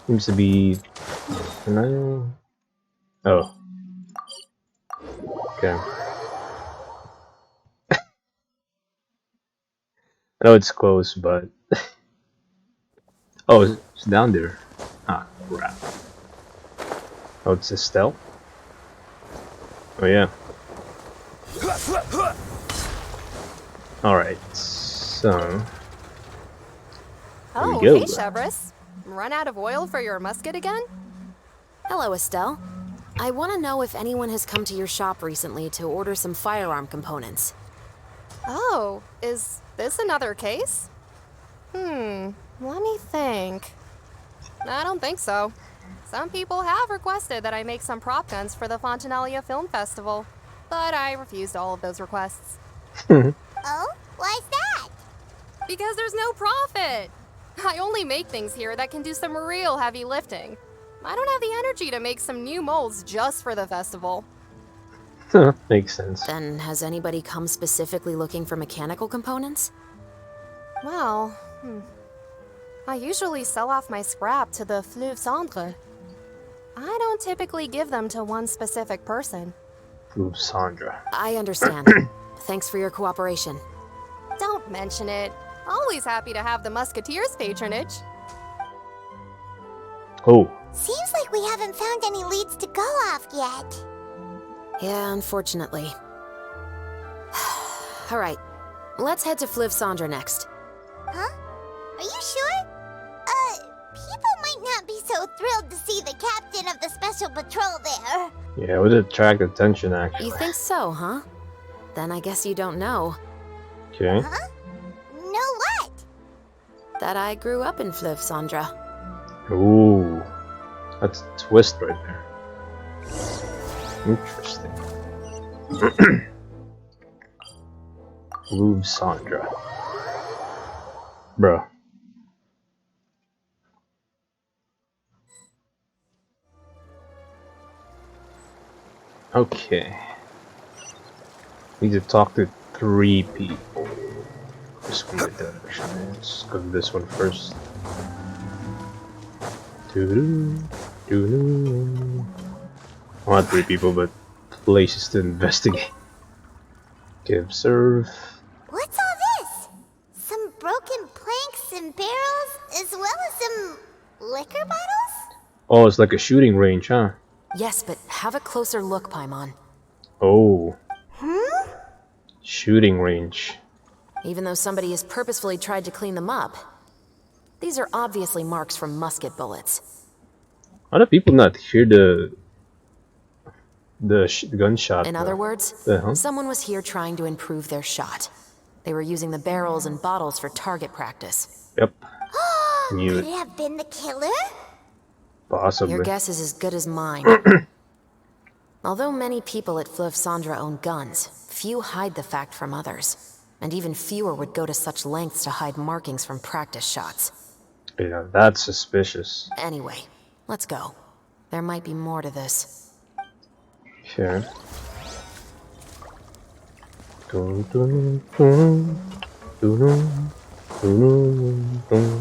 Speaker 1: Seems to be... Oh. Okay. I know it's close, but... Oh, it's down there. Ah, crap. Oh, it's Estelle? Oh, yeah. Alright, so...
Speaker 13: Oh,
Speaker 1: we go.
Speaker 13: hey, Chevris. Run out of oil for your musket again?
Speaker 9: Hello, Estelle. I want to know if anyone has come to your shop recently to order some firearm components.
Speaker 13: Oh, is this another case? Let me think. I don't think so. Some people have requested that I make some prop guns for the Fontanalia Film Festival, but I refused all of those requests.
Speaker 8: Oh? Why's that?
Speaker 13: Because there's no profit! I only make things here that can do some real heavy lifting. I don't have the energy to make some new molds just for the festival.
Speaker 1: Makes sense.
Speaker 9: Then has anybody come specifically looking for mechanical components?
Speaker 13: Well, I usually sell off my scrap to the Fleuve Cendre. I don't typically give them to one specific person.
Speaker 1: Ooh, Sandra.
Speaker 9: I understand. Thanks for your cooperation.
Speaker 13: Don't mention it. Always happy to have the Musketeers' patronage.
Speaker 1: Oh.
Speaker 8: Seems like we haven't found any leads to go off yet.
Speaker 9: Yeah, unfortunately. Alright, let's head to Fliv Sandra next.
Speaker 8: Huh? Are you sure? People might not be so thrilled to see the captain of the special patrol there.
Speaker 1: Yeah, it would attract attention actually.
Speaker 9: You think so, huh? Then I guess you don't know
Speaker 1: Okay.
Speaker 8: Huh? Know what?
Speaker 9: that I grew up in Fliv Sandra.
Speaker 1: Ooh. That's a twist right there. Interesting. Blue Sandra. Bro. Okay. Need to talk to 3 people. Just go with that. Let's go to this one first. Doo-doo, doo-doo. I want 3 people, but places to investigate. Okay, observe.
Speaker 8: What's all this? Some broken planks and barrels, as well as some liquor bottles?
Speaker 1: Oh, it's like a shooting range, huh?
Speaker 9: Yes, but have a closer look, Paimon.
Speaker 1: Oh,
Speaker 8: Hmm?
Speaker 1: shooting range.
Speaker 9: Even though somebody has purposefully tried to clean them up, these are obviously marks from musket bullets.
Speaker 1: How do people not hear the gunshot?
Speaker 9: In other words,
Speaker 1: Uh-huh.
Speaker 9: someone was here trying to improve their shot. They were using the barrels and bottles for target practice.
Speaker 1: Yep. Knew
Speaker 8: Could
Speaker 1: it.
Speaker 8: it have been the killer?
Speaker 1: Possibly.
Speaker 9: Your guess is as good as mine. Although many people at Fliv Sandra own guns, few hide the fact from others. And even fewer would go to such lengths to hide markings from practice shots.
Speaker 1: Yeah, that's suspicious.
Speaker 9: Anyway, let's go. There might be more to this.
Speaker 1: Okay. Dun, dun, dun, dun, dun, dun, dun,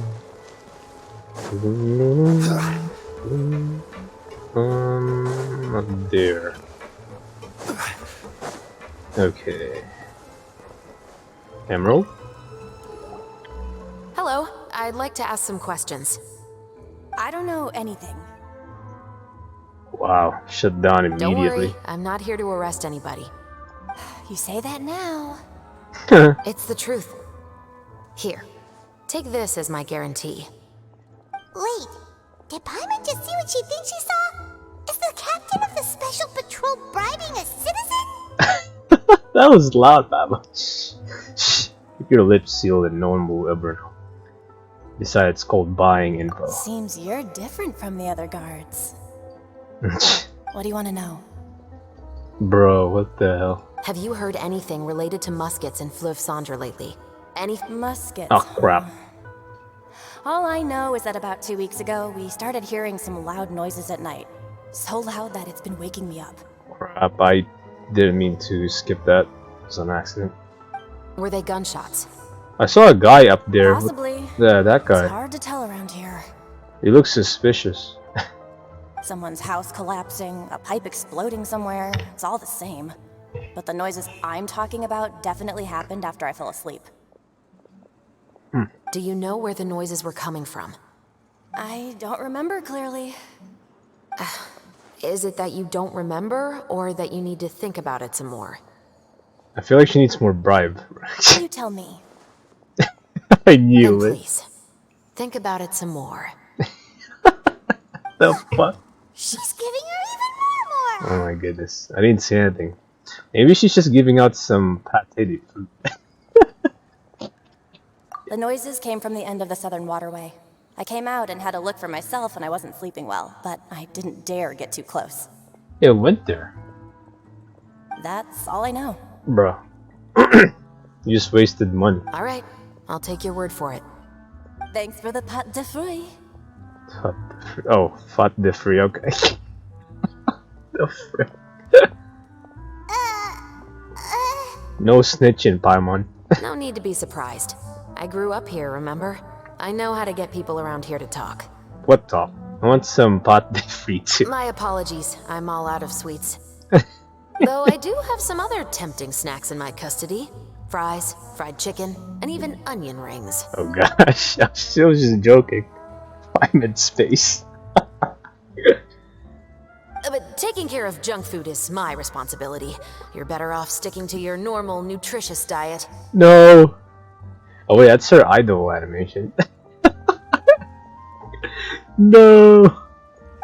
Speaker 1: dun, dun. Not there. Okay. Emerald?
Speaker 9: Hello, I'd like to ask some questions.
Speaker 12: I don't know anything.
Speaker 1: Wow, shut down
Speaker 9: Don't
Speaker 1: immediately.
Speaker 9: worry, I'm not here to arrest anybody.
Speaker 12: You say that now.
Speaker 9: It's the truth. Here, take this as my guarantee.
Speaker 8: Wait, did Paimon just see what she thinks she saw? Is the captain of the special patrol bribing a citizen?
Speaker 1: That was loud, Baba. Shh. Keep your lips sealed and no one will ever know. Besides, it's called buying info.
Speaker 12: Seems you're different from the other guards. What do you want to know?
Speaker 1: Bro, what the hell?
Speaker 9: Have you heard anything related to muskets in Fliv Sandra lately? Any
Speaker 12: Muskets.
Speaker 1: Oh crap.
Speaker 12: All I know is that about 2 weeks ago, we started hearing some loud noises at night. So loud that it's been waking me up.
Speaker 1: Crap, I didn't mean to skip that. It was an accident.
Speaker 9: Were they gunshots?
Speaker 1: I saw a guy up there.
Speaker 12: Possibly.
Speaker 1: Yeah, that
Speaker 12: It's
Speaker 1: guy.
Speaker 12: hard to tell around here.
Speaker 1: He looks suspicious.
Speaker 12: Someone's house collapsing, a pipe exploding somewhere. It's all the same. But the noises I'm talking about definitely happened after I fell asleep.
Speaker 9: Do you know where the noises were coming from?
Speaker 12: I don't remember clearly.
Speaker 9: Is it that you don't remember, or that you need to think about it some more?
Speaker 1: I feel like she needs more bribe.
Speaker 12: You tell me.
Speaker 1: I knew
Speaker 9: Then
Speaker 1: it.
Speaker 9: please, think about it some more.
Speaker 1: The fuck?
Speaker 8: She's giving her even more.
Speaker 1: Oh my goodness. I didn't say anything. Maybe she's just giving out some pate food.
Speaker 12: The noises came from the end of the Southern Waterway. I came out and had a look for myself when I wasn't sleeping well, but I didn't dare get too close.
Speaker 1: Yeah, went there.
Speaker 12: That's all I know.
Speaker 1: Bro. You just wasted money.
Speaker 9: Alright, I'll take your word for it.
Speaker 12: Thanks for the pâte de fruits.
Speaker 1: Oh, fat de free, okay. The frick? No snitching, Paimon.
Speaker 9: No need to be surprised. I grew up here, remember? I know how to get people around here to talk.
Speaker 1: What talk? I want some pot de free too.
Speaker 9: My apologies, I'm all out of sweets. Though I do have some other tempting snacks in my custody. Fries, fried chicken, and even onion rings.
Speaker 1: Oh gosh, I was just joking. I'm in space.
Speaker 9: But taking care of junk food is my responsibility. You're better off sticking to your normal, nutritious diet.
Speaker 1: No. Oh wait, that's her idol animation. No.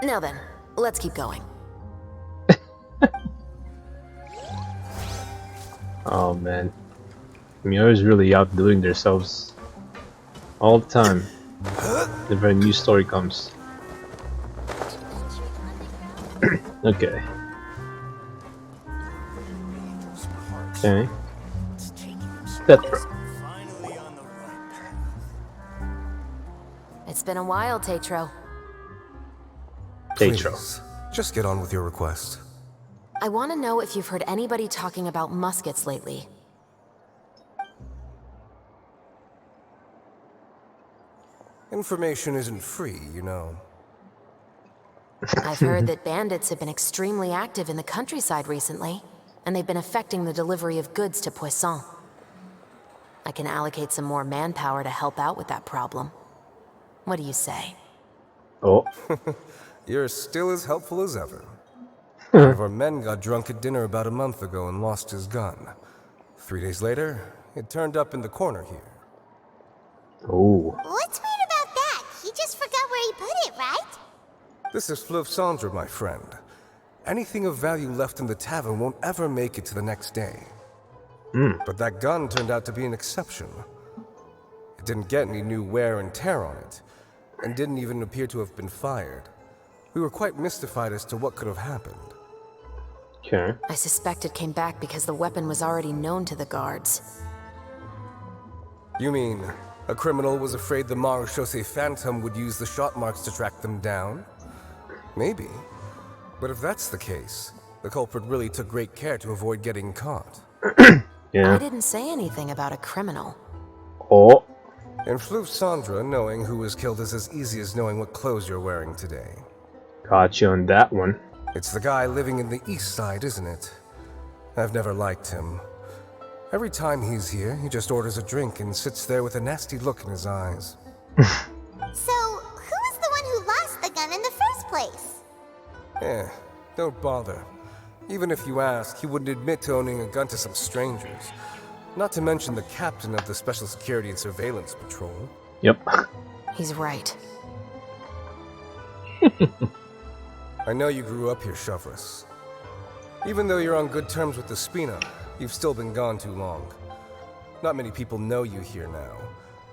Speaker 9: Now then, let's keep going.
Speaker 1: Oh man, Miyo's really outdoing themselves all the time. Whenever a new story comes. Okay. Okay. Tetra.
Speaker 9: It's been a while, Tetro.
Speaker 1: Tetro.
Speaker 14: Please, just get on with your request.
Speaker 9: I want to know if you've heard anybody talking about muskets lately.
Speaker 14: Information isn't free, you know.
Speaker 9: I've heard that bandits have been extremely active in the countryside recently, and they've been affecting the delivery of goods to Poisson. I can allocate some more manpower to help out with that problem. What do you say?
Speaker 1: Oh.
Speaker 14: You're still as helpful as ever. One of our men got drunk at dinner about a month ago and lost his gun. 3 days later, it turned up in the corner here.
Speaker 1: Oh.
Speaker 8: What's weird about that? He just forgot where he put it, right?
Speaker 14: This is Fleuve Cendre, my friend. Anything of value left in the tavern won't ever make it to the next day. But that gun turned out to be an exception. It didn't get any new wear and tear on it, and didn't even appear to have been fired. We were quite mystified as to what could have happened.
Speaker 1: Okay.
Speaker 9: I suspect it came back because the weapon was already known to the guards.
Speaker 14: You mean, a criminal was afraid the Marechaussee Phantom would use the shot marks to track them down? Maybe. But if that's the case, the culprit really took great care to avoid getting caught.
Speaker 1: Yeah.
Speaker 9: I didn't say anything about a criminal.
Speaker 1: Oh.
Speaker 14: In Fleuve Cendre, knowing who was killed is as easy as knowing what clothes you're wearing today.
Speaker 1: Got you on that one.
Speaker 14: It's the guy living in the east side, isn't it? I've never liked him. Every time he's here, he just orders a drink and sits there with a nasty look in his eyes.
Speaker 8: So, who was the one who lost the gun in the first place?
Speaker 14: Don't bother. Even if you ask, he wouldn't admit to owning a gun to some strangers. Not to mention the captain of the Special Security and Surveillance Patrol.
Speaker 1: Yep.
Speaker 9: He's right.
Speaker 14: I know you grew up here, Chevres. Even though you're on good terms with the Spina, you've still been gone too long. Not many people know you here now,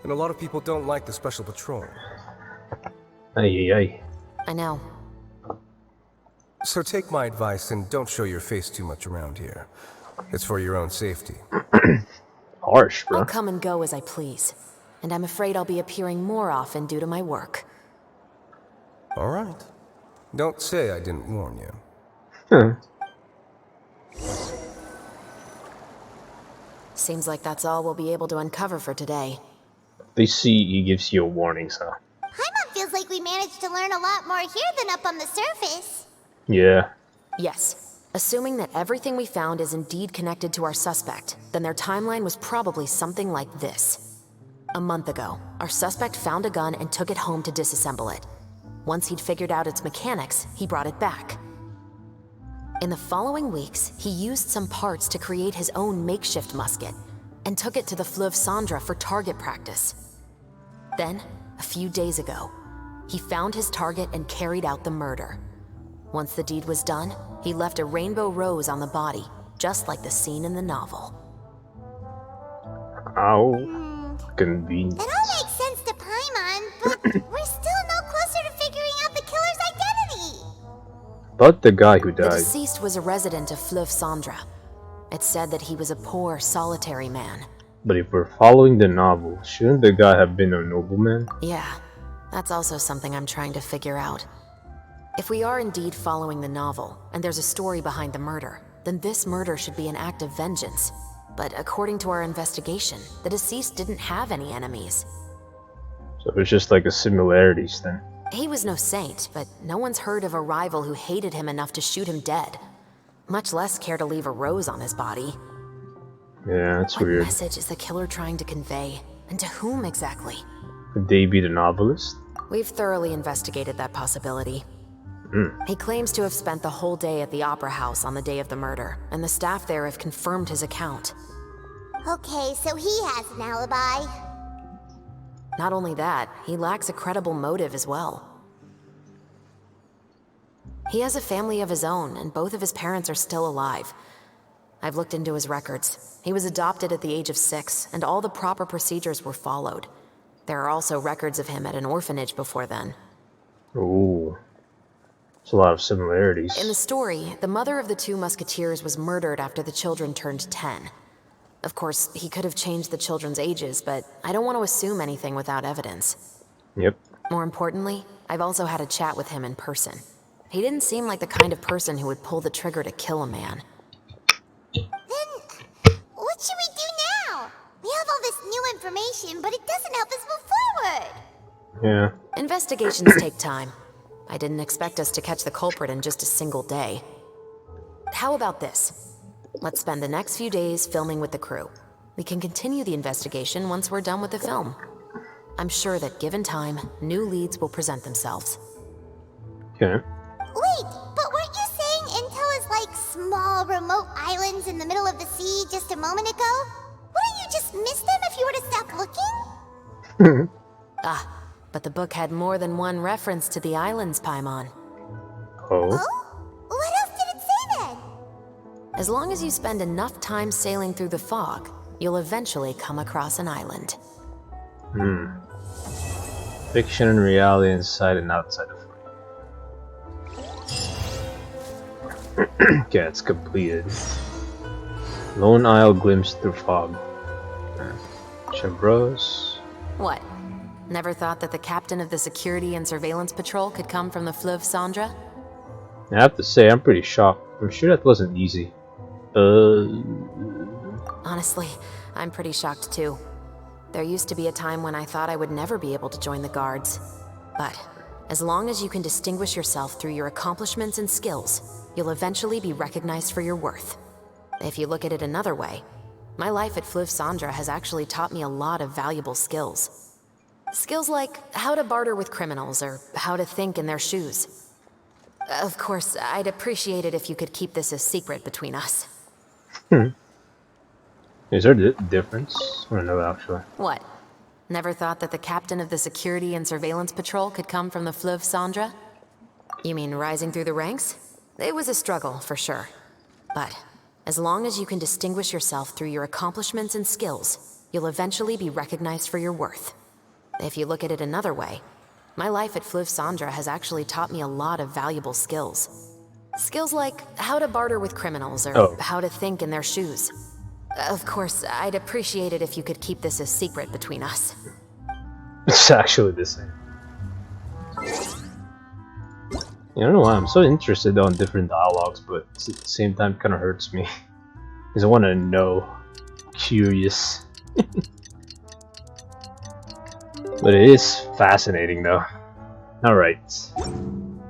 Speaker 14: and a lot of people don't like the Special Patrol.
Speaker 1: Ay, ay, ay.
Speaker 9: I know.
Speaker 14: So take my advice and don't show your face too much around here. It's for your own safety.
Speaker 1: Harsh, bro.
Speaker 9: I'll come and go as I please, and I'm afraid I'll be appearing more often due to my work.
Speaker 14: All right. Don't say I didn't warn you.
Speaker 9: Seems like that's all we'll be able to uncover for today.
Speaker 1: They see he gives you a warning, so.
Speaker 8: Paimon feels like we managed to learn a lot more here than up on the surface.
Speaker 1: Yeah.
Speaker 9: Yes. Assuming that everything we found is indeed connected to our suspect, then their timeline was probably something like this. A month ago, our suspect found a gun and took it home to disassemble it. Once he'd figured out its mechanics, he brought it back. In the following weeks, he used some parts to create his own makeshift musket and took it to the Fleuve Cendre for target practice. Then, a few days ago, he found his target and carried out the murder. Once the deed was done, he left a rainbow rose on the body, just like the scene in the novel.
Speaker 1: How convenient.
Speaker 8: That all makes sense to Paimon, but we're still no closer to figuring out the killer's identity.
Speaker 1: But the guy who
Speaker 9: The
Speaker 1: died.
Speaker 9: deceased was a resident of Fleuve Cendre. It's said that he was a poor, solitary man.
Speaker 1: But if we're following the novel, shouldn't the guy have been a nobleman?
Speaker 9: Yeah, that's also something I'm trying to figure out. If we are indeed following the novel, and there's a story behind the murder, then this murder should be an act of vengeance. But according to our investigation, the deceased didn't have any enemies.
Speaker 1: So it's just like a similarities then.
Speaker 9: He was no saint, but no one's heard of a rival who hated him enough to shoot him dead. Much less care to leave a rose on his body.
Speaker 1: Yeah, that's
Speaker 9: What
Speaker 1: weird.
Speaker 9: message is the killer trying to convey? And to whom exactly?
Speaker 1: Could they be the novelist?
Speaker 9: We've thoroughly investigated that possibility. He claims to have spent the whole day at the Opera House on the day of the murder, and the staff there have confirmed his account.
Speaker 8: Okay, so he has an alibi.
Speaker 9: Not only that, he lacks a credible motive as well. He has a family of his own, and both of his parents are still alive. I've looked into his records. He was adopted at the age of 6, and all the proper procedures were followed. There are also records of him at an orphanage before then.
Speaker 1: Ooh. There's a lot of similarities.
Speaker 9: In the story, the mother of the 2 musketeers was murdered after the children turned 10. Of course, he could have changed the children's ages, but I don't want to assume anything without evidence.
Speaker 1: Yep.
Speaker 9: More importantly, I've also had a chat with him in person. He didn't seem like the kind of person who would pull the trigger to kill a man.
Speaker 8: Then, what should we do now? We have all this new information, but it doesn't help us move forward.
Speaker 1: Yeah.
Speaker 9: Investigations take time. I didn't expect us to catch the culprit in just a single day. How about this? Let's spend the next few days filming with the crew. We can continue the investigation once we're done with the film. I'm sure that given time, new leads will present themselves.
Speaker 1: Okay.
Speaker 8: Wait, but weren't you saying Intel is like small, remote islands in the middle of the sea just a moment ago? Wouldn't you just miss them if you were to stop looking?
Speaker 9: But the book had more than one reference to the islands, Paimon.
Speaker 1: Oh?
Speaker 8: What else did it say then?
Speaker 9: As long as you spend enough time sailing through the fog, you'll eventually come across an island.
Speaker 1: Fiction and reality inside and outside of frame. Okay, it's completed. Lone Isle glimpse through fog. Chabros.
Speaker 9: What? Never thought that the captain of the security and surveillance patrol could come from the Fleuve Cendra?
Speaker 1: I have to say, I'm pretty shocked. I'm sure that wasn't easy.
Speaker 9: Honestly, I'm pretty shocked too. There used to be a time when I thought I would never be able to join the guards. But as long as you can distinguish yourself through your accomplishments and skills, you'll eventually be recognized for your worth. If you look at it another way, my life at Fleuve Cendra has actually taught me a lot of valuable skills. Skills like how to barter with criminals or how to think in their shoes. Of course, I'd appreciate it if you could keep this a secret between us.
Speaker 1: Is there a difference? I don't know, actually.
Speaker 9: What? Never thought that the captain of the security and surveillance patrol could come from the Fleuve Cendra? You mean rising through the ranks? It was a struggle, for sure. But as long as you can distinguish yourself through your accomplishments and skills, you'll eventually be recognized for your worth. If you look at it another way, my life at Fleuve Cendra has actually taught me a lot of valuable skills. Skills like how to barter with criminals or how to think in their shoes. Of course, I'd appreciate it if you could keep this a secret between us.
Speaker 1: It's actually the same. I don't know why I'm so interested on different dialogues, but at the same time kind of hurts me. Because I want to know. Curious. But it is fascinating though. Alright.
Speaker 8: It's filming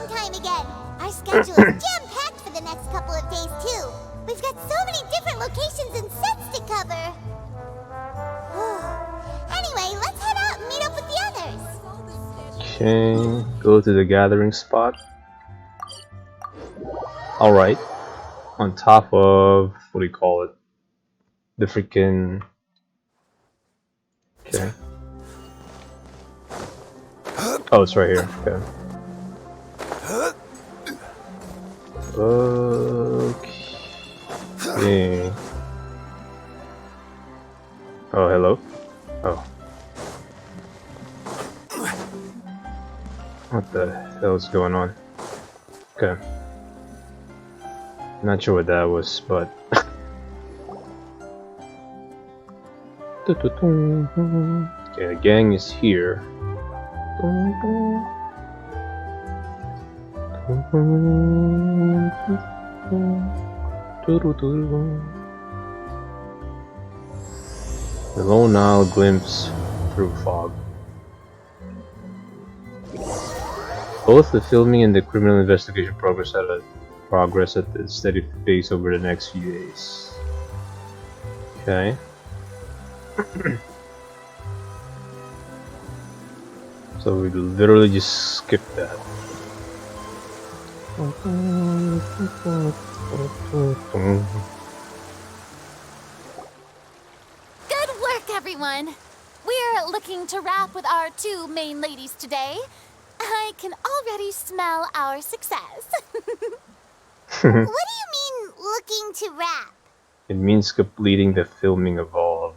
Speaker 8: time again! Our schedule is jam-packed for the next couple of days too. We've got so many different locations and sets to cover. Anyway, let's head out and meet up with the others.
Speaker 1: Okay, go to the gathering spot. Alright. On top of, what do you call it? The freaking... Okay. Oh, it's right here. Okay. Okay. Oh, hello. Oh. What the hell is going on? Okay. Not sure what that was, but... Okay, the gang is here. The Lone Isle glimpse through fog. Both the filming and the criminal investigation progress at a steady pace over the next few days. Okay. So we literally just skip that.
Speaker 3: Good work, everyone! We're looking to wrap with our two main ladies today. I can already smell our success.
Speaker 8: What do you mean, looking to wrap?
Speaker 1: It means completing the filming of all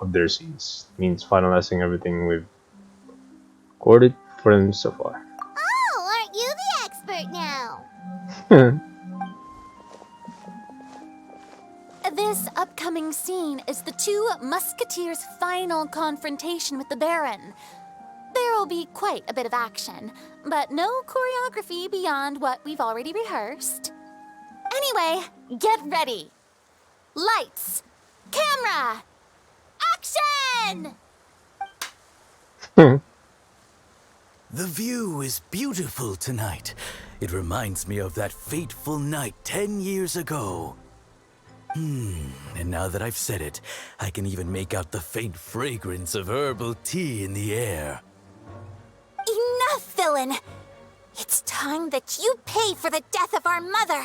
Speaker 1: of their scenes. It means finalizing everything we've recorded for them so far.
Speaker 8: Oh, aren't you the expert now?
Speaker 3: This upcoming scene is the two musketeers' final confrontation with the Baron. There will be quite a bit of action, but no choreography beyond what we've already rehearsed. Anyway, get ready. Lights, camera, action!
Speaker 15: The view is beautiful tonight. It reminds me of that fateful night 10 years ago. And now that I've said it, I can even make out the faint fragrance of herbal tea in the air.
Speaker 5: Enough, villain! It's time that you pay for the death of our mother!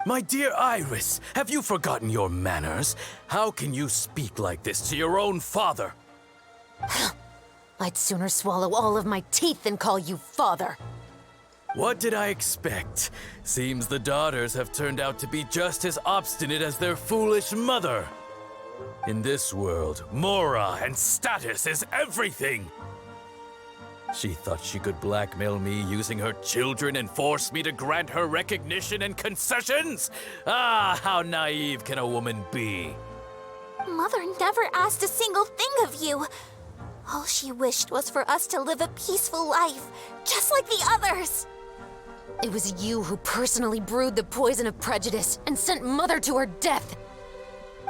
Speaker 15: My dear Iris, have you forgotten your manners? How can you speak like this to your own father?
Speaker 9: I'd sooner swallow all of my teeth than call you father.
Speaker 15: What did I expect? Seems the daughters have turned out to be just as obstinate as their foolish mother. In this world, mora and status is everything. She thought she could blackmail me using her children and force me to grant her recognition and concessions? Ah, how naive can a woman be?
Speaker 5: Mother never asked a single thing of you. All she wished was for us to live a peaceful life, just like the others.
Speaker 9: It was you who personally brewed the poison of prejudice and sent Mother to her death.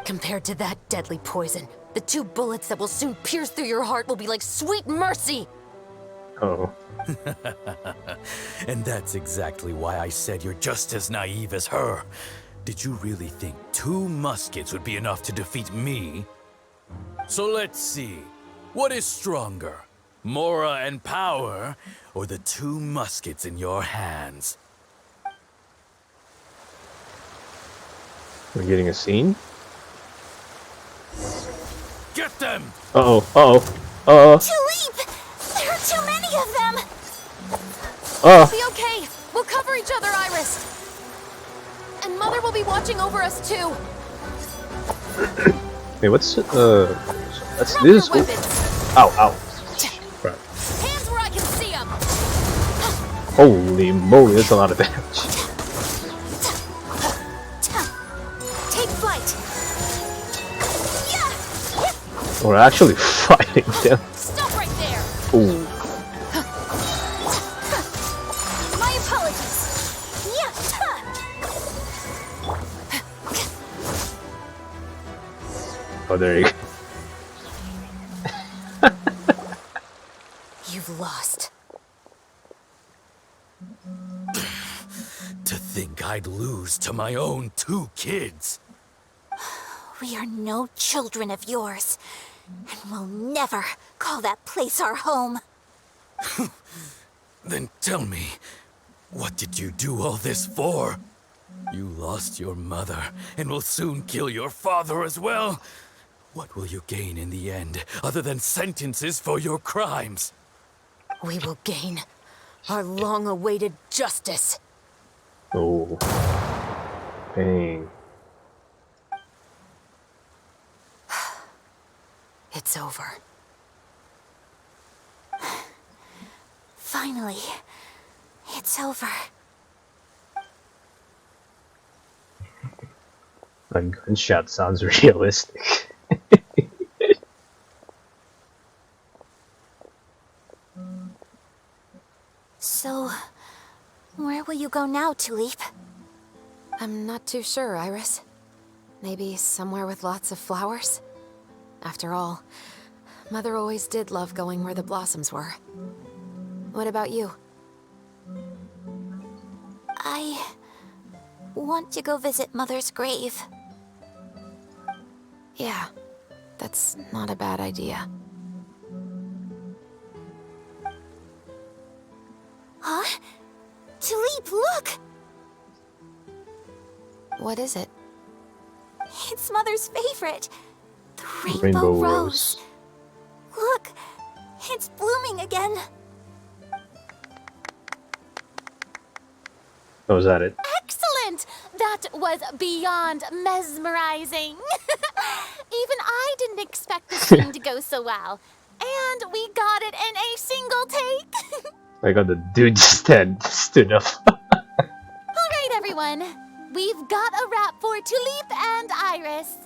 Speaker 9: Compared to that deadly poison, the 2 bullets that will soon pierce through your heart will be like sweet mercy.
Speaker 1: Oh.
Speaker 15: And that's exactly why I said you're just as naive as her. Did you really think 2 muskets would be enough to defeat me? So let's see. What is stronger? Mora and power, or the 2 muskets in your hands?
Speaker 1: We're getting a scene?
Speaker 15: Get them!
Speaker 1: Uh-oh, uh-oh,
Speaker 5: Tulip! There are too many of them!
Speaker 4: We'll be okay. We'll cover each other, Iris. And Mother will be watching over us, too.
Speaker 1: Wait, what's, this is... Ow, ow. Right.
Speaker 4: Hands where I can see them.
Speaker 1: Holy moly, that's a lot of damage.
Speaker 5: Take flight.
Speaker 1: We're actually fighting them.
Speaker 4: Stop right there.
Speaker 1: Ooh.
Speaker 5: My apologies.
Speaker 1: Oh, there you go.
Speaker 9: You've lost.
Speaker 15: To think I'd lose to my own 2 kids.
Speaker 5: We are no children of yours, and we'll never call that place our home.
Speaker 15: Then tell me, what did you do all this for? You lost your mother, and will soon kill your father as well. What will you gain in the end, other than sentences for your crimes?
Speaker 9: We will gain our long-awaited justice.
Speaker 1: Oh. Dang.
Speaker 9: It's over.
Speaker 5: Finally, it's over.
Speaker 1: A gunshot sounds realistic.
Speaker 5: So, where will you go now, Tulip?
Speaker 9: I'm not too sure, Iris. Maybe somewhere with lots of flowers? After all, Mother always did love going where the blossoms were. What about you?
Speaker 5: I want to go visit Mother's grave.
Speaker 9: Yeah, that's not a bad idea.
Speaker 4: What is it?
Speaker 5: It's Mother's favorite. The rainbow rose. Look, it's blooming again.
Speaker 1: Oh, is that it?
Speaker 13: Excellent! That was beyond mesmerizing. Even I didn't expect this scene to go so well. And we got it in a single take.
Speaker 1: I got the dude just stood up.
Speaker 13: Alright, everyone. We've got a wrap for Tulip and Iris.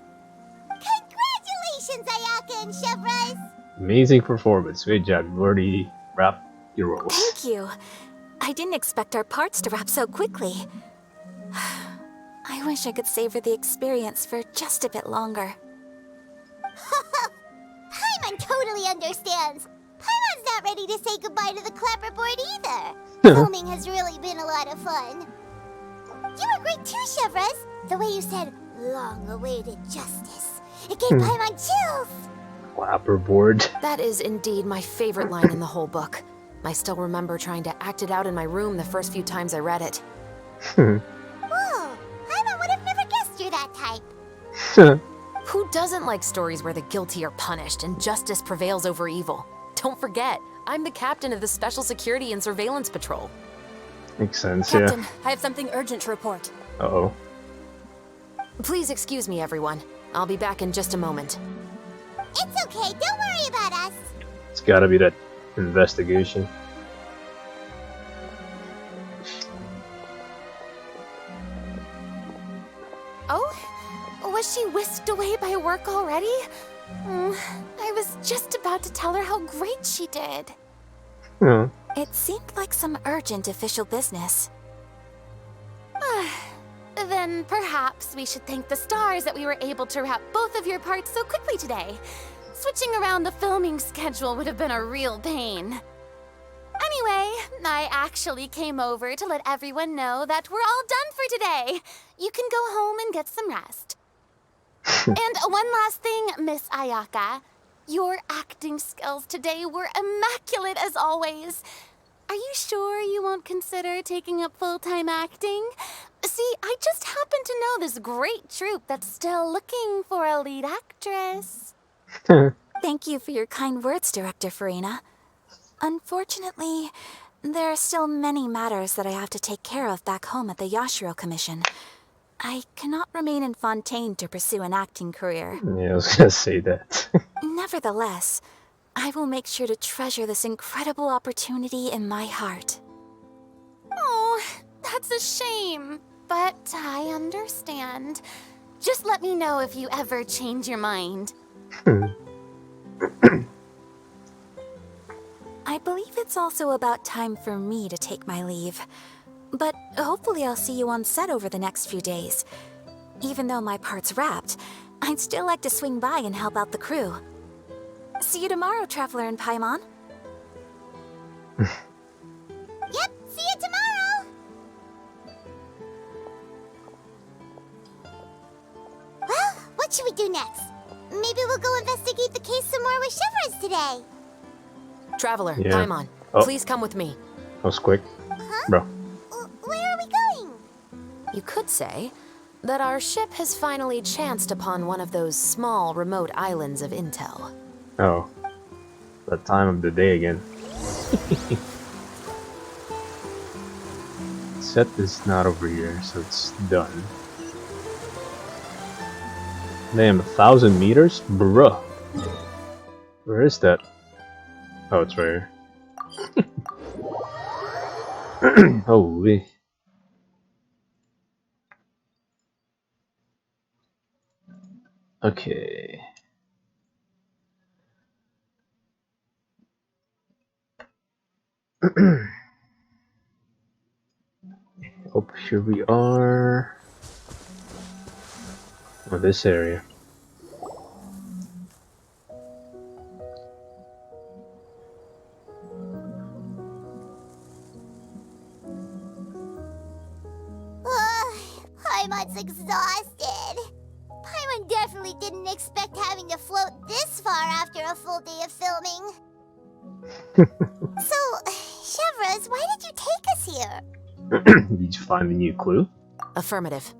Speaker 8: Congratulations, Ayaka and Chevres!
Speaker 1: Amazing performance. Good job. You already wrapped your roles.
Speaker 5: Thank you. I didn't expect our parts to wrap so quickly. I wish I could savor the experience for just a bit longer.
Speaker 8: Paimon totally understands. Paimon's not ready to say goodbye to the clapperboard either. Filming has really been a lot of fun. You were great too, Chevres. The way you said, long-awaited justice. It gave Paimon chills.
Speaker 1: Clapperboard.
Speaker 9: That is indeed my favorite line in the whole book. I still remember trying to act it out in my room the first few times I read it.
Speaker 8: Whoa, Paimon would have never guessed you're that type.
Speaker 9: Who doesn't like stories where the guilty are punished and justice prevails over evil? Don't forget, I'm the captain of the Special Security and Surveillance Patrol.
Speaker 1: Makes sense,
Speaker 12: Captain,
Speaker 1: yeah.
Speaker 12: I have something urgent to report.
Speaker 1: Uh-oh.
Speaker 9: Please excuse me, everyone. I'll be back in just a moment.
Speaker 8: It's okay, don't worry about us.
Speaker 1: It's gotta be that investigation.
Speaker 13: Oh? Was she whisked away by work already? I was just about to tell her how great she did.
Speaker 5: It seemed like some urgent official business.
Speaker 13: Then perhaps we should thank the stars that we were able to wrap both of your parts so quickly today. Switching around the filming schedule would have been a real pain. Anyway, I actually came over to let everyone know that we're all done for today. You can go home and get some rest. And one last thing, Miss Ayaka. Your acting skills today were immaculate as always. Are you sure you won't consider taking up full-time acting? See, I just happen to know this great troupe that's still looking for a lead actress.
Speaker 5: Thank you for your kind words, Director Farina. Unfortunately, there are still many matters that I have to take care of back home at the Yashiro Commission. I cannot remain in Fontaine to pursue an acting career.
Speaker 1: Yeah, I was gonna say that.
Speaker 5: Nevertheless, I will make sure to treasure this incredible opportunity in my heart.
Speaker 13: Oh, that's a shame. But I understand. Just let me know if you ever change your mind.
Speaker 5: I believe it's also about time for me to take my leave. But hopefully I'll see you on set over the next few days. Even though my part's wrapped, I'd still like to swing by and help out the crew. See you tomorrow, Traveler and Paimon.
Speaker 8: Yep, see you tomorrow! Well, what should we do next? Maybe we'll go investigate the case some more with Chevres today.
Speaker 9: Traveler,
Speaker 1: Yeah.
Speaker 9: Paimon,
Speaker 1: Oh.
Speaker 9: please come with me.
Speaker 1: That was quick. Bro.
Speaker 8: Where are we going?
Speaker 9: You could say that our ship has finally chanced upon one of those small, remote islands of intel.
Speaker 1: Oh. That time of the day again. Set is not over here, so it's done. Damn, 1,000 meters? Bruh. Where is that? Oh, it's right here. Holy. Okay. Oh, here we are. Oh, this area.
Speaker 8: Paimon's exhausted. Paimon definitely didn't expect having to float this far after a full day of filming. So, Chevres, why did you take us here?
Speaker 1: Did you find a new clue?
Speaker 9: Affirmative.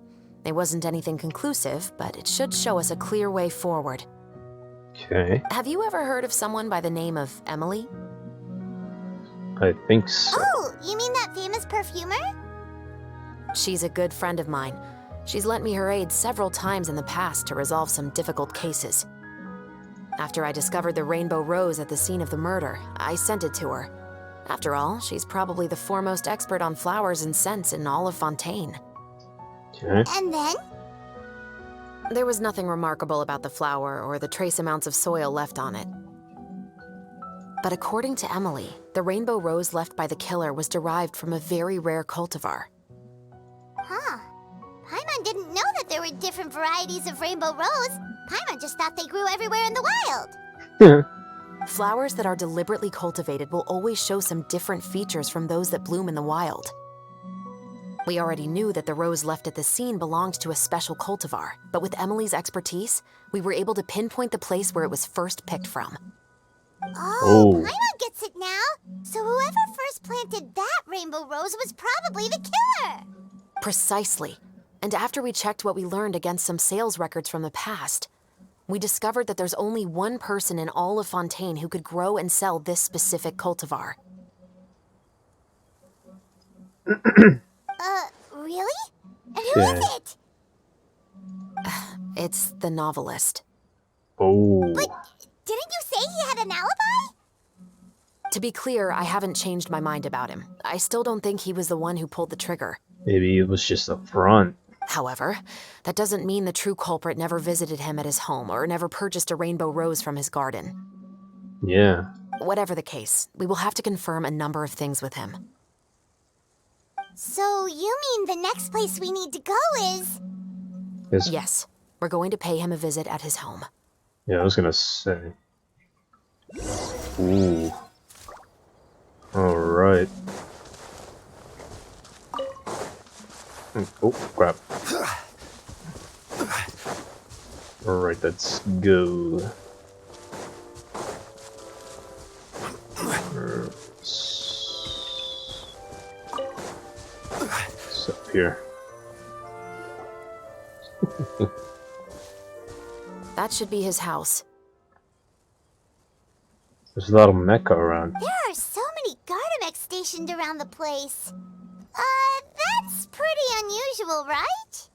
Speaker 9: It wasn't anything conclusive, but it should show us a clear way forward.
Speaker 1: Okay.
Speaker 9: Have you ever heard of someone by the name of Emily?
Speaker 1: I think so.
Speaker 8: Oh, you mean that famous perfumer?
Speaker 9: She's a good friend of mine. She's lent me her aid several times in the past to resolve some difficult cases. After I discovered the rainbow rose at the scene of the murder, I sent it to her. After all, she's probably the foremost expert on flowers and scents in all of Fontaine.
Speaker 1: Okay.
Speaker 8: And then?
Speaker 9: There was nothing remarkable about the flower or the trace amounts of soil left on it. But according to Emily, the rainbow rose left by the killer was derived from a very rare cultivar.
Speaker 8: Huh. Paimon didn't know that there were different varieties of rainbow rose. Paimon just thought they grew everywhere in the wild.
Speaker 9: Flowers that are deliberately cultivated will always show some different features from those that bloom in the wild. We already knew that the rose left at the scene belonged to a special cultivar, but with Emily's expertise, we were able to pinpoint the place where it was first picked from.
Speaker 8: Oh, Paimon gets it now. So whoever first planted that rainbow rose was probably the killer.
Speaker 9: Precisely. And after we checked what we learned against some sales records from the past, we discovered that there's only one person in all of Fontaine who could grow and sell this specific cultivar.
Speaker 8: Really? And who is it?
Speaker 9: It's the novelist.
Speaker 1: Oh.
Speaker 8: But didn't you say he had an alibi?
Speaker 9: To be clear, I haven't changed my mind about him. I still don't think he was the one who pulled the trigger.
Speaker 1: Maybe it was just a front.
Speaker 9: However, that doesn't mean the true culprit never visited him at his home or never purchased a rainbow rose from his garden.
Speaker 1: Yeah.
Speaker 9: Whatever the case, we will have to confirm a number of things with him.
Speaker 8: So you mean the next place we need to go is...
Speaker 9: Yes, we're going to pay him a visit at his home.
Speaker 1: Yeah, I was gonna say. Ooh. Alright. Oh, crap. Alright, let's go. What's up here?
Speaker 9: That should be his house.
Speaker 1: There's a lot of mecha around.
Speaker 8: There are so many Gardamex stationed around the place. That's pretty unusual, right?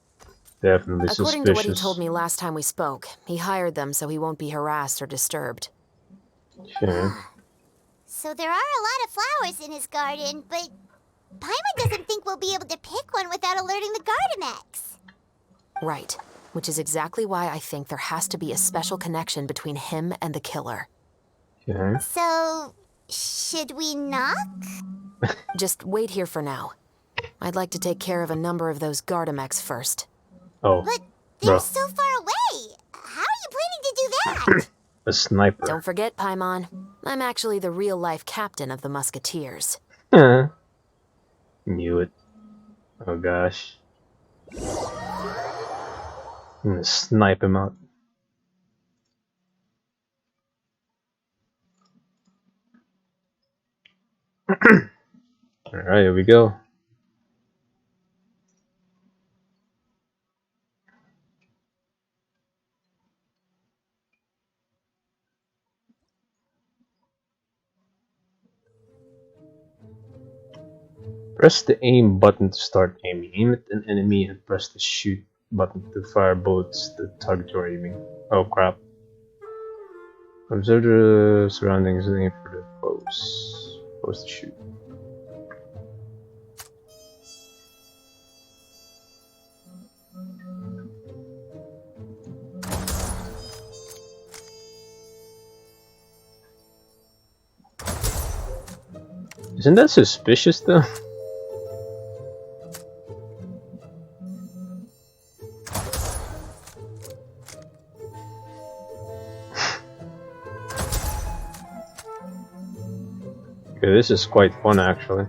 Speaker 1: Definitely suspicious.
Speaker 9: According to what he told me last time we spoke, he hired them so he won't be harassed or disturbed.
Speaker 1: Okay.
Speaker 8: So there are a lot of flowers in his garden, but Paimon doesn't think we'll be able to pick one without alerting the Gardamex.
Speaker 9: Right, which is exactly why I think there has to be a special connection between him and the killer.
Speaker 1: Okay.
Speaker 8: So, should we knock?
Speaker 9: Just wait here for now. I'd like to take care of a number of those Gardamex first.
Speaker 1: Oh,
Speaker 8: but they're so far away. How are you planning to do that?
Speaker 1: A sniper.
Speaker 9: Don't forget, Paimon. I'm actually the real-life captain of the Musketeers.
Speaker 1: Knew it. Oh gosh. I'm gonna snipe him out. Alright, here we go. Press the aim button to start aiming. Aim at an enemy and press the shoot button to fire bullets to the target you're aiming. Oh crap. Observe the surroundings and aim for the foes. Foes to shoot. Isn't that suspicious though? Okay, this is quite fun actually.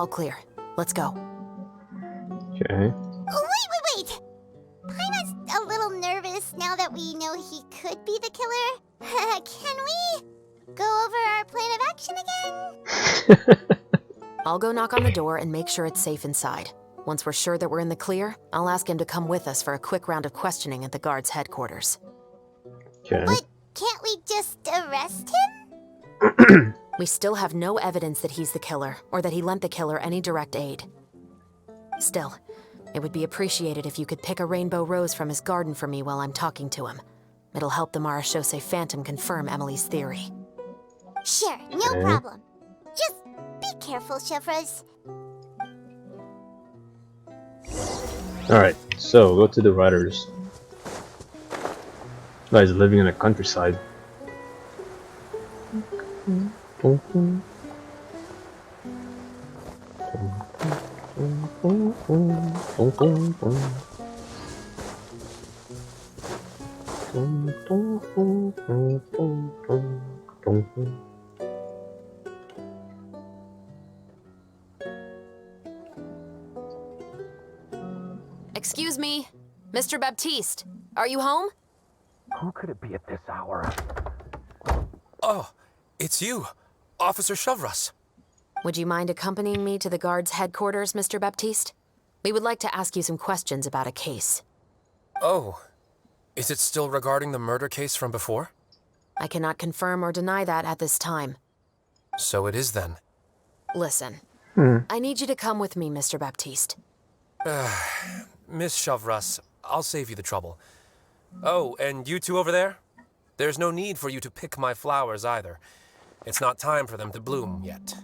Speaker 9: All clear. Let's go.
Speaker 1: Okay.
Speaker 8: Oh, wait! Paimon's a little nervous now that we know he could be the killer. Can we go over our plan of action again?
Speaker 9: I'll go knock on the door and make sure it's safe inside. Once we're sure that we're in the clear, I'll ask him to come with us for a quick round of questioning at the guard's headquarters.
Speaker 1: Okay.
Speaker 8: But can't we just arrest him?
Speaker 9: We still have no evidence that he's the killer, or that he lent the killer any direct aid. Still, it would be appreciated if you could pick a rainbow rose from his garden for me while I'm talking to him. It'll help the Marachose Phantom confirm Emily's theory.
Speaker 8: Sure, no problem. Just be careful, Chevros.
Speaker 1: Alright, so go to the writers. Guys living in the countryside.
Speaker 9: Excuse me, Mr. Baptiste, are you home?
Speaker 16: Who could it be at this hour?
Speaker 6: Oh, it's you, Officer Chevros.
Speaker 9: Would you mind accompanying me to the guard's headquarters, Mr. Baptiste? We would like to ask you some questions about a case.
Speaker 6: Oh, is it still regarding the murder case from before?
Speaker 9: I cannot confirm or deny that at this time.
Speaker 6: So it is then.
Speaker 9: Listen, I need you to come with me, Mr. Baptiste.
Speaker 6: Miss Chevros, I'll save you the trouble. Oh, and you two over there? There's no need for you to pick my flowers either. It's not time for them to bloom yet.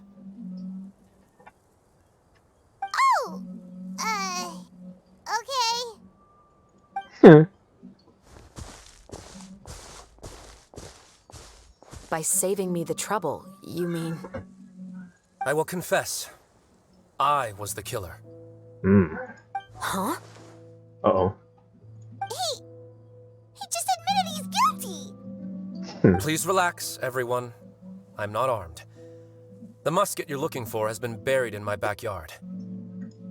Speaker 8: Oh! Okay.
Speaker 9: By saving me the trouble, you mean...
Speaker 6: I will confess. I was the killer.
Speaker 9: Huh?
Speaker 1: Uh-oh.
Speaker 8: He just admitted he's guilty!
Speaker 6: Please relax, everyone. I'm not armed. The musket you're looking for has been buried in my backyard.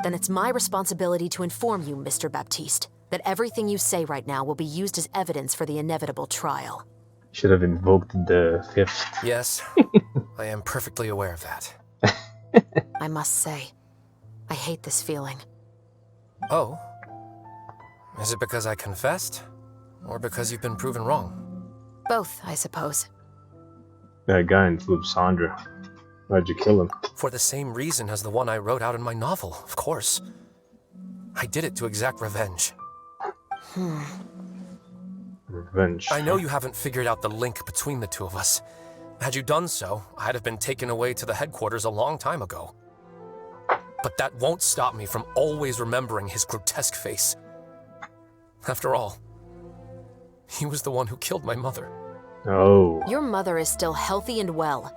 Speaker 9: Then it's my responsibility to inform you, Mr. Baptiste, that everything you say right now will be used as evidence for the inevitable trial.
Speaker 1: Should have invoked the fifth.
Speaker 6: Yes, I am perfectly aware of that.
Speaker 9: I must say, I hate this feeling.
Speaker 6: Oh? Is it because I confessed? Or because you've been proven wrong?
Speaker 9: Both, I suppose.
Speaker 1: That guy in Flip Sandra. Why'd you kill him?
Speaker 6: For the same reason as the one I wrote out in my novel, of course. I did it to exact revenge.
Speaker 1: Revenge.
Speaker 6: I know you haven't figured out the link between the two of us. Had you done so, I'd have been taken away to the headquarters a long time ago. But that won't stop me from always remembering his grotesque face. After all, he was the one who killed my mother.
Speaker 1: Oh.
Speaker 9: Your mother is still healthy and well.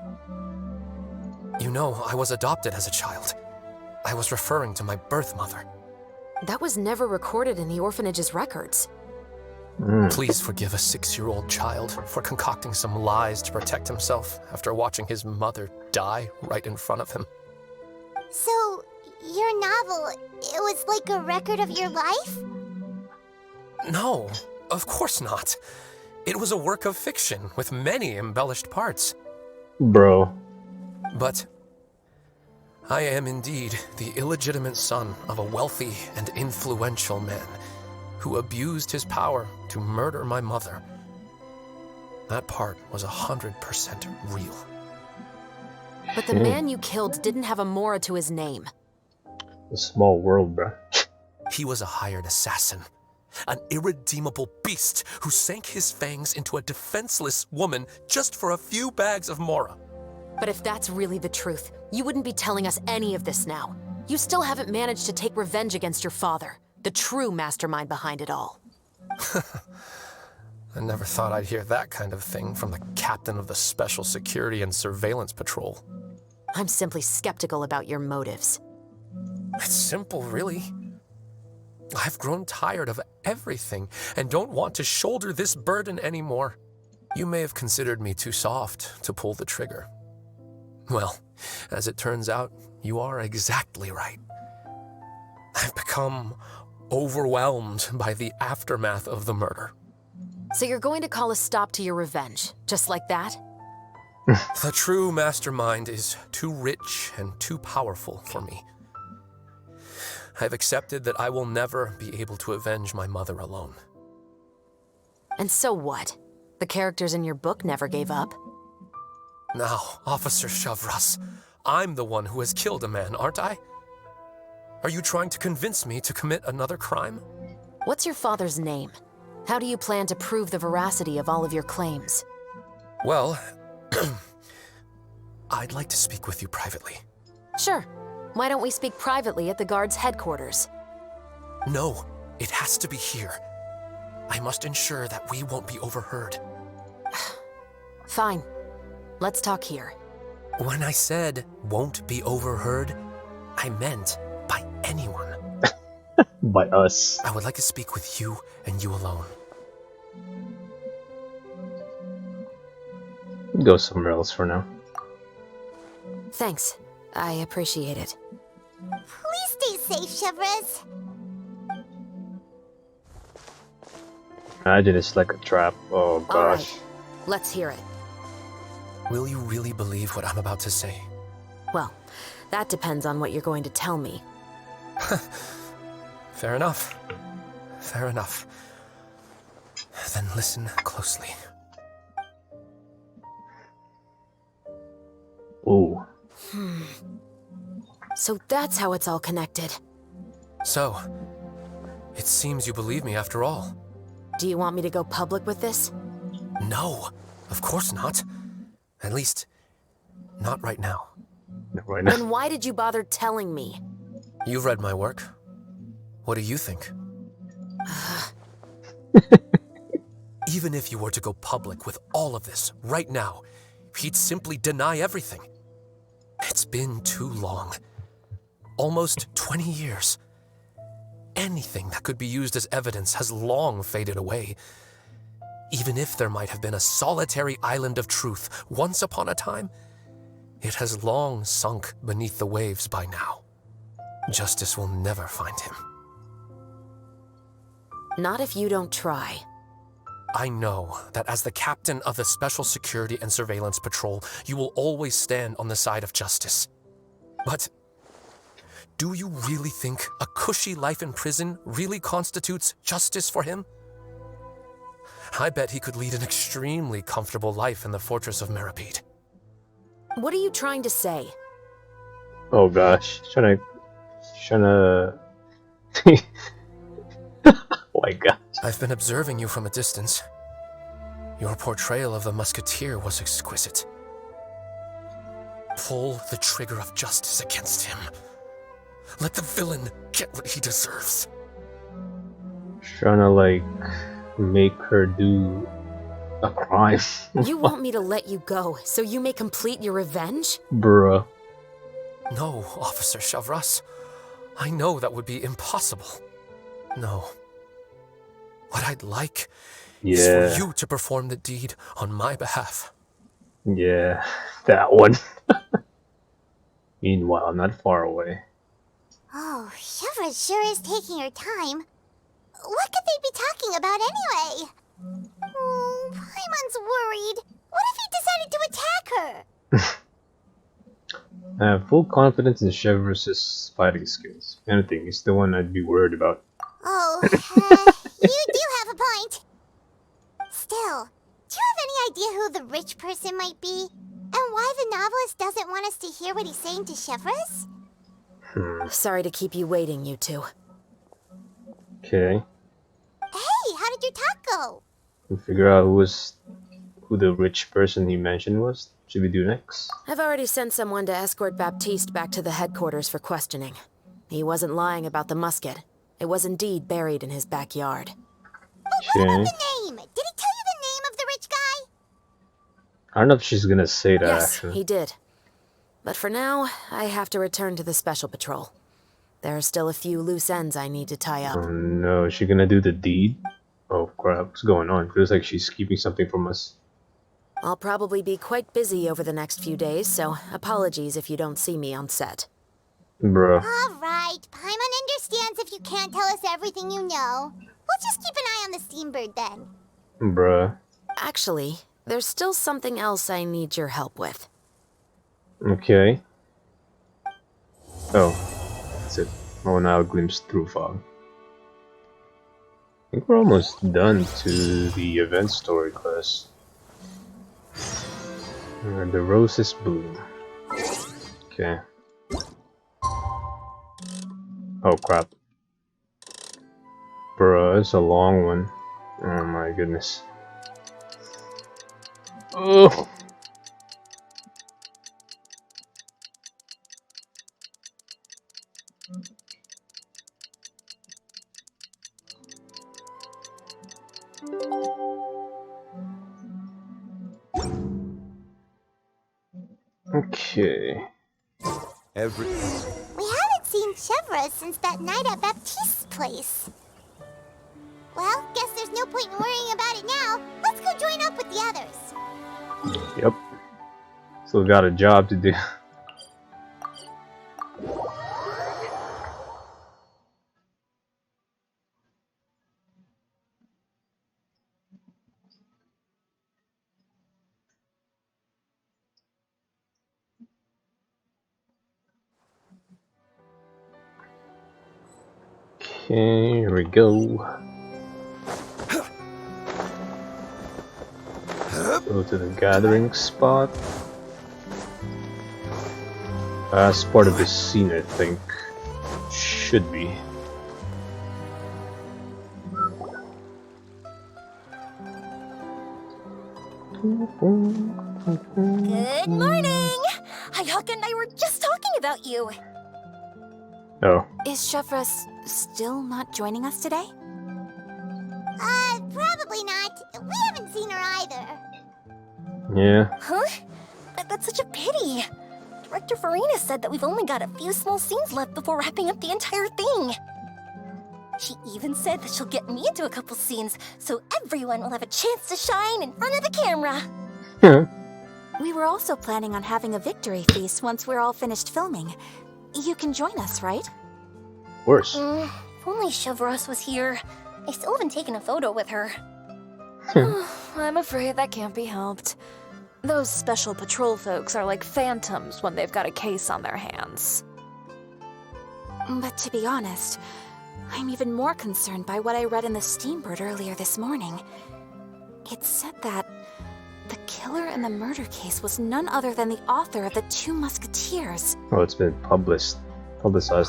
Speaker 6: You know, I was adopted as a child. I was referring to my birth mother.
Speaker 9: That was never recorded in the orphanage's records.
Speaker 6: Please forgive a 6-year-old child for concocting some lies to protect himself after watching his mother die right in front of him.
Speaker 8: So, your novel, it was like a record of your life?
Speaker 6: No, of course not. It was a work of fiction with many embellished parts.
Speaker 1: Bro.
Speaker 6: But I am indeed the illegitimate son of a wealthy and influential man who abused his power to murder my mother. That part was 100% real.
Speaker 9: But the man you killed didn't have a Mora to his name.
Speaker 1: A small world, bro.
Speaker 6: He was a hired assassin. An irredeemable beast who sank his fangs into a defenseless woman just for a few bags of Mora.
Speaker 9: But if that's really the truth, you wouldn't be telling us any of this now. You still haven't managed to take revenge against your father, the true mastermind behind it all.
Speaker 6: I never thought I'd hear that kind of thing from the captain of the Special Security and Surveillance Patrol.
Speaker 9: I'm simply skeptical about your motives.
Speaker 6: It's simple, really. I've grown tired of everything and don't want to shoulder this burden anymore. You may have considered me too soft to pull the trigger. Well, as it turns out,
Speaker 17: You are exactly right. I've become overwhelmed by the aftermath of the murder.
Speaker 9: So you're going to call a stop to your revenge, just like that?
Speaker 17: The true mastermind is too rich and too powerful for me. I've accepted that I will never be able to avenge my mother alone.
Speaker 9: And so what? The characters in your book never gave up.
Speaker 17: Now, Officer Shavras, I'm the one who has killed a man, aren't I? Are you trying to convince me to commit another crime?
Speaker 9: What's your father's name? How do you plan to prove the veracity of all of your claims?
Speaker 17: Well, I'd like to speak with you privately.
Speaker 9: Sure. Why don't we speak privately at the guard's headquarters?
Speaker 17: No, it has to be here. I must ensure that we won't be overheard.
Speaker 9: Fine. Let's talk here.
Speaker 17: When I said won't be overheard, I meant by anyone.
Speaker 1: By us.
Speaker 17: I would like to speak with you and you alone.
Speaker 1: Go somewhere else for now.
Speaker 9: Thanks. I appreciate it.
Speaker 8: Please stay safe, Chevres.
Speaker 1: Imagine it's like a trap. Oh gosh.
Speaker 9: All right. Let's hear it.
Speaker 17: Will you really believe what I'm about to say?
Speaker 9: Well, that depends on what you're going to tell me.
Speaker 17: Fair enough. Fair enough. Then listen closely.
Speaker 1: Ooh.
Speaker 9: So that's how it's all connected.
Speaker 17: So, it seems you believe me after all.
Speaker 9: Do you want me to go public with this?
Speaker 17: No, of course not. At least, not right now.
Speaker 1: Not right now.
Speaker 9: Then why did you bother telling me?
Speaker 17: You've read my work. What do you think? Even if you were to go public with all of this right now, he'd simply deny everything. It's been too long. Almost 20 years. Anything that could be used as evidence has long faded away. Even if there might have been a solitary island of truth once upon a time, it has long sunk beneath the waves by now. Justice will never find him.
Speaker 9: Not if you don't try.
Speaker 17: I know that as the captain of the Special Security and Surveillance Patrol, you will always stand on the side of justice. But do you really think a cushy life in prison really constitutes justice for him? I bet he could lead an extremely comfortable life in the fortress of Meripede.
Speaker 9: What are you trying to say?
Speaker 1: Oh gosh. Trying to oh my god.
Speaker 17: I've been observing you from a distance. Your portrayal of the musketeer was exquisite. Pull the trigger of justice against him. Let the villain get what he deserves.
Speaker 1: Trying to like make her do a crime.
Speaker 9: You want me to let you go so you may complete your revenge?
Speaker 1: Bruh.
Speaker 17: No, Officer Shavras. I know that would be impossible. No. What I'd like is for you to perform the deed on my behalf.
Speaker 1: Yeah, that one. Meanwhile, not far away.
Speaker 8: Oh, Chevres sure is taking her time. What could they be talking about anyway? Oh, Paimon's worried. What if he decided to attack her?
Speaker 1: I have full confidence in Chevres' fighting skills. If anything, he's the one I'd be worried about.
Speaker 8: Oh, you do have a point. Still, do you have any idea who the rich person might be? And why the novelist doesn't want us to hear what he's saying to Chevres?
Speaker 9: Sorry to keep you waiting, you two.
Speaker 1: Okay.
Speaker 8: Hey, how did your talk go?
Speaker 1: We figure out who the rich person he mentioned was. What should we do next?
Speaker 9: I've already sent someone to escort Baptiste back to the headquarters for questioning. He wasn't lying about the musket. It was indeed buried in his backyard.
Speaker 8: But what about the name? Did he tell you the name of the rich guy?
Speaker 1: I don't know if she's gonna say that,
Speaker 9: Yes,
Speaker 1: actually.
Speaker 9: he did. But for now, I have to return to the Special Patrol. There are still a few loose ends I need to tie up.
Speaker 1: Oh no, is she gonna do the deed? Oh crap, what's going on? Feels like she's keeping something from us.
Speaker 9: I'll probably be quite busy over the next few days, so apologies if you don't see me on set.
Speaker 1: Bruh.
Speaker 8: Alright, Paimon understands if you can't tell us everything you know. We'll just keep an eye on the Steambird then.
Speaker 1: Bruh.
Speaker 9: Actually, there's still something else I need your help with.
Speaker 1: Okay. Oh, that's it. Oh, now a glimpse through fog. I think we're almost done to the event story quest. The roses bloom. Okay. Oh crap. Bruh, it's a long one. Oh my goodness. Oh! Okay.
Speaker 8: We haven't seen Chevra since that night at Baptiste's place. Well, guess there's no point in worrying about it now. Let's go join up with the others.
Speaker 1: Yep. Still got a job to do. Okay, here we go. Go to the gathering spot. That's part of this scene, I think. Should be.
Speaker 7: Good morning! Hayaka and I were just talking about you.
Speaker 1: Oh.
Speaker 5: Is Chevra still not joining us today?
Speaker 8: Probably not. We haven't seen her either.
Speaker 1: Yeah.
Speaker 7: Huh? That's such a pity. Director Farina said that we've only got a few small scenes left before wrapping up the entire thing. She even said that she'll get me into a couple scenes, so everyone will have a chance to shine in front of the camera.
Speaker 5: We were also planning on having a victory feast once we're all finished filming. You can join us, right?
Speaker 1: Of course.
Speaker 7: If only Chevros was here. I still haven't taken a photo with her.
Speaker 4: I'm afraid that can't be helped. Those special patrol folks are like phantoms when they've got a case on their hands.
Speaker 5: But to be honest, I'm even more concerned by what I read in the Steambird earlier this morning. It said that the killer in the murder case was none other than the author of the Two Musketeers.
Speaker 1: Oh, it's been publicized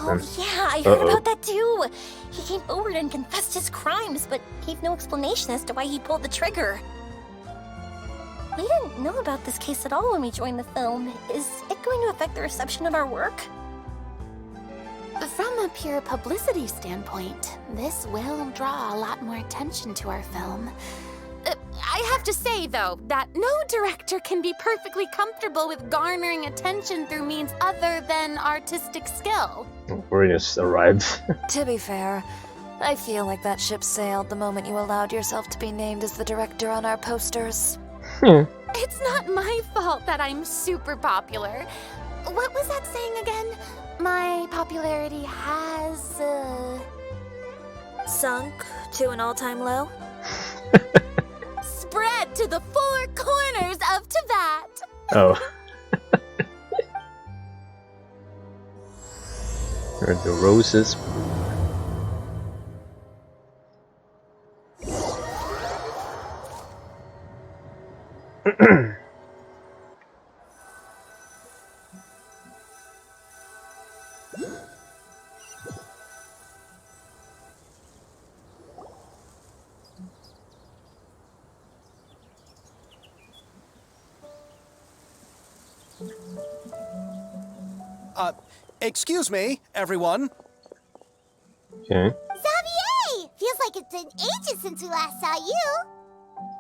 Speaker 1: then.
Speaker 7: Yeah, I heard about that too. He came forward and confessed his crimes, but gave no explanation as to why he pulled the trigger. We didn't know about this case at all when we joined the film. Is it going to affect the reception of our work?
Speaker 13: From a pure publicity standpoint, this will draw a lot more attention to our film. I have to say, though, that no director can be perfectly comfortable with garnering attention through means other than artistic skill.
Speaker 1: Warriors arrived.
Speaker 4: To be fair, I feel like that ship sailed the moment you allowed yourself to be named as the director on our posters.
Speaker 13: It's not my fault that I'm super popular. What was that saying again? My popularity has,
Speaker 4: sunk to an all-time low?
Speaker 13: spread to the four corners of Tibet.
Speaker 1: Oh. The roses bloom.
Speaker 2: Excuse me, everyone.
Speaker 1: Okay.
Speaker 8: Xavier! Feels like it's been ages since we last saw you.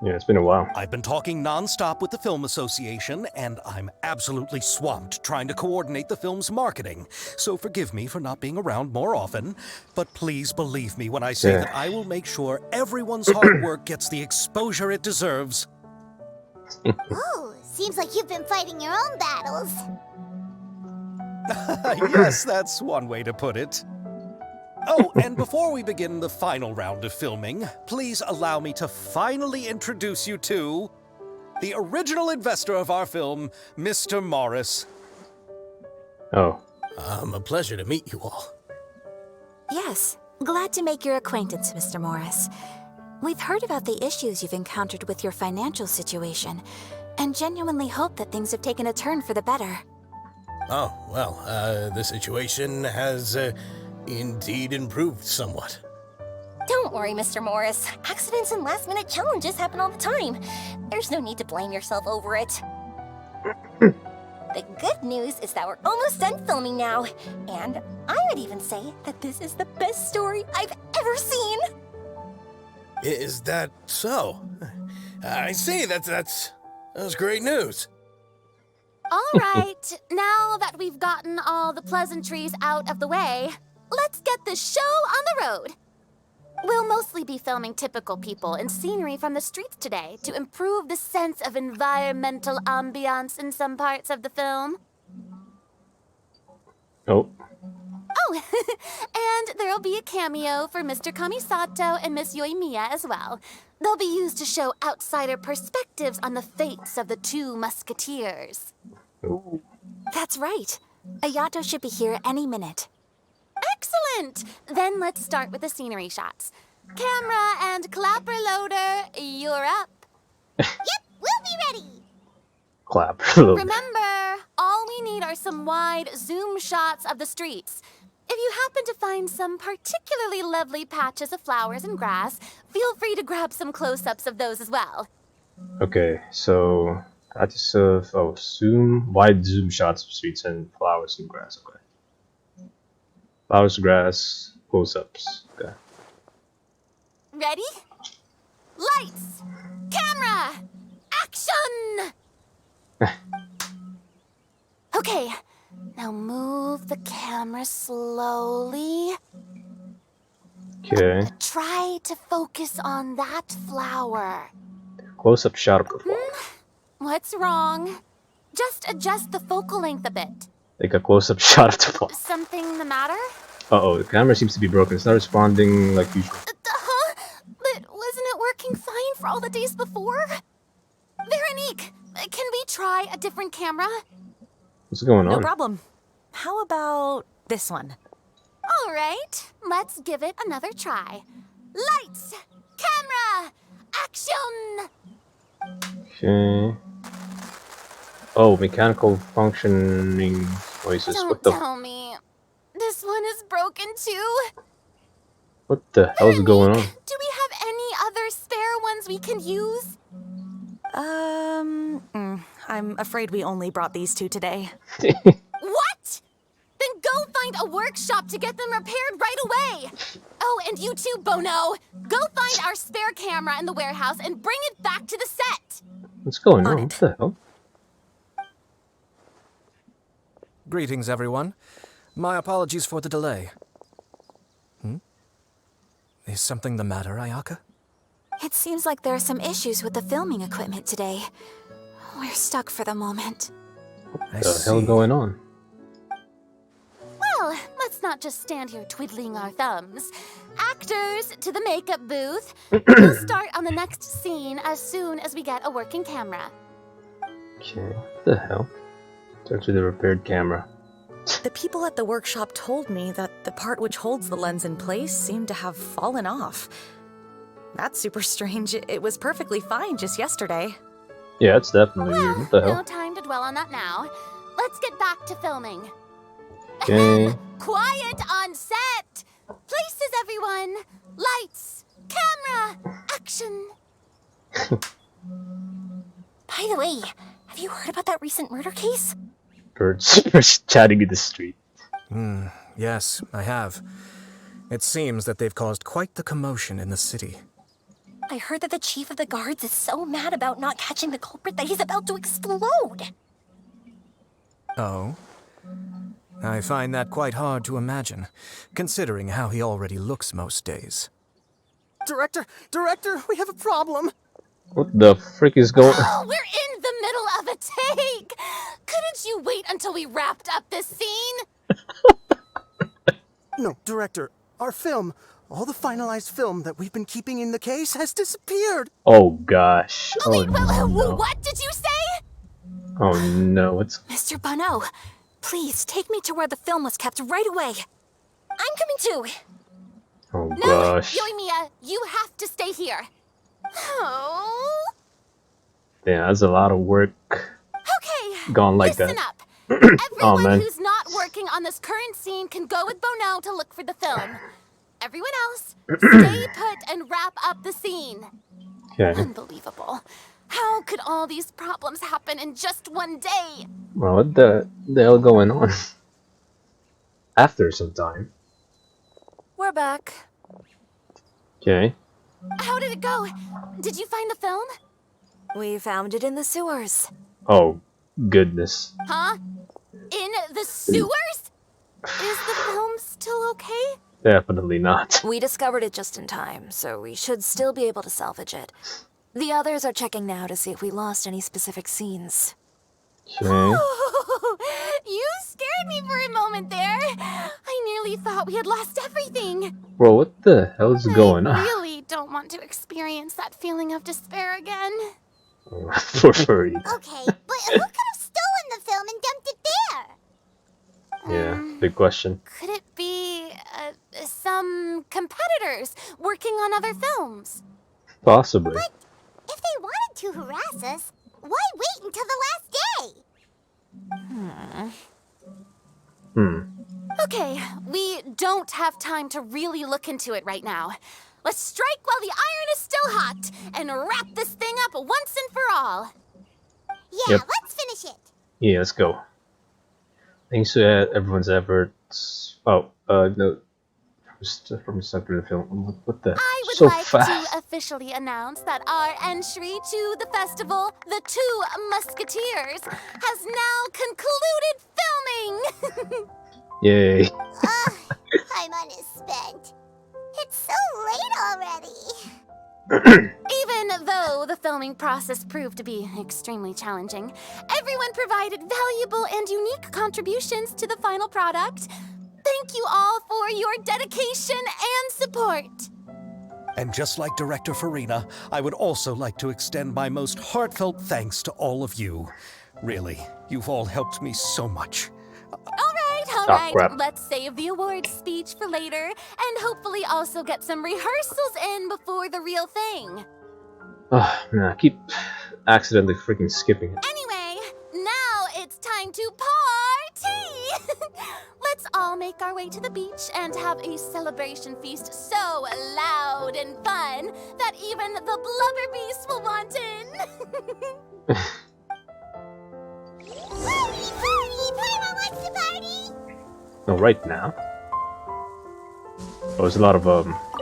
Speaker 1: Yeah, it's been a while.
Speaker 2: I've been talking non-stop with the Film Association, and I'm absolutely swamped trying to coordinate the film's marketing. So forgive me for not being around more often, but please believe me when I say that I will make sure everyone's hard work gets the exposure it deserves.
Speaker 8: Oh, seems like you've been fighting your own battles.
Speaker 2: Yes, that's one way to put it. Oh, and before we begin the final round of filming, please allow me to finally introduce you to the original investor of our film, Mr. Morris.
Speaker 1: Oh.
Speaker 16: A pleasure to meet you all.
Speaker 5: Yes, glad to make your acquaintance, Mr. Morris. We've heard about the issues you've encountered with your financial situation, and genuinely hope that things have taken a turn for the better.
Speaker 16: Oh, well, the situation has indeed improved somewhat.
Speaker 7: Don't worry, Mr. Morris. Accidents and last-minute challenges happen all the time. There's no need to blame yourself over it. The good news is that we're almost done filming now. And I would even say that this is the best story I've ever seen.
Speaker 16: Is that so? I see, that's great news.
Speaker 3: All right, now that we've gotten all the pleasantries out of the way, let's get this show on the road. We'll mostly be filming typical people and scenery from the streets today to improve the sense of environmental ambiance in some parts of the film.
Speaker 1: Oh.
Speaker 3: Oh, and there'll be a cameo for Mr. Kamisato and Miss Yoimiya as well. They'll be used to show outsider perspectives on the fates of the two musketeers.
Speaker 1: Oh.
Speaker 5: That's right. Ayato should be here any minute.
Speaker 3: Excellent! Then let's start with the scenery shots. Camera and clapper loader, you're up.
Speaker 8: Yep, we'll be ready.
Speaker 1: Clap.
Speaker 3: Remember, all we need are some wide zoom shots of the streets. If you happen to find some particularly lovely patches of flowers and grass, feel free to grab some close-ups of those as well.
Speaker 1: Okay, so patches of wide zoom shots of streets and flowers and grass. Okay. Flowers, grass, close-ups. Okay.
Speaker 3: Ready? Lights! Camera! Action! Okay, now move the camera slowly.
Speaker 1: Okay.
Speaker 3: Try to focus on that flower.
Speaker 1: Close-up shot of the flower.
Speaker 3: What's wrong? Just adjust the focal length a bit.
Speaker 1: Take a close-up shot of the flower.
Speaker 3: Something the matter?
Speaker 1: Uh-oh, the camera seems to be broken. It's not responding like usual.
Speaker 3: Huh? But wasn't it working fine for all the days before? Veronique, can we try a different camera?
Speaker 1: What's going on?
Speaker 12: No problem. How about this one?
Speaker 3: All right, let's give it another try. Lights! Camera! Action!
Speaker 1: Okay. Oh, mechanical functioning voices. What
Speaker 3: Don't
Speaker 1: the?
Speaker 3: tell me. This one is broken too?
Speaker 1: What the hell is going on?
Speaker 3: Do we have any other spare ones we can use?
Speaker 12: I'm afraid we only brought these two today.
Speaker 3: What? Then go find a workshop to get them repaired right away. Oh, and you too, Bono. Go find our spare camera in the warehouse and bring it back to the set.
Speaker 1: What's going on? What the hell?
Speaker 6: Greetings, everyone. My apologies for the delay. Is something the matter, Ayaka?
Speaker 5: It seems like there are some issues with the filming equipment today. We're stuck for the moment.
Speaker 1: What the hell going on?
Speaker 3: Well, let's not just stand here twiddling our thumbs. Actors, to the makeup booth. We'll start on the next scene as soon as we get a working camera.
Speaker 1: Okay, what the hell? Start with the repaired camera.
Speaker 12: The people at the workshop told me that the part which holds the lens in place seemed to have fallen off. That's super strange. It was perfectly fine just yesterday.
Speaker 1: Yeah, it's definitely weird. What the hell?
Speaker 3: No time to dwell on that now. Let's get back to filming.
Speaker 1: Okay.
Speaker 3: Quiet on set! Places, everyone! Lights! Camera! Action!
Speaker 7: By the way, have you heard about that recent murder case?
Speaker 1: Birds chatting in the street.
Speaker 6: Yes, I have. It seems that they've caused quite the commotion in the city.
Speaker 7: I heard that the chief of the guards is so mad about not catching the culprit that he's about to explode.
Speaker 6: Oh? I find that quite hard to imagine, considering how he already looks most days.
Speaker 10: Director, we have a problem.
Speaker 1: What the frick is going on?
Speaker 3: Oh, we're in the middle of a take! Couldn't
Speaker 7: Couldn't you wait until we wrapped up this scene?
Speaker 11: No, Director, our film, all the finalized film that we've been keeping in the case has disappeared.
Speaker 1: Oh gosh.
Speaker 7: Oh, wait,
Speaker 1: no.
Speaker 7: what did you say?
Speaker 1: Oh no, what's...
Speaker 5: Mr. Bonneau, please take me to where the film was kept right away.
Speaker 7: I'm coming too.
Speaker 1: Oh
Speaker 7: No,
Speaker 1: gosh.
Speaker 7: Yoimiya, you have to stay here. Oh.
Speaker 1: Yeah, that's a lot of work
Speaker 7: Okay,
Speaker 1: gone like
Speaker 7: listen
Speaker 1: that.
Speaker 7: up. Everyone
Speaker 1: Oh man.
Speaker 7: who's not working on this current scene can go with Bonneau to look for the film. Everyone else, stay put and wrap up the scene.
Speaker 1: Okay.
Speaker 7: Unbelievable. How could all these problems happen in just one day?
Speaker 1: Well, what the hell going on? After some time.
Speaker 4: We're back.
Speaker 1: Okay.
Speaker 7: How did it go? Did you find the film?
Speaker 4: We found it in the sewers.
Speaker 1: Oh goodness.
Speaker 7: Huh? In the sewers? Is the film still okay?
Speaker 1: Definitely not.
Speaker 4: We discovered it just in time, so we should still be able to salvage it. The others are checking now to see if we lost any specific scenes.
Speaker 1: Okay.
Speaker 7: You scared me for a moment there. I nearly thought we had lost everything.
Speaker 1: Bro, what the hell is going
Speaker 7: I
Speaker 1: on?
Speaker 7: really don't want to experience that feeling of despair again.
Speaker 1: For furry.
Speaker 8: Okay, but who could have stolen the film and dumped it there?
Speaker 1: Yeah, big question.
Speaker 7: Could it be some competitors working on other films?
Speaker 1: Possibly.
Speaker 8: But if they wanted to harass us, why wait until the last day?
Speaker 7: Okay, we don't have time to really look into it right now. Let's strike while the iron is still hot and wrap this thing up once and for all.
Speaker 8: Yeah,
Speaker 1: Yep.
Speaker 8: let's finish it.
Speaker 1: Yeah, let's go. Thanks to everyone's efforts. Oh, no. From the start of the film. What the?
Speaker 7: I would
Speaker 1: So
Speaker 7: like
Speaker 1: fast.
Speaker 7: to officially announce that our entry to the festival, The Two Musketeers, has now concluded filming.
Speaker 1: Yay.
Speaker 8: I'm unspent. It's so late already.
Speaker 7: Even though the filming process proved to be extremely challenging, everyone provided valuable and unique contributions to the final product. Thank you all for your dedication and support.
Speaker 2: And just like Director Farina, I would also like to extend my most heartfelt thanks to all of you. Really, you've all helped me so much.
Speaker 7: All right.
Speaker 1: crap.
Speaker 7: Let's save the awards speech for later, and hopefully also get some rehearsals in before the real thing.
Speaker 1: Oh, man, I keep accidentally freaking skipping it.
Speaker 7: Anyway, now it's time to party! Let's all make our way to the beach and have a celebration feast so loud and fun that even the blubber beast will want in.
Speaker 8: Party, party! Paimon wants to party!
Speaker 1: No, right now. Oh, there's a lot of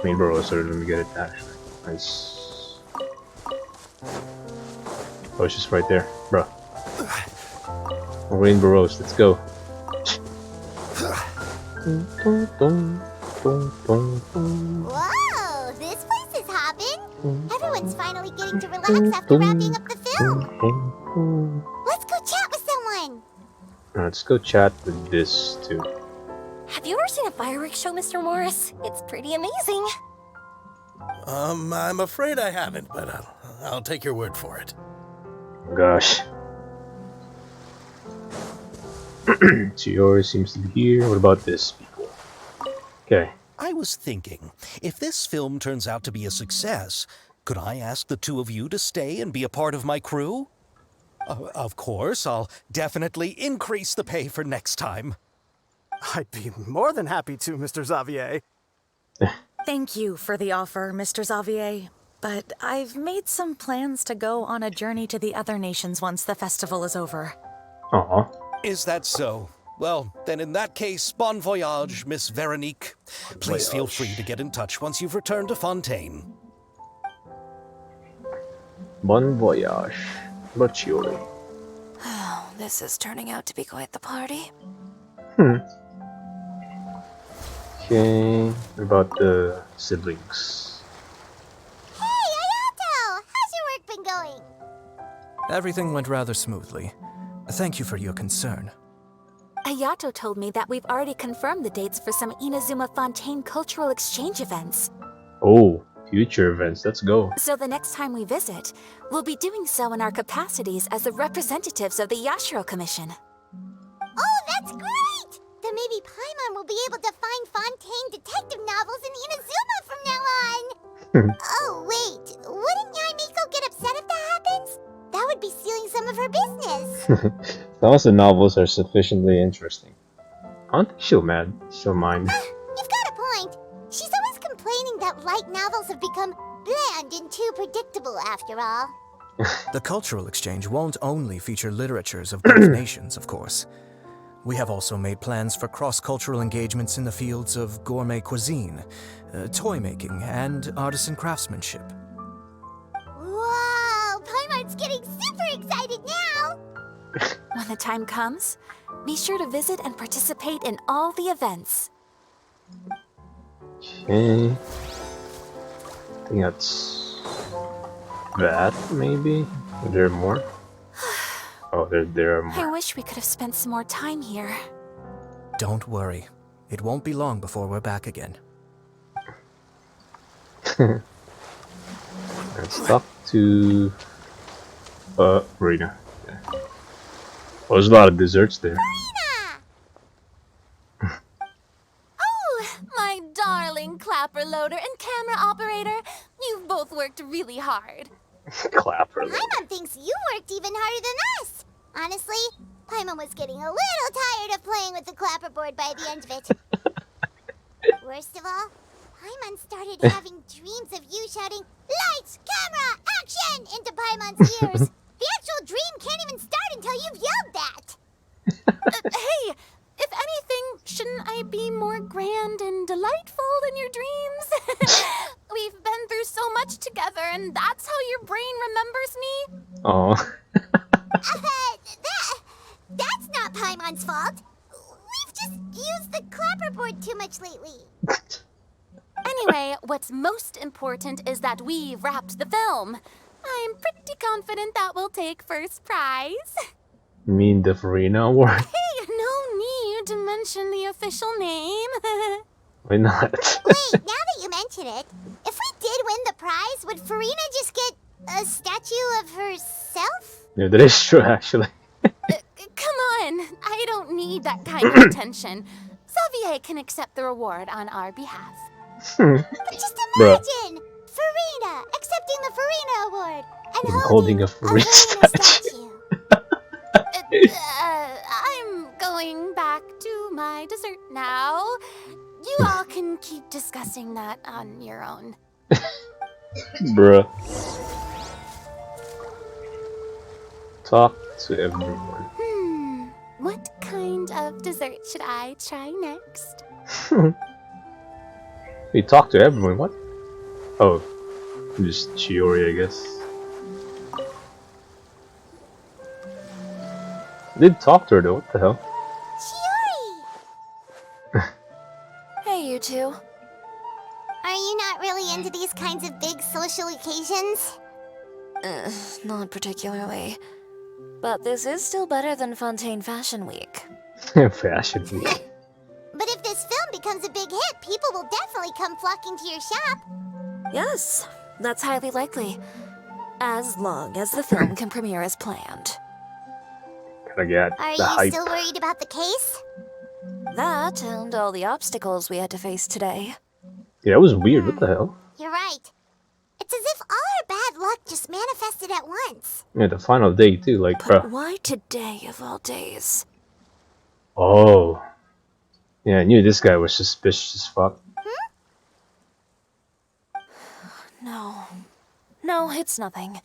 Speaker 1: rainbow so let me get it actually. Nice. Oh, it's just right there, bro. Rainbow Rose, let's go.
Speaker 8: Whoa, this place is hopping. Everyone's finally getting to relax after wrapping up the film. Let's go chat with someone.
Speaker 1: Alright, let's go chat with this too.
Speaker 7: Have you ever seen a fireworks show, Mr. Morris? It's pretty amazing.
Speaker 16: I'm afraid I haven't, but I'll take your word for it.
Speaker 1: Oh, gosh. So yours seems to be here. What about this people? Okay.
Speaker 2: I was thinking, if this film turns out to be a success, could I ask the two of you to stay and be a part of my crew? Of course, I'll definitely increase the pay for next time.
Speaker 11: I'd be more than happy to, Mr. Xavier.
Speaker 12: Thank you for the offer, Mr. Xavier. But I've made some plans to go on a journey to the other nations once the festival is over.
Speaker 1: Aw.
Speaker 2: Is that so? Well, then in that case, bon voyage, Miss Veronique. Please feel free to get in touch once you've returned to Fontaine.
Speaker 1: Bon voyage. Bacioli.
Speaker 4: Oh, this is turning out to be quite the party.
Speaker 1: Okay. What about the siblings?
Speaker 8: Hey, Ayato! How's your work been going?
Speaker 6: Everything went rather smoothly. Thank you for your concern.
Speaker 5: Ayato told me that we've already confirmed the dates for some Inazuma Fontaine cultural exchange events.
Speaker 1: Oh, future events. Let's go.
Speaker 5: So the next time we visit, we'll be doing so in our capacities as the representatives of the Yashiro Commission.
Speaker 8: Oh, that's great! Then maybe Paimon will be able to find Fontaine detective novels in Inazuma from now on! Oh, wait. Wouldn't Yaimiko get upset if that happens? That would be stealing some of her business.
Speaker 1: As long as the novels are sufficiently interesting. I don't think she'll mind.
Speaker 8: You've got a point. She's always complaining that light novels have become bland and too predictable after all.
Speaker 6: The cultural exchange won't only feature literatures of both nations, of course. We have also made plans for cross-cultural engagements in the fields of gourmet cuisine, toy making, and artisan craftsmanship.
Speaker 8: Whoa! Paimon's getting super excited now!
Speaker 5: When the time comes, be sure to visit and participate in all the events.
Speaker 1: Okay. I think that's that, maybe? Are there more? Oh, there are
Speaker 5: I
Speaker 1: more.
Speaker 5: wish we could have spent some more time here.
Speaker 6: Don't worry. It won't be long before we're back again.
Speaker 1: Let's talk to Rena. Yeah. Oh, there's a lot of desserts there.
Speaker 7: Oh, my darling clapper loader and camera operator. You've both worked really hard.
Speaker 1: Clapper.
Speaker 8: Paimon thinks you worked even harder than us. Honestly, Paimon was getting a little tired of playing with the clapperboard by the end of it. Worst of all, Paimon started having dreams of you shouting, "Lights, camera, action!" into Paimon's ears. The actual dream can't even start until you've yelled that.
Speaker 7: Hey, if anything, shouldn't I be more grand and delightful in your dreams? We've been through so much together, and that's how your brain remembers me?
Speaker 1: Oh.
Speaker 8: That's not Paimon's fault. We've just used the clapperboard too much lately.
Speaker 7: Anyway, what's most important is that we've wrapped the film. I'm pretty confident that we'll take first prize.
Speaker 1: You mean the Farina Award?
Speaker 7: Hey, no need to mention the official name.
Speaker 1: Why not?
Speaker 8: Wait, now that you mention it, if we did win the prize, would Farina just get a statue of herself?
Speaker 1: Yeah, that is true, actually.
Speaker 7: Come on, I don't need that kind of attention. Xavier can accept the reward on our behalf.
Speaker 8: But just imagine! Farina accepting the Farina Award and
Speaker 1: holding a Farina statue.
Speaker 7: I'm going back to my dessert now. You all can keep discussing that on your own.
Speaker 1: Bruh. Talk to everyone.
Speaker 7: What kind of dessert should I try next?
Speaker 1: We talk to everyone, what? Oh, just Chiori, I guess. I did talk to her though, what the hell?
Speaker 8: Chiori!
Speaker 4: Hey, you two.
Speaker 8: Are you not really into these kinds of big social occasions?
Speaker 4: Not particularly. But this is still better than Fontaine Fashion Week.
Speaker 1: Fashion Week.
Speaker 8: But if this film becomes a big hit, people will definitely come flocking to your shop.
Speaker 4: Yes, that's highly likely. As long as the film can premiere as planned.
Speaker 1: Gotta get
Speaker 8: Are
Speaker 1: the
Speaker 8: you
Speaker 1: hype.
Speaker 8: still worried about the case?
Speaker 4: That and all the obstacles we had to face today.
Speaker 1: Yeah, that was weird, what the hell?
Speaker 8: You're right. It's as if all our bad luck just manifested at once.
Speaker 1: Yeah, the final day too, like,
Speaker 4: But
Speaker 1: bruh.
Speaker 4: why today of all days?
Speaker 1: Oh. Yeah, I knew this guy was suspicious as fuck.
Speaker 4: No, it's nothing.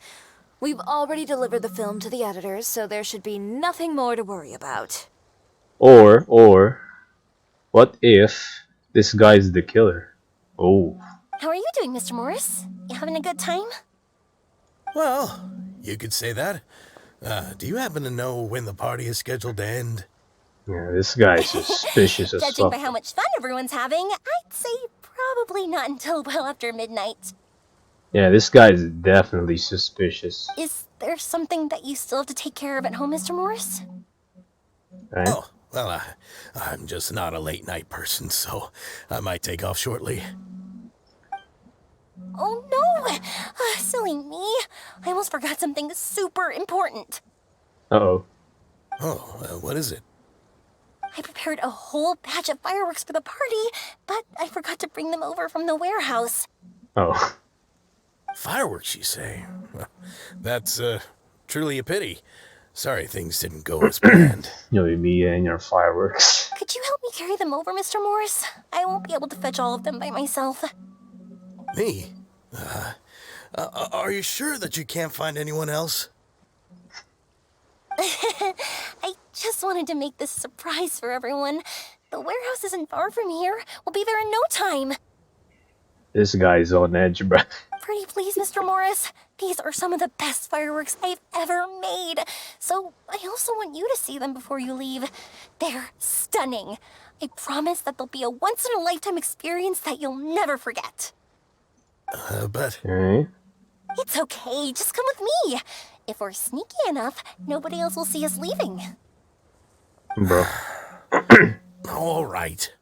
Speaker 4: We've already delivered the film to the editors, so there should be nothing more to worry about.
Speaker 1: Or, what if this guy's the killer? Oh.
Speaker 7: How are you doing, Mr. Morris? You having a good time?
Speaker 16: Well, you could say that. Do you happen to know when the party is scheduled to end?
Speaker 1: Yeah, this guy's suspicious as
Speaker 7: Judging by
Speaker 1: fuck.
Speaker 7: how much fun everyone's having, I'd say probably not until well after midnight.
Speaker 1: Yeah, this guy's definitely suspicious.
Speaker 7: Is there something that you still have to take care of at home, Mr. Morris?
Speaker 1: Okay.
Speaker 16: Oh, well, I'm just not a late night person, so I might take off shortly.
Speaker 7: Oh no! Silly me. I almost forgot something super important.
Speaker 1: Uh-oh.
Speaker 16: Oh, what is it?
Speaker 7: I prepared a whole batch of fireworks for the party, but I forgot to bring them over from the warehouse.
Speaker 1: Oh.
Speaker 16: Fireworks, you say? Well, that's, truly a pity. Sorry things didn't go as planned.
Speaker 1: You'll be and your fireworks.
Speaker 7: Could you help me carry them over, Mr. Morris? I won't be able to fetch all of them by myself.
Speaker 16: Me? Are you sure that you can't find anyone else?
Speaker 7: I just wanted to make this a surprise for everyone. The warehouse isn't far from here. We'll be there in no time.
Speaker 1: This guy's on edge, bruh.
Speaker 7: Pretty please, Mr. Morris. These are some of the best fireworks I've ever made. So I also want you to see them before you leave. They're stunning. I promise that they'll be a once-in-a-lifetime experience that you'll never forget.
Speaker 16: But...
Speaker 1: Okay.
Speaker 7: It's okay. Just come with me. If we're sneaky enough, nobody else will see us leaving.
Speaker 1: Bro.
Speaker 16: All right.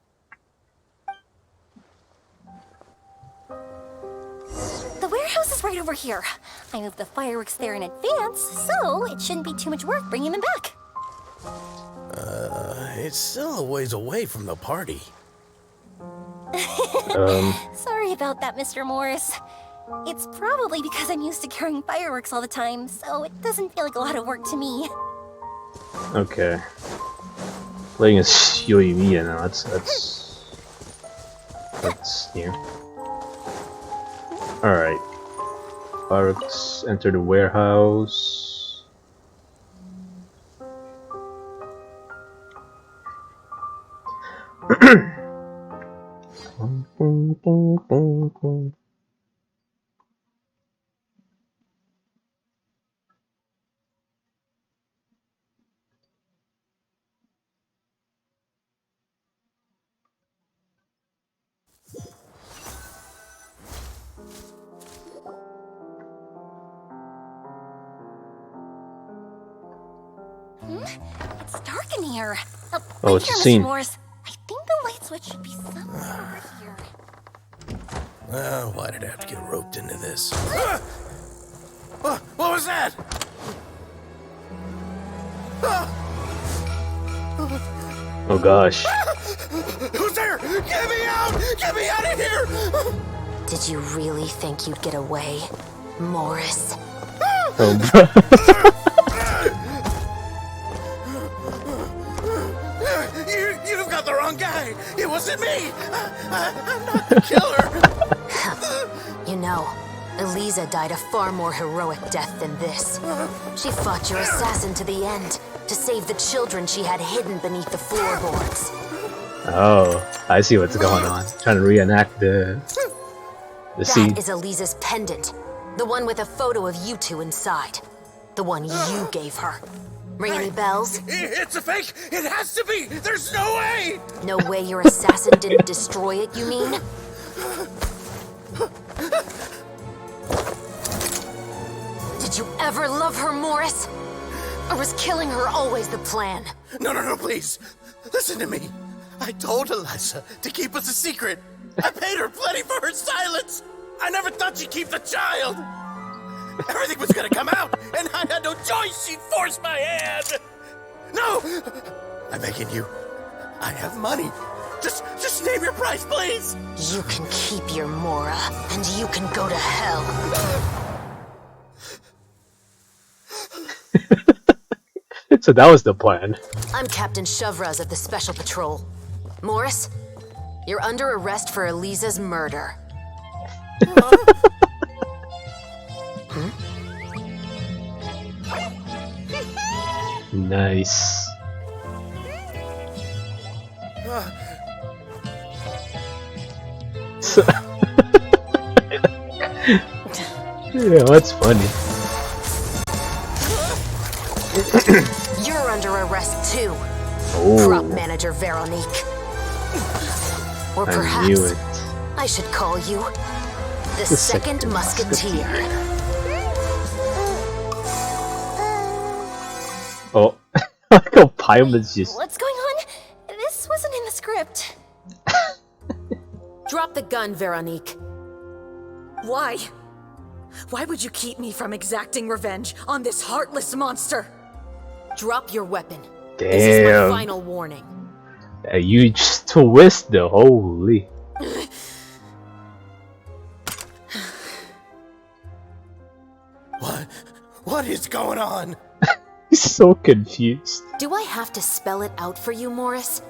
Speaker 7: The warehouse is right over here. I moved the fireworks there in advance, so it shouldn't be too much work bringing them back.
Speaker 16: It's still a ways away from the party.
Speaker 7: Sorry about that, Mr. Morris. It's probably because I'm used to carrying fireworks all the time, so it doesn't feel like a lot of work to me.
Speaker 1: Okay. Playing as Yoimiya now, that's new. Alright. Fireworks enter the warehouse.
Speaker 7: It's dark in here.
Speaker 1: Oh,
Speaker 7: right
Speaker 1: it's
Speaker 7: here,
Speaker 1: a
Speaker 7: Mr.
Speaker 1: scene.
Speaker 7: Morris. I think the light switch should be somewhere over here.
Speaker 16: Why did I have to get roped into this? What was that?
Speaker 1: Oh gosh.
Speaker 16: Who's there? Get me out! Get me out of here!
Speaker 9: Did you really think you'd get away, Morris?
Speaker 1: Oh, bro.
Speaker 16: You've got the wrong guy. It wasn't me. I'm not the killer.
Speaker 9: You know, Eliza died a far more heroic death than this. She fought your assassin to the end to save the children she had hidden beneath the floorboards.
Speaker 1: Oh, I see what's going on. Trying to reenact the scene.
Speaker 9: That is Eliza's pendant. The one with a photo of you two inside. The one you gave her. Ring any bells?
Speaker 16: It's a fake! It has to be! There's no way!
Speaker 9: No way your assassin didn't destroy it, you mean? Did you ever love her, Morris? Or was killing her always the plan?
Speaker 16: No, please. Listen to me. I told Eliza to keep us a secret. I paid her plenty for her silence. I never thought she'd keep the child. Everything was gonna come out, and I had no choice. She'd force my hand. No! I'm begging you. I have money. Just name your price, please.
Speaker 9: You can keep your Mora, and you can go to hell.
Speaker 1: So that was the plan.
Speaker 9: I'm Captain Shovraz of the Special Patrol. Morris, you're under arrest for Eliza's murder.
Speaker 1: Nice. Yeah, that's funny.
Speaker 9: You're under arrest too,
Speaker 1: Oh.
Speaker 9: prop manager Veronique. Or
Speaker 1: I
Speaker 9: perhaps
Speaker 1: knew it.
Speaker 9: I should call you the Second Musketeer.
Speaker 1: Oh, Like how Paimon's just.
Speaker 5: What's going on? This wasn't in the script.
Speaker 9: Drop the gun, Veronique.
Speaker 12: Why? Why would you keep me from exacting revenge on this heartless monster?
Speaker 9: Drop your weapon.
Speaker 1: Damn.
Speaker 9: This is my final warning.
Speaker 1: A huge twist, though. Holy.
Speaker 16: What is going on?
Speaker 1: He's so confused.
Speaker 9: Do I have to spell it out for you, Morris?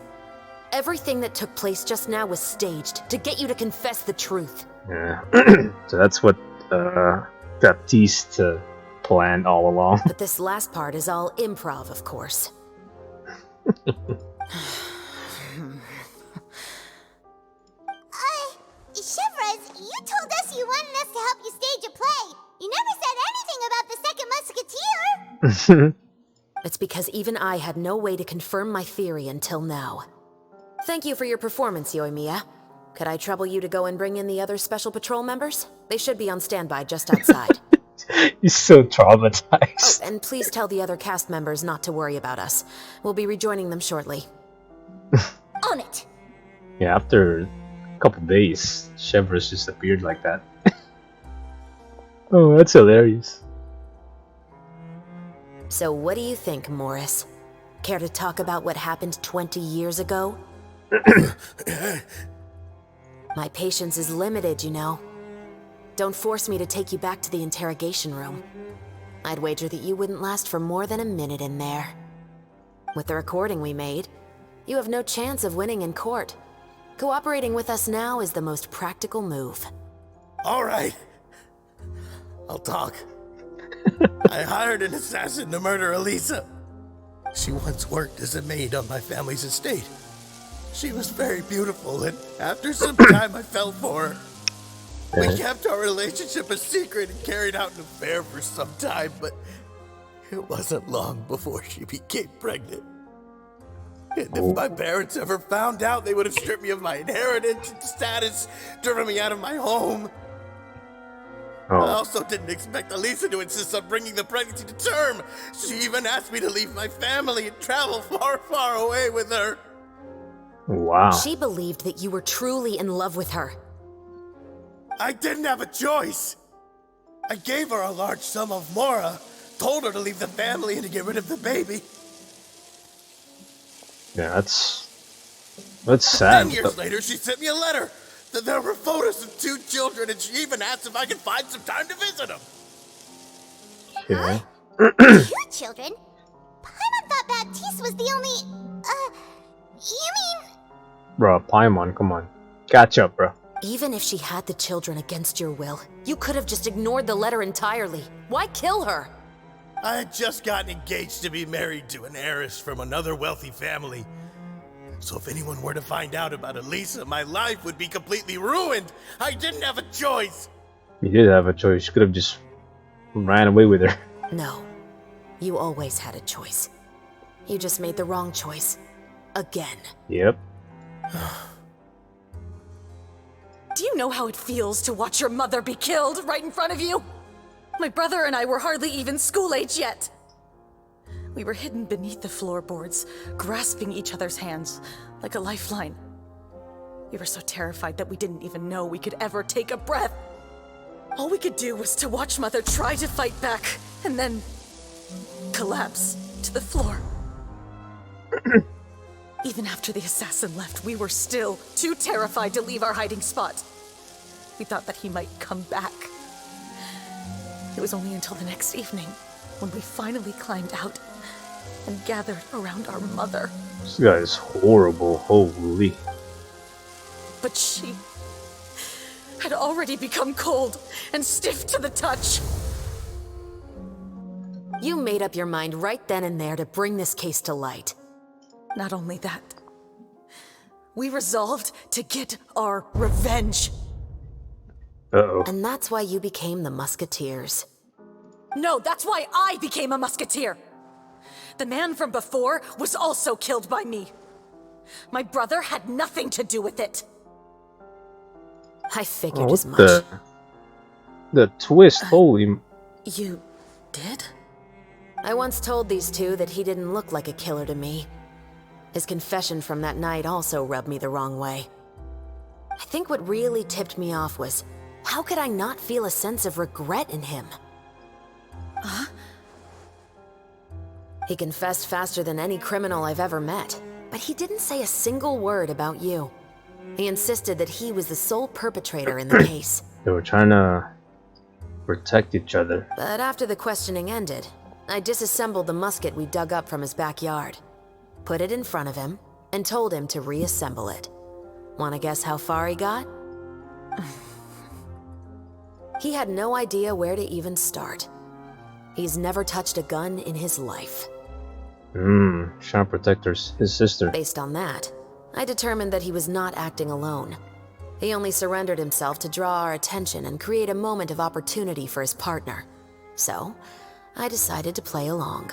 Speaker 9: Everything that took place just now was staged to get you to confess the truth.
Speaker 1: Yeah. So that's what Baptiste planned all along.
Speaker 9: But this last part is all improv, of course.
Speaker 8: Chevres, you told us you wanted us to help you stage a play. You never said anything about the Second Musketeer.
Speaker 9: It's because even I had no way to confirm my theory until now. Thank you for your performance, Yoimiya. Could I trouble you to go and bring in the other Special Patrol members? They should be on standby just outside.
Speaker 1: He's so traumatized.
Speaker 9: Oh, and please tell the other cast members not to worry about us. We'll be rejoining them shortly.
Speaker 5: On it.
Speaker 1: Yeah, after a couple days, Chevres just appeared like that. Oh, that's hilarious.
Speaker 9: So what do you think, Morris? Care to talk about what happened 20 years ago? My patience is limited, you know. Don't force me to take you back to the interrogation room. I'd wager that you wouldn't last for more than a minute in there. With the recording we made, you have no chance of winning in court. Cooperating with us now is the most practical move.
Speaker 16: All right. I'll talk. I hired an assassin to murder Elisa. She once worked as a maid on my family's estate. She was very beautiful, and after some time I fell for her. We kept our relationship a secret and carried out an affair for some time, but it wasn't long before she became pregnant. And if my parents ever found out, they would have stripped me of my inheritance and status, driven me out of my home. I also didn't expect Elisa to insist on bringing the pregnancy to term. She even asked me to leave my family and travel far, far away with her.
Speaker 1: Wow.
Speaker 9: She believed that you were truly in love with her.
Speaker 16: I didn't have a choice. I gave her a large sum of mora, told her to leave the family and to get rid of the baby.
Speaker 1: Yeah, that's sad.
Speaker 16: 10 years later, she sent me a letter. There were photos of 2 children, and she even asked if I could find some time to visit them.
Speaker 1: Okay.
Speaker 8: 2 children? Paimon thought Baptiste was the only... you mean...
Speaker 1: Bro, Paimon, come on. Catch up, bro.
Speaker 9: Even if she had the children against your will, you could have just ignored the letter entirely. Why kill her?
Speaker 16: I had just gotten engaged to be married to an heiress from another wealthy family. So if anyone were to find out about Elisa, my life would be completely ruined. I didn't have a choice.
Speaker 1: You did have a choice. You could have just ran away with her.
Speaker 9: No. You always had a choice. You just made the wrong choice. Again.
Speaker 1: Yep.
Speaker 12: Do you know how it feels to watch your mother be killed right in front of you? My brother and I were hardly even school age yet. We were hidden beneath the floorboards, grasping each other's hands like a lifeline. We were so terrified that we didn't even know we could ever take a breath. All we could do was to watch Mother try to fight back, and then collapse to the floor. Even after the assassin left, we were still too terrified to leave our hiding spot. We thought that he might come back. It was only until the next evening when we finally climbed out and gathered around our mother.
Speaker 1: This guy is horrible. Holy.
Speaker 12: But she had already become cold and stiff to the touch.
Speaker 9: You made up your mind right then and there to bring this case to light.
Speaker 12: Not only that, we resolved to get our revenge.
Speaker 1: Uh-oh.
Speaker 9: And that's why you became the Musketeers.
Speaker 12: No, that's why I became a musketeer. The man from before was also killed by me. My brother had nothing to do with it.
Speaker 9: I figured
Speaker 1: Oh,
Speaker 9: as much.
Speaker 1: the twist, holy...
Speaker 12: You did?
Speaker 9: I once told these two that he didn't look like a killer to me. His confession from that night also rubbed me the wrong way. I think what really tipped me off was, how could I not feel a sense of regret in him?
Speaker 12: Huh?
Speaker 9: He confessed faster than any criminal I've ever met, but he didn't say a single word about you. He insisted that he was the sole perpetrator in the case.
Speaker 1: They were trying to protect each other.
Speaker 9: But after the questioning ended, I disassembled the musket we dug up from his backyard, put it in front of him, and told him to reassemble it. Wanna guess how far he got? He had no idea where to even start. He's never touched a gun in his life.
Speaker 1: Trying to protect his sister.
Speaker 9: Based on that, I determined that he was not acting alone. He only surrendered himself to draw our attention and create a moment of opportunity for his partner. So, I decided to play along.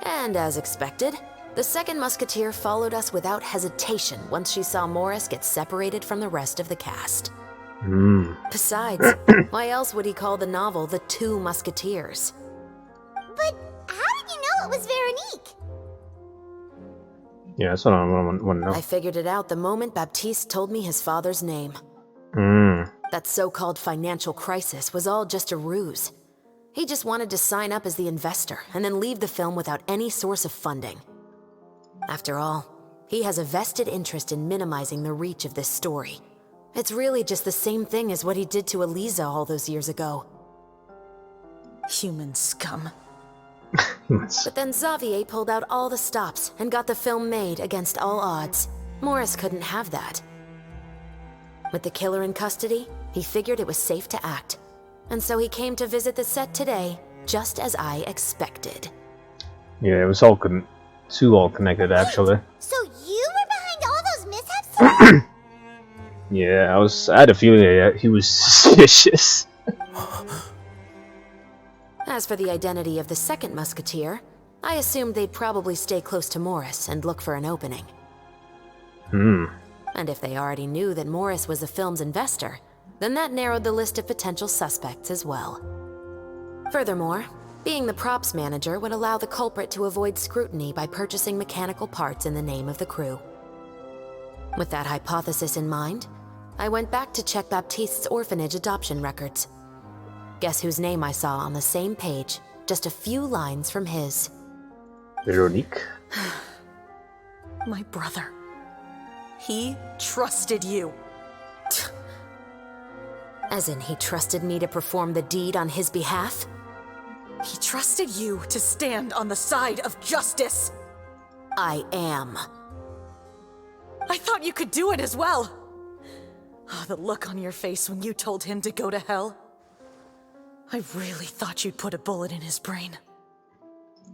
Speaker 9: And as expected, the second musketeer followed us without hesitation once she saw Morris get separated from the rest of the cast. Besides, why else would he call the novel The Two Musketeers?
Speaker 8: But how did you know it was Veronique?
Speaker 1: Yeah, that's what I want to know.
Speaker 9: I figured it out the moment Baptiste told me his father's name. That so-called financial crisis was all just a ruse. He just wanted to sign up as the investor and then leave the film without any source of funding. After all, he has a vested interest in minimizing the reach of this story. It's really just the same thing as what he did to Eliza all those years ago.
Speaker 12: Human scum.
Speaker 9: But then Xavier pulled out all the stops and got the film made against all odds. Morris couldn't have that. With the killer in custody, he figured it was safe to act. And so he came to visit the set today, just as I expected.
Speaker 1: Yeah, it was all connected, actually.
Speaker 8: So you were behind all those mishaps?
Speaker 1: Yeah, I had a feeling that he was suspicious.
Speaker 9: As for the identity of the second musketeer, I assumed they'd probably stay close to Morris and look for an opening. And if they already knew that Morris was the film's investor, then that narrowed the list of potential suspects as well. Furthermore, being the props manager would allow the culprit to avoid scrutiny by purchasing mechanical parts in the name of the crew. With that hypothesis in mind, I went back to check Baptiste's orphanage adoption records. Guess whose name I saw on the same page, just a few lines from his.
Speaker 1: Veronique?
Speaker 12: My brother. He trusted you.
Speaker 9: As in, he trusted me to perform the deed on his behalf?
Speaker 12: He trusted you to stand on the side of justice.
Speaker 9: I am.
Speaker 12: I thought you could do it as well. Oh, the look on your face when you told him to go to hell. I really thought you'd put a bullet in his brain.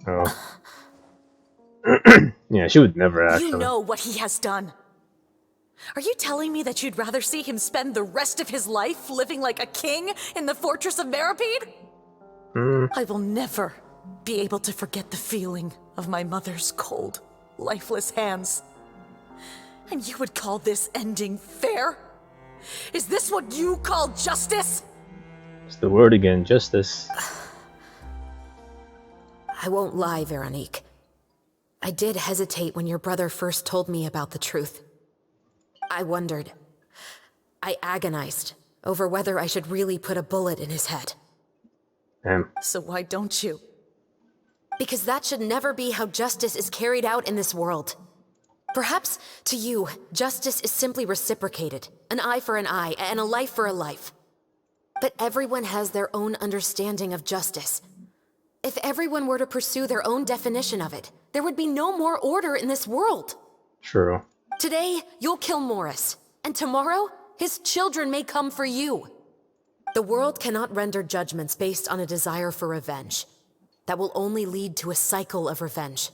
Speaker 1: Oh. Yeah, she would never actually.
Speaker 12: You know what he has done. Are you telling me that you'd rather see him spend the rest of his life living like a king in the fortress of Meripede? I will never be able to forget the feeling of my mother's cold, lifeless hands. And you would call this ending fair? Is this what you call justice?
Speaker 1: It's the word again, justice.
Speaker 9: I won't lie, Veronique. I did hesitate when your brother first told me about the truth. I wondered. I agonized over whether I should really put a bullet in his head.
Speaker 12: So why don't you?
Speaker 9: Because that should never be how justice is carried out in this world. Perhaps, to you, justice is simply reciprocated. An eye for an eye, and a life for a life. But everyone has their own understanding of justice. If everyone were to pursue their own definition of it, there would be no more order in this world.
Speaker 1: True.
Speaker 9: Today, you'll kill Morris, and tomorrow, his children may come for you. The world cannot render judgments based on a desire for revenge. That will only lead to a cycle of revenge,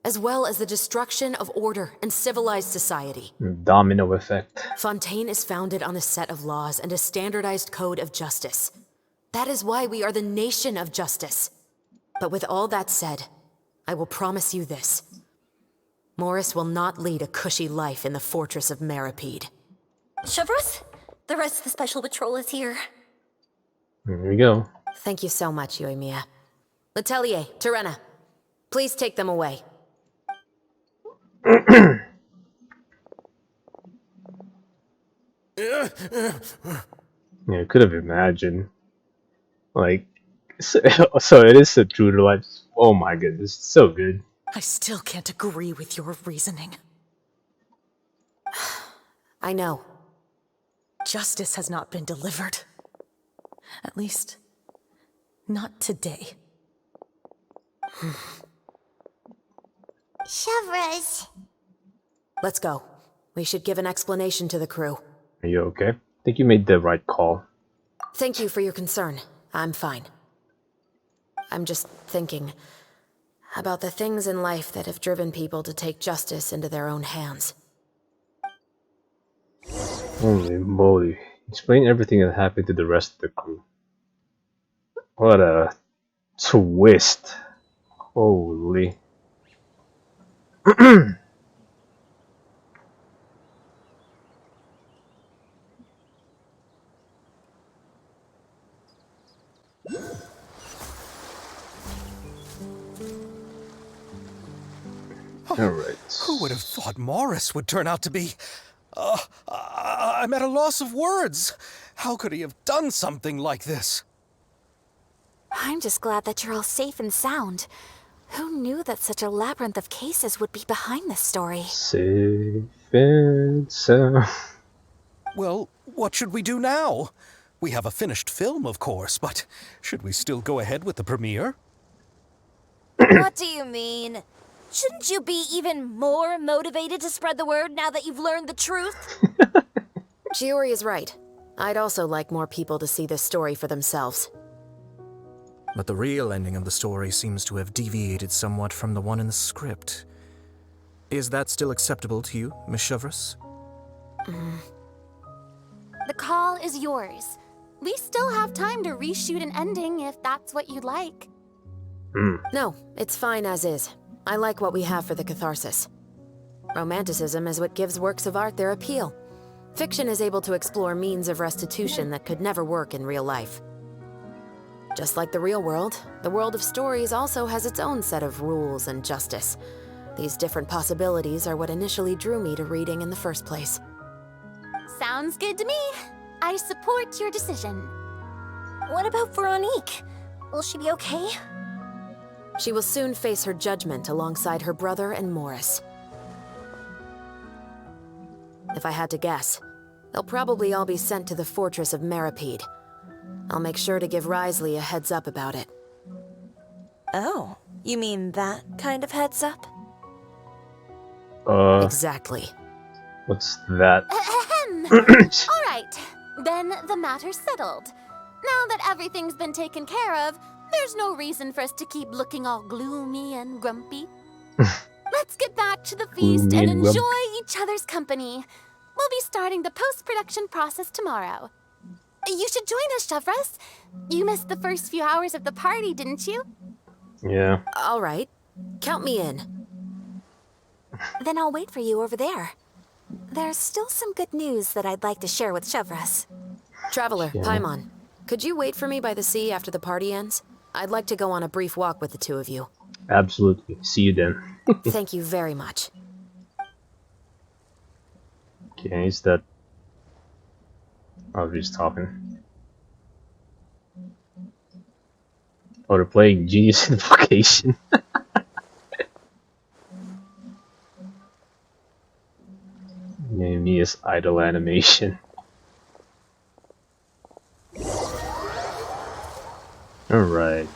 Speaker 9: as well as the destruction of order and civilized society.
Speaker 1: Domino effect.
Speaker 9: Fontaine is founded on a set of laws and a standardized code of justice. That is why we are the nation of justice. But with all that said, I will promise you this. Morris will not lead a cushy life in the fortress of Meripede.
Speaker 7: Chevros, the rest of the special patrol is here.
Speaker 1: There we go.
Speaker 9: Thank you so much, Yoimiya. Letelier, Terena, please take them away.
Speaker 1: Yeah, I could have imagined. Like, so, so it is a true to life. Oh my goodness, so good.
Speaker 12: I still can't agree with your reasoning.
Speaker 9: I know.
Speaker 12: Justice has not been delivered. At least, not today.
Speaker 8: Chevres.
Speaker 9: Let's go. We should give an explanation to the crew.
Speaker 1: Are you okay? I think you made the right call.
Speaker 9: Thank you for your concern. I'm fine. I'm just thinking about the things in life that have driven people to take justice into their own hands.
Speaker 1: Holy moly. Explain everything that happened to the rest of the crew. What a twist. Holy. Alright.
Speaker 2: Who would have thought Morris would turn out to be... I'm at a loss of words. How could he have done something like this?
Speaker 5: I'm just glad that you're all safe and sound. Who knew that such a labyrinth of cases would be behind this story?
Speaker 1: Safe and sound.
Speaker 2: Well, what should we do now? We have a finished film, of course, but should we still go ahead with the premiere?
Speaker 3: What do you mean? Shouldn't you be even more motivated to spread the word now that you've learned the truth?
Speaker 9: Chiori is right. I'd also like more people to see this story for themselves.
Speaker 6: But the real ending of the story seems to have deviated somewhat from the one in the script. Is that still acceptable to you, Miss Chevres?
Speaker 13: The call is yours. We still have time to reshoot an ending if that's what you'd like.
Speaker 9: No, it's fine as is. I like what we have for the catharsis. Romanticism is what gives works of art their appeal. Fiction is able to explore means of restitution that could never work in real life. Just like the real world, the world of stories also has its own set of rules and justice. These different possibilities are what initially drew me to reading in the first place.
Speaker 13: Sounds good to me. I support your decision.
Speaker 7: What about Veronique? Will she be okay?
Speaker 9: She will soon face her judgment alongside her brother and Morris. If I had to guess, they'll probably all be sent to the fortress of Meripede. I'll make sure to give Risley a heads up about it.
Speaker 4: Oh, you mean that kind of heads up?
Speaker 9: Exactly.
Speaker 1: What's that?
Speaker 13: All right, then the matter's settled. Now that everything's been taken care of, there's no reason for us to keep looking all gloomy and grumpy. Let's get back to the feast
Speaker 1: Gloomy
Speaker 13: and
Speaker 1: and grumpy.
Speaker 13: enjoy each other's company. We'll be starting the post-production process tomorrow. You should join us, Chevres. You missed the first few hours of the party, didn't you?
Speaker 1: Yeah.
Speaker 9: All right. Count me in.
Speaker 5: Then I'll wait for you over there. There's still some good news that I'd like to share with Chevres.
Speaker 9: Traveler,
Speaker 1: Yeah.
Speaker 9: Paimon, could you wait for me by the sea after the party ends? I'd like to go on a brief walk with the two of you.
Speaker 1: Absolutely. See you then.
Speaker 9: Thank you very much.
Speaker 1: Okay, is that... Oh, we're just talking. Oh, they're playing Genius Invocation. Genius idle animation. Alright.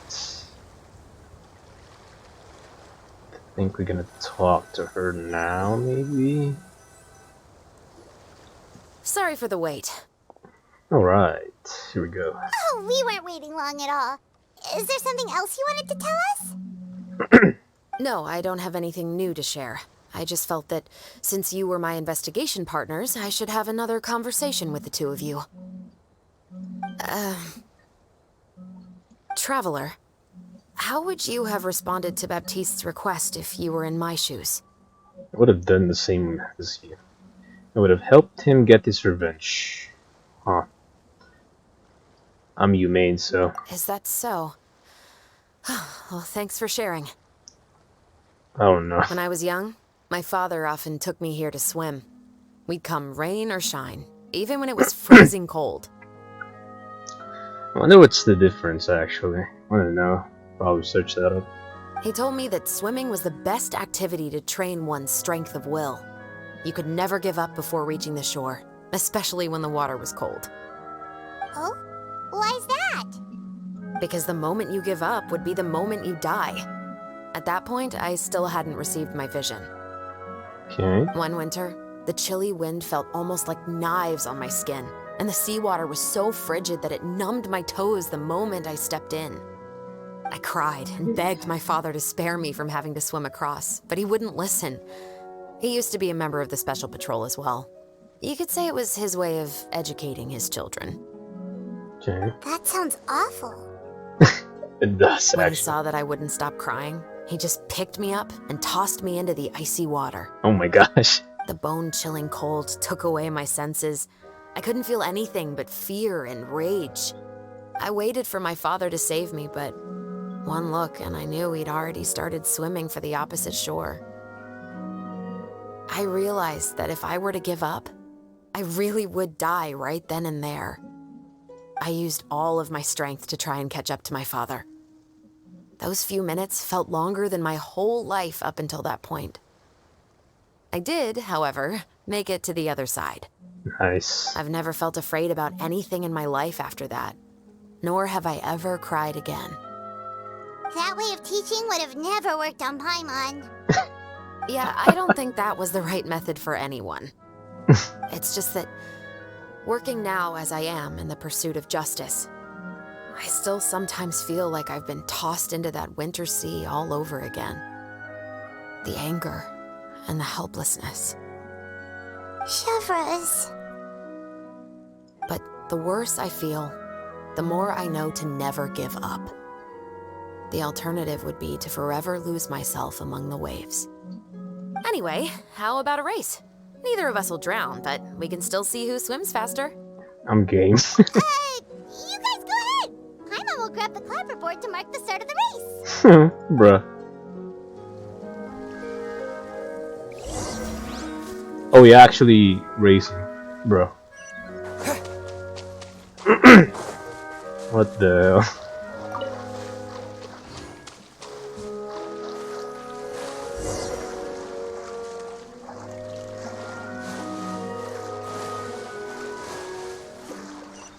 Speaker 1: I think we're gonna talk to her now, maybe?
Speaker 9: Sorry for the wait.
Speaker 1: Alright, here we go.
Speaker 8: Oh, we weren't waiting long at all. Is there something else you wanted to tell us?
Speaker 9: No, I don't have anything new to share. I just felt that since you were my investigation partners, I should have another conversation with the two of you. Traveler, how would you have responded to Baptiste's request if you were in my shoes?
Speaker 1: I would have done the same as you. I would have helped him get his revenge. Huh. I'm humane, so...
Speaker 9: Is that so? Well, thanks for sharing.
Speaker 1: Oh no.
Speaker 9: When I was young, my father often took me here to swim. We'd come rain or shine, even when it was freezing cold.
Speaker 1: I wonder what's the difference actually. I wanna know. Probably search that up.
Speaker 9: He told me that swimming was the best activity to train one's strength of will. You could never give up before reaching the shore, especially when the water was cold.
Speaker 8: Oh? Why's that?
Speaker 9: Because the moment you give up would be the moment you die. At that point, I still hadn't received my vision.
Speaker 1: Okay.
Speaker 9: One winter, the chilly wind felt almost like knives on my skin, and the seawater was so frigid that it numbed my toes the moment I stepped in. I cried and begged my father to spare me from having to swim across, but he wouldn't listen. He used to be a member of the Special Patrol as well. You could say it was his way of educating his children.
Speaker 1: Okay.
Speaker 8: That sounds awful.
Speaker 1: It does,
Speaker 9: When he
Speaker 1: actually.
Speaker 9: saw that I wouldn't stop crying, he just picked me up and tossed me into the icy water.
Speaker 1: Oh my gosh.
Speaker 9: The bone-chilling cold took away my senses. I couldn't feel anything but fear and rage. I waited for my father to save me, but one look and I knew he'd already started swimming for the opposite shore. I realized that if I were to give up, I really would die right then and there. I used all of my strength to try and catch up to my father. Those few minutes felt longer than my whole life up until that point. I did, however, make it to the other side.
Speaker 1: Nice.
Speaker 9: I've never felt afraid about anything in my life after that, nor have I ever cried again.
Speaker 8: That way of teaching would have never worked on Paimon.
Speaker 9: Yeah, I don't think that was the right method for anyone. It's just that, working now as I am in the pursuit of justice, I still sometimes feel like I've been tossed into that winter sea all over again. The anger and the helplessness.
Speaker 8: Chevres.
Speaker 9: But the worse I feel, the more I know to never give up. The alternative would be to forever lose myself among the waves. Anyway, how about a race? Neither of us will drown, but we can still see who swims faster.
Speaker 1: I'm game.
Speaker 8: You guys go ahead. Paimon will grab the clapperboard to mark the start of the race.
Speaker 1: Bruh. Oh, you're actually racing, bro. What the hell?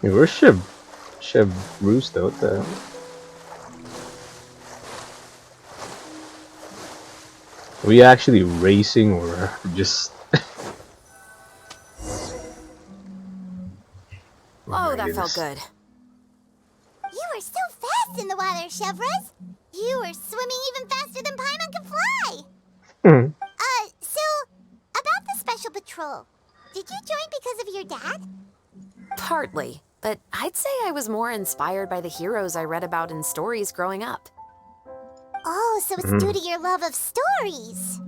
Speaker 1: Hey, where's Chev Rooster? What the hell? Are we actually racing or just...
Speaker 9: Oh, that felt good.
Speaker 8: You were so fast in the water, Chevres. You were swimming even faster than Paimon can fly. So, about the Special Patrol. Did you join because of your dad?
Speaker 9: Partly, but I'd say I was more inspired by the heroes I read about in stories growing up.
Speaker 8: Oh, so it's due to your love of stories.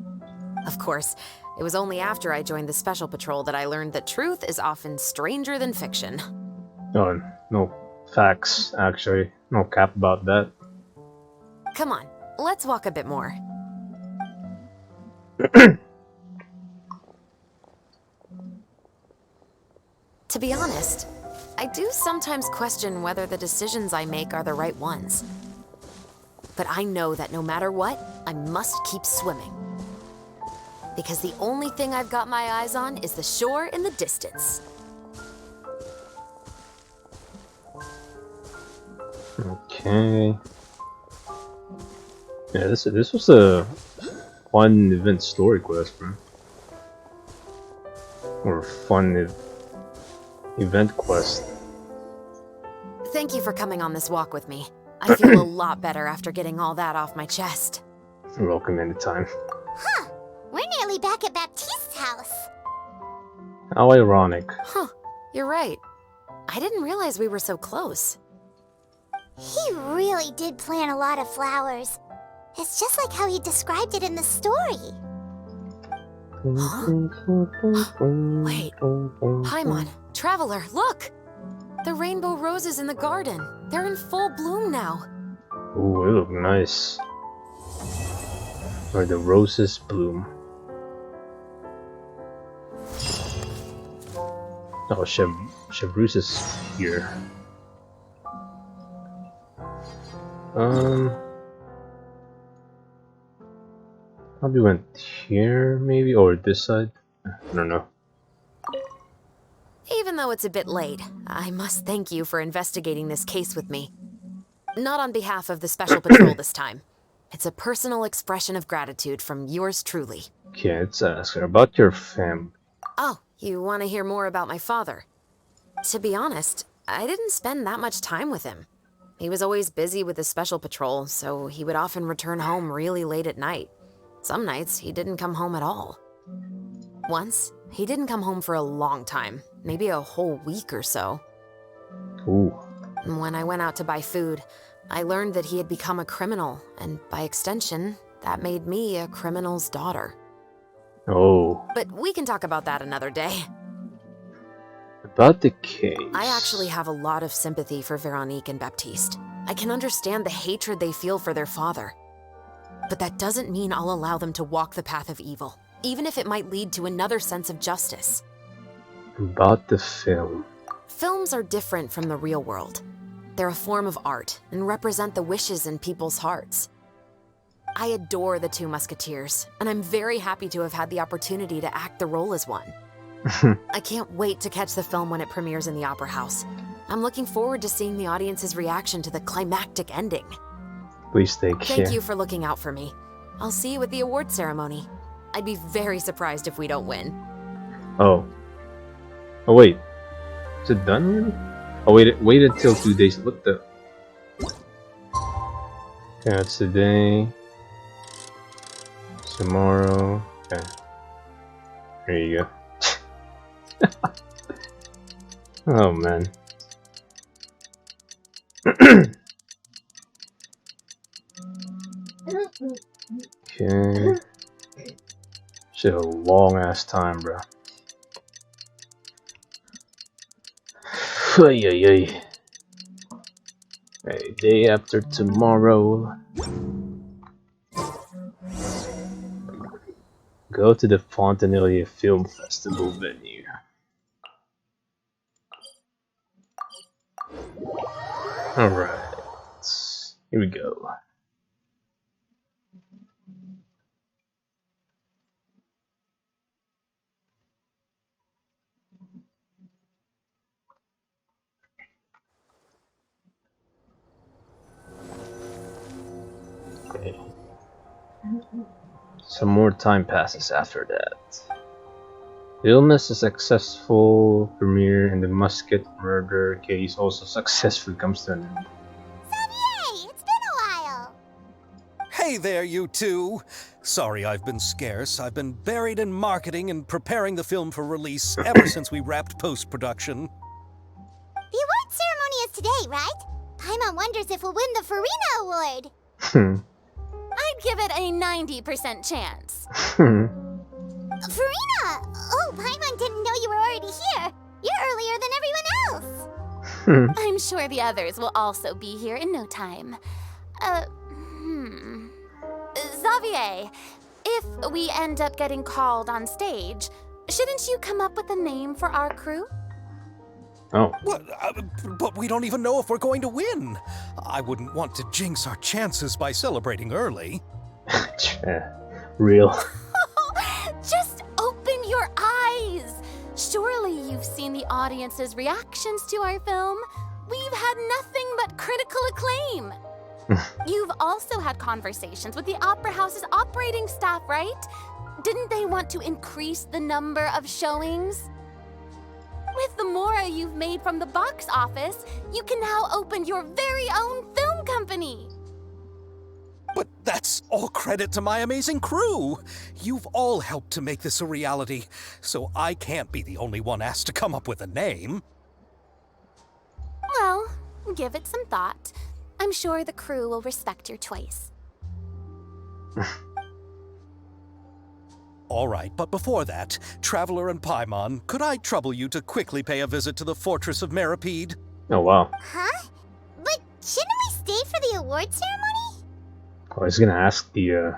Speaker 9: Of course, it was only after I joined the Special Patrol that I learned that truth is often stranger than fiction.
Speaker 1: Oh, no facts, actually. No cap about that.
Speaker 9: Come on, let's walk a bit more. To be honest, I do sometimes question whether the decisions I make are the right ones. But I know that no matter what, I must keep swimming. Because the only thing I've got my eyes on is the shore in the distance.
Speaker 1: Okay. Yeah, this was a fun event story quest, bro. Or fun event quest.
Speaker 9: Thank you for coming on this walk with me. I feel a lot better after getting all that off my chest.
Speaker 1: You're welcome anytime.
Speaker 8: Huh. We're nearly back at Baptiste's house.
Speaker 1: How ironic.
Speaker 9: Huh, you're right. I didn't realize we were so close.
Speaker 8: He really did plant a lot of flowers. It's just like how he described it in the story.
Speaker 9: Huh? Wait, Paimon, Traveler, look! The rainbow roses in the garden. They're in full bloom now.
Speaker 1: Ooh, it look nice. Where the roses bloom. Oh, Chevreuse is here. Probably went here, maybe, or this side. I don't know.
Speaker 9: Even though it's a bit late, I must thank you for investigating this case with me. Not on behalf of the Special Patrol this time. It's a personal expression of gratitude from yours truly.
Speaker 1: Okay, let's ask her about your family.
Speaker 9: Oh, you want to hear more about my father? To be honest, I didn't spend that much time with him. He was always busy with the Special Patrol, so he would often return home really late at night. Some nights, he didn't come home at all. Once, he didn't come home for a long time, maybe a whole week or so.
Speaker 1: Ooh.
Speaker 9: When I went out to buy food, I learned that he had become a criminal, and by extension, that made me a criminal's daughter.
Speaker 1: Oh.
Speaker 9: But we can talk about that another day.
Speaker 1: About the case.
Speaker 9: I actually have a lot of sympathy for Veronique and Baptiste. I can understand the hatred they feel for their father. But that doesn't mean I'll allow them to walk the path of evil, even if it might lead to another sense of justice.
Speaker 1: About the film.
Speaker 9: Films are different from the real world. They're a form of art and represent the wishes in people's hearts. I adore the Two Musketeers, and I'm very happy to have had the opportunity to act the role as one. I can't wait to catch the film when it premieres in the Opera House. I'm looking forward to seeing the audience's reaction to the climactic ending.
Speaker 1: Please take care.
Speaker 9: Thank you for looking out for me. I'll see you at the award ceremony. I'd be very surprised if we don't win.
Speaker 1: Oh. Oh wait. Is it done really? Oh wait until 2 days. What the? Okay, that's today. Tomorrow. Okay. There you go. Oh man. Okay. Shit, a long ass time, bro. Ay, ay, ay. Okay, day after tomorrow. Go to the Fontanilla Film Festival venue. Alright. Here we go. Okay. Some more time passes after that. Illness a successful premiere and the Musket murder case also successfully comes to an end.
Speaker 8: Xavier, it's been a while.
Speaker 2: Hey there, you two. Sorry I've been scarce. I've been buried in marketing and preparing the film for release ever since we wrapped post-production.
Speaker 8: The award ceremony is today, right? Paimon wonders if we'll win the Farina Award.
Speaker 5: I'd give it a 90% chance.
Speaker 8: Farina! Oh, Paimon didn't know you were already here. You're earlier than everyone else.
Speaker 5: I'm sure the others will also be here in no time. Xavier, if we end up getting called on stage, shouldn't you come up with a name for our crew?
Speaker 1: Oh.
Speaker 2: What? But we don't even know if we're going to win. I wouldn't want to jinx our chances by celebrating early.
Speaker 1: Real.
Speaker 5: Just open your eyes. Surely you've seen the audience's reactions to our film. We've had nothing but critical acclaim. You've also had conversations with the Opera House's operating staff, right? Didn't they want to increase the number of showings? With the mora you've made from the box office, you can now open your very own film company.
Speaker 2: But that's all credit to my amazing crew. You've all helped to make this a reality, so I can't be the only one asked to come up with a name.
Speaker 5: Well, give it some thought. I'm sure the crew will respect your choice.
Speaker 2: All right, but before that, Traveler and Paimon, could I trouble you to quickly pay a visit to the Fortress of Meripede?
Speaker 1: Oh, wow.
Speaker 8: Huh? But shouldn't we stay for the award ceremony?
Speaker 1: I was gonna ask the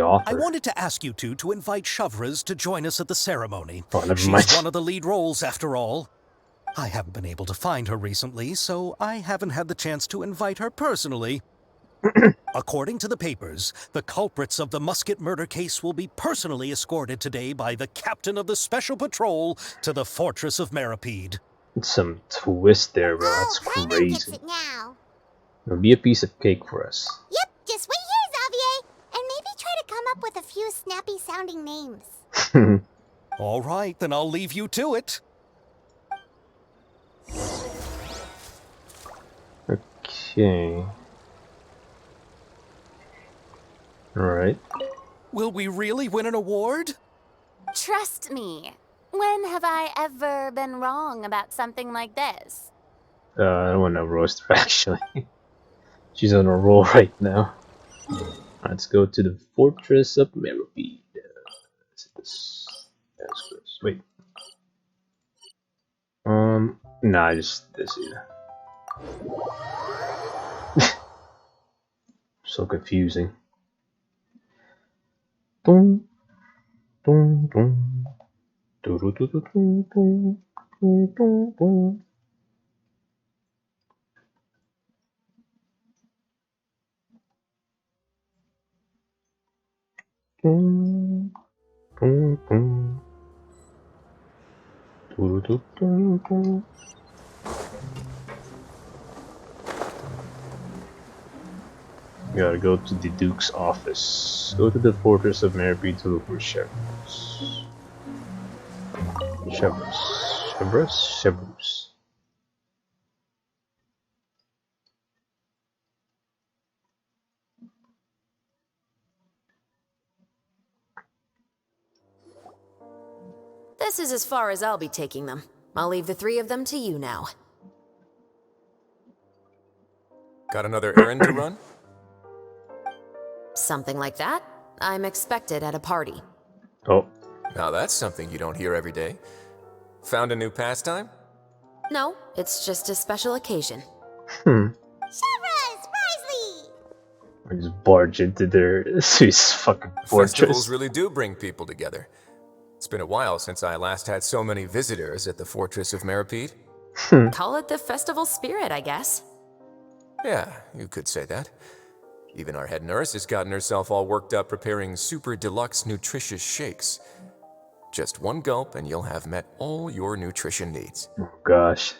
Speaker 1: author.
Speaker 2: I wanted to ask you two to invite Shavras to join us at the ceremony.
Speaker 1: Oh, never
Speaker 2: She's
Speaker 1: mind.
Speaker 2: one of the lead roles, after all. I haven't been able to find her recently, so I haven't had the chance to invite her personally. According to the papers, the culprits of the musket murder case will be personally escorted today by the captain of the Special Patrol to the Fortress of Meripede.
Speaker 1: Some twist there, bro. That's
Speaker 8: Paimon gets
Speaker 1: crazy.
Speaker 8: it now.
Speaker 1: It'll be a piece of cake for us.
Speaker 8: Yep, just wait here, Xavier, and maybe try to come up with a few snappy-sounding names.
Speaker 2: All right, then I'll leave you to it.
Speaker 1: Okay. Alright.
Speaker 2: Will we really win an award?
Speaker 5: Trust me. When have I ever been wrong about something like this?
Speaker 1: I don't want to roast her, actually. She's on a roll right now. Let's go to the Fortress of Meripede. Wait. Nah, just this here. So confusing. Boom, boom, boom. Do do do do do do do do do. Boom, boom, boom. Do do do do. You gotta go to the Duke's office. Go to the Fortress of Meripede to look for Chevreuse. Chevreuse.
Speaker 9: This is as far as I'll be taking them. I'll leave the three of them to you now.
Speaker 6: Got another errand to run?
Speaker 9: Something like that. I'm expected at a party.
Speaker 1: Oh.
Speaker 6: Now that's something you don't hear every day. Found a new pastime?
Speaker 9: No, it's just a special occasion.
Speaker 8: Shavras! Risley!
Speaker 1: I just barge into his fucking fortress.
Speaker 6: Festivals really do bring people together. It's been a while since I last had so many visitors at the Fortress of Meripede.
Speaker 9: Call it the festival spirit, I guess.
Speaker 6: Yeah, you could say that. Even our head nurse has gotten herself all worked up preparing super deluxe nutritious shakes. Just one gulp and you'll have met all your nutrition needs.
Speaker 1: Oh gosh.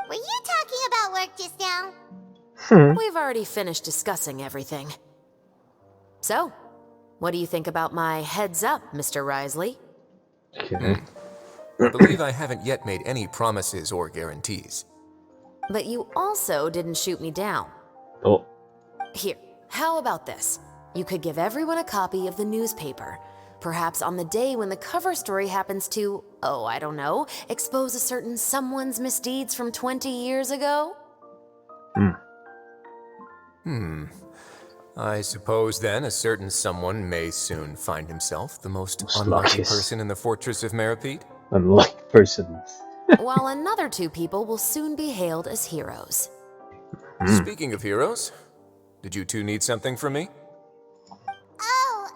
Speaker 8: Were you talking about work just now?
Speaker 9: We've already finished discussing everything. So, what do you think about my heads up, Mr. Risley?
Speaker 1: Okay.
Speaker 6: I believe I haven't yet made any promises or guarantees.
Speaker 9: But you also didn't shoot me down.
Speaker 1: Oh.
Speaker 9: Here, how about this? You could give everyone a copy of the newspaper. Perhaps on the day when the cover story happens to, oh, I don't know, expose a certain someone's misdeeds from 20 years ago?
Speaker 6: I suppose then a certain someone may soon find himself the most unlucky person in the Fortress of Meripede.
Speaker 1: Unlucky person.
Speaker 9: While another two people will soon be hailed as heroes.
Speaker 6: Speaking of heroes, did you two need something from me?
Speaker 8: Oh,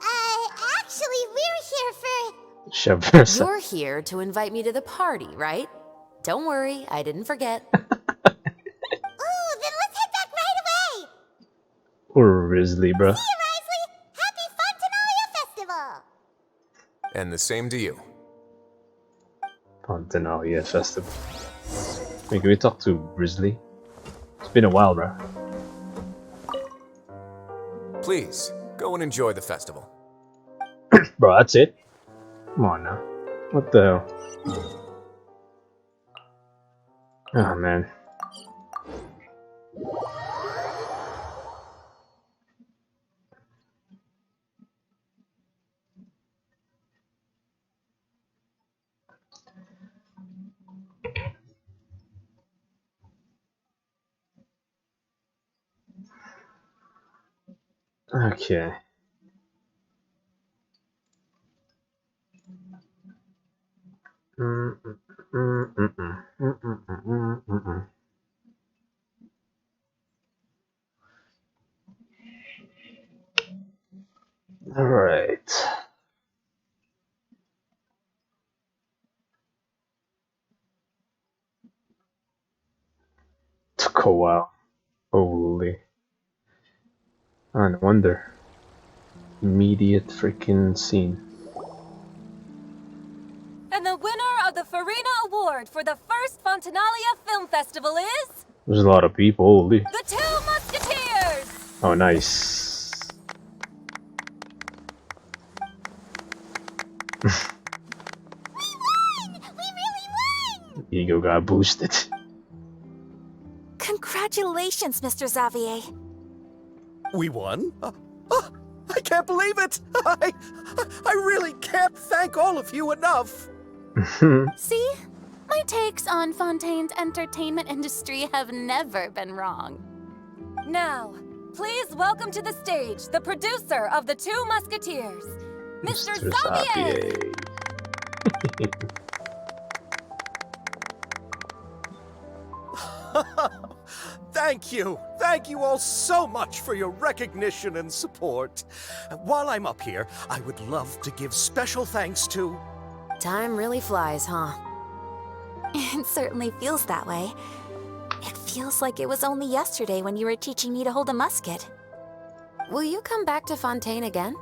Speaker 8: actually, we're here for...
Speaker 1: Chevreuse.
Speaker 9: You're here to invite me to the party, right? Don't worry, I didn't forget.
Speaker 8: Ooh, then let's head back right away!
Speaker 1: Poor Risley, bro.
Speaker 8: See you, Risley! Happy Fontanalia Festival!
Speaker 6: And the same to you.
Speaker 1: Fontanalia Festival. Wait, can we talk to Risley? It's been a while, bro.
Speaker 6: Please, go and enjoy the festival.
Speaker 1: Bro, that's it? Come on now. What the hell? Oh, man. Okay. Alright. Took a while. Holy. Oh, no wonder. Immediate freaking scene.
Speaker 18: And the winner of the Farina Award for the first Fontinalia Film Festival is...
Speaker 1: There's a lot of people, holy.
Speaker 18: The Two Musketeers!
Speaker 1: Oh, nice. Ego got boosted.
Speaker 5: Congratulations, Mr. Xavier.
Speaker 10: We won? I can't believe it! I really can't thank all of you enough!
Speaker 13: See? My takes on Fontaine's entertainment industry have never been wrong.
Speaker 18: Now, please welcome to the stage the producer of The Two Musketeers, Mr. Xavier!
Speaker 10: Thank you! Thank you all so much for your recognition and support. While I'm up here, I would love to give special thanks to...
Speaker 9: Time really flies, huh?
Speaker 5: It certainly feels that way. It feels like it was only yesterday when you were teaching me to hold a musket.
Speaker 9: Will you come back to Fontaine again?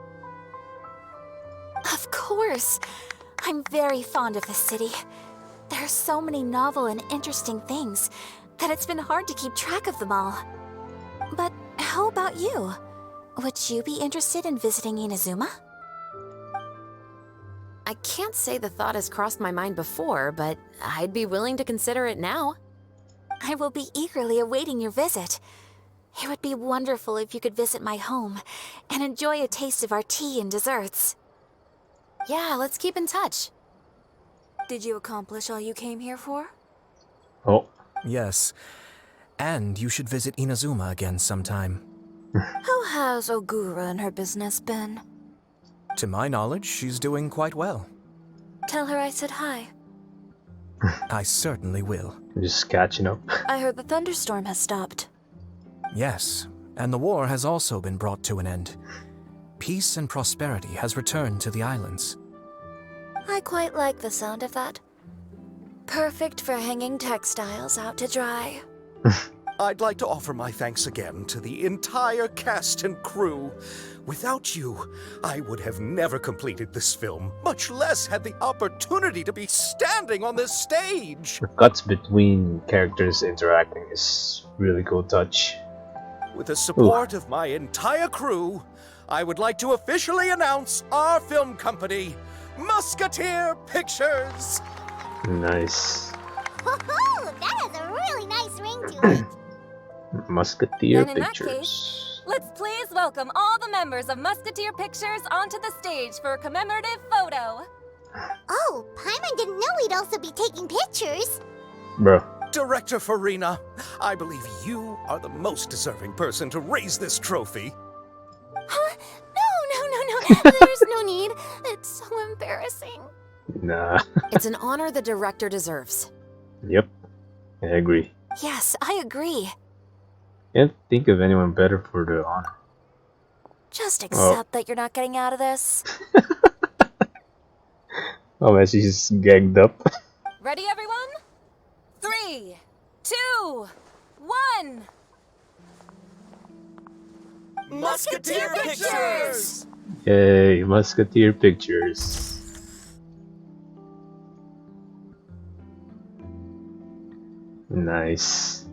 Speaker 5: Of course! I'm very fond of this city. There are so many novel and interesting things that it's been hard to keep track of them all. But how about you? Would you be interested in visiting Inazuma?
Speaker 9: I can't say the thought has crossed my mind before, but I'd be willing to consider it now.
Speaker 5: I will be eagerly awaiting your visit. It would be wonderful if you could visit my home and enjoy a taste of our tea and desserts.
Speaker 9: Yeah, let's keep in touch.
Speaker 13: Did you accomplish all you came here for?
Speaker 1: Oh.
Speaker 6: Yes. And you should visit Inazuma again sometime.
Speaker 13: How has Ogura and her business been?
Speaker 6: To my knowledge, she's doing quite well.
Speaker 13: Tell her I said hi.
Speaker 6: I certainly will.
Speaker 1: Just catching up.
Speaker 13: I heard the thunderstorm has stopped.
Speaker 6: Yes, and the war has also been brought to an end. Peace and prosperity has returned to the islands.
Speaker 13: I quite like the sound of that. Perfect for hanging textiles out to dry.
Speaker 10: I'd like to offer my thanks again to the entire cast and crew. Without you, I would have never completed this film, much less had the opportunity to be standing on this stage.
Speaker 1: The cuts between characters interacting is really cool touch.
Speaker 10: With the support of my entire crew, I would like to officially announce our film company, Musketeer Pictures.
Speaker 1: Nice.
Speaker 8: Woohoo! That has a really nice ring to it.
Speaker 1: Musketeer
Speaker 18: And in that
Speaker 1: Pictures.
Speaker 18: case, let's please welcome all the members of Musketeer Pictures onto the stage for a commemorative photo.
Speaker 8: Oh, Paimon didn't know we'd also be taking pictures.
Speaker 1: Bro.
Speaker 10: Director Farina, I believe you are the most deserving person to raise this trophy.
Speaker 13: Huh? No. There's no need. It's so embarrassing.
Speaker 1: Nah.
Speaker 9: It's an honor the director deserves.
Speaker 1: Yep. I agree.
Speaker 5: Yes, I agree.
Speaker 1: Can't think of anyone better for the honor.
Speaker 13: Just accept that you're not getting out of this.
Speaker 1: Oh man, she's gagged up.
Speaker 18: Ready, everyone? 3, 2, 1.
Speaker 10: Musketeer Pictures!
Speaker 1: Yay, Musketeer Pictures. Nice.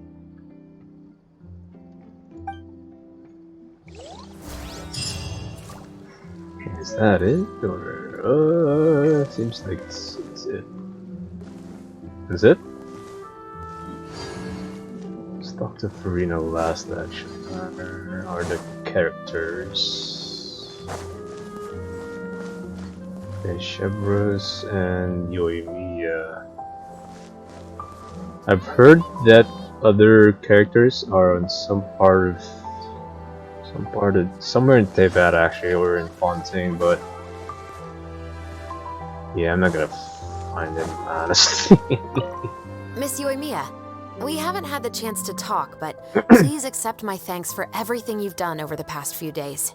Speaker 1: Is that it? Or seems like it's it. Is it? Let's talk to Farina last actually. Are the characters? Okay, Chevros and Yoimiya. I've heard that other characters are on somewhere in Teyvat actually, or in Fontaine, but yeah, I'm not gonna find them honestly.
Speaker 9: Miss Yoimiya, we haven't had the chance to talk, but please accept my thanks for everything you've done over the past few days.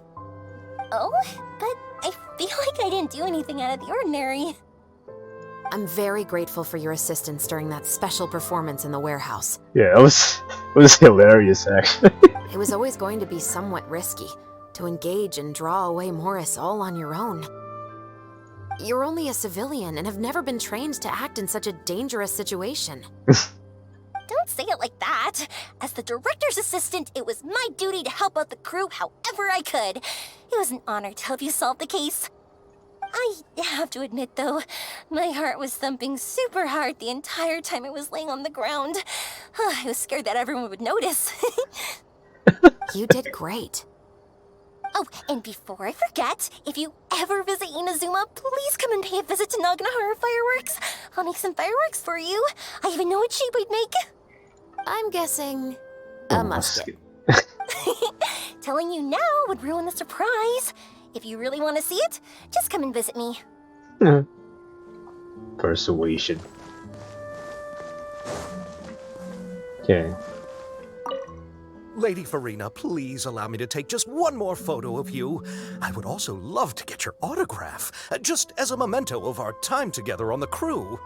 Speaker 7: Oh, but I feel like I didn't do anything out of the ordinary.
Speaker 9: I'm very grateful for your assistance during that special performance in the warehouse.
Speaker 1: Yeah, it was hilarious actually.
Speaker 9: It was always going to be somewhat risky to engage and draw away Morris all on your own. You're only a civilian and have never been trained to act in such a dangerous situation.
Speaker 7: Don't say it like that. As the director's assistant, it was my duty to help out the crew however I could. It was an honor to help you solve the case. I have to admit, though, my heart was thumping super hard the entire time I was laying on the ground. I was scared that everyone would notice.
Speaker 9: You did great.
Speaker 7: Oh, and before I forget, if you ever visit Inazuma, please come and pay a visit to Naganohara Fireworks. I'll make some fireworks for you. I even know what shape I'd make.
Speaker 9: I'm guessing a musket.
Speaker 7: Telling you now would ruin the surprise. If you really want to see it, just come and visit me.
Speaker 1: Persuasion. Okay.
Speaker 2: Lady Farina, please allow me to take just one more photo of you. I would also love to get your autograph, just as a memento of our time together on the crew.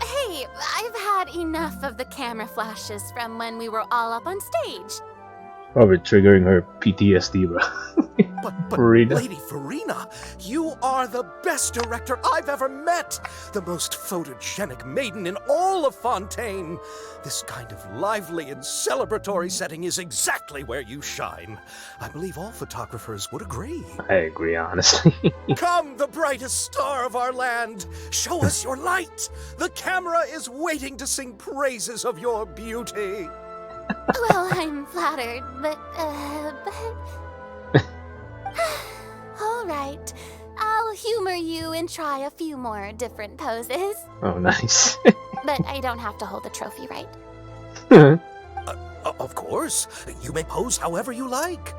Speaker 19: Hey, I've had enough of the camera flashes from when we were all up on stage.
Speaker 1: Probably triggering her PTSD, bro.
Speaker 2: But Lady Farina, you are the best director I've ever met! The most photogenic maiden in all of Fontaine! This kind of lively and celebratory setting is exactly where you shine. I believe all photographers would agree.
Speaker 1: I agree, honestly.
Speaker 2: Come, the brightest star of our land! Show us your light! The camera is waiting to sing praises of your beauty!
Speaker 19: Well, I'm flattered, but... All right. I'll humor you and try a few more different poses.
Speaker 1: Oh, nice.
Speaker 19: But I don't have to hold the trophy, right?
Speaker 2: Of course. You may pose however you like.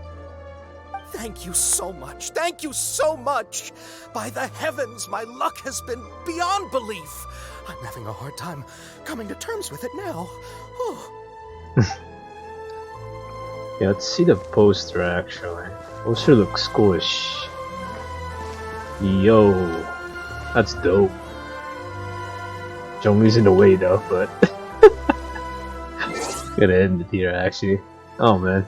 Speaker 2: Thank you so much. Thank you so much. By the heavens, my luck has been beyond belief. I'm having a hard time coming to terms with it now. Oh.
Speaker 1: Yeah, let's see the poster actually. Poster looks coolish. Yo, that's dope. Zhongli's in the way though, but gonna end it here actually. Oh man.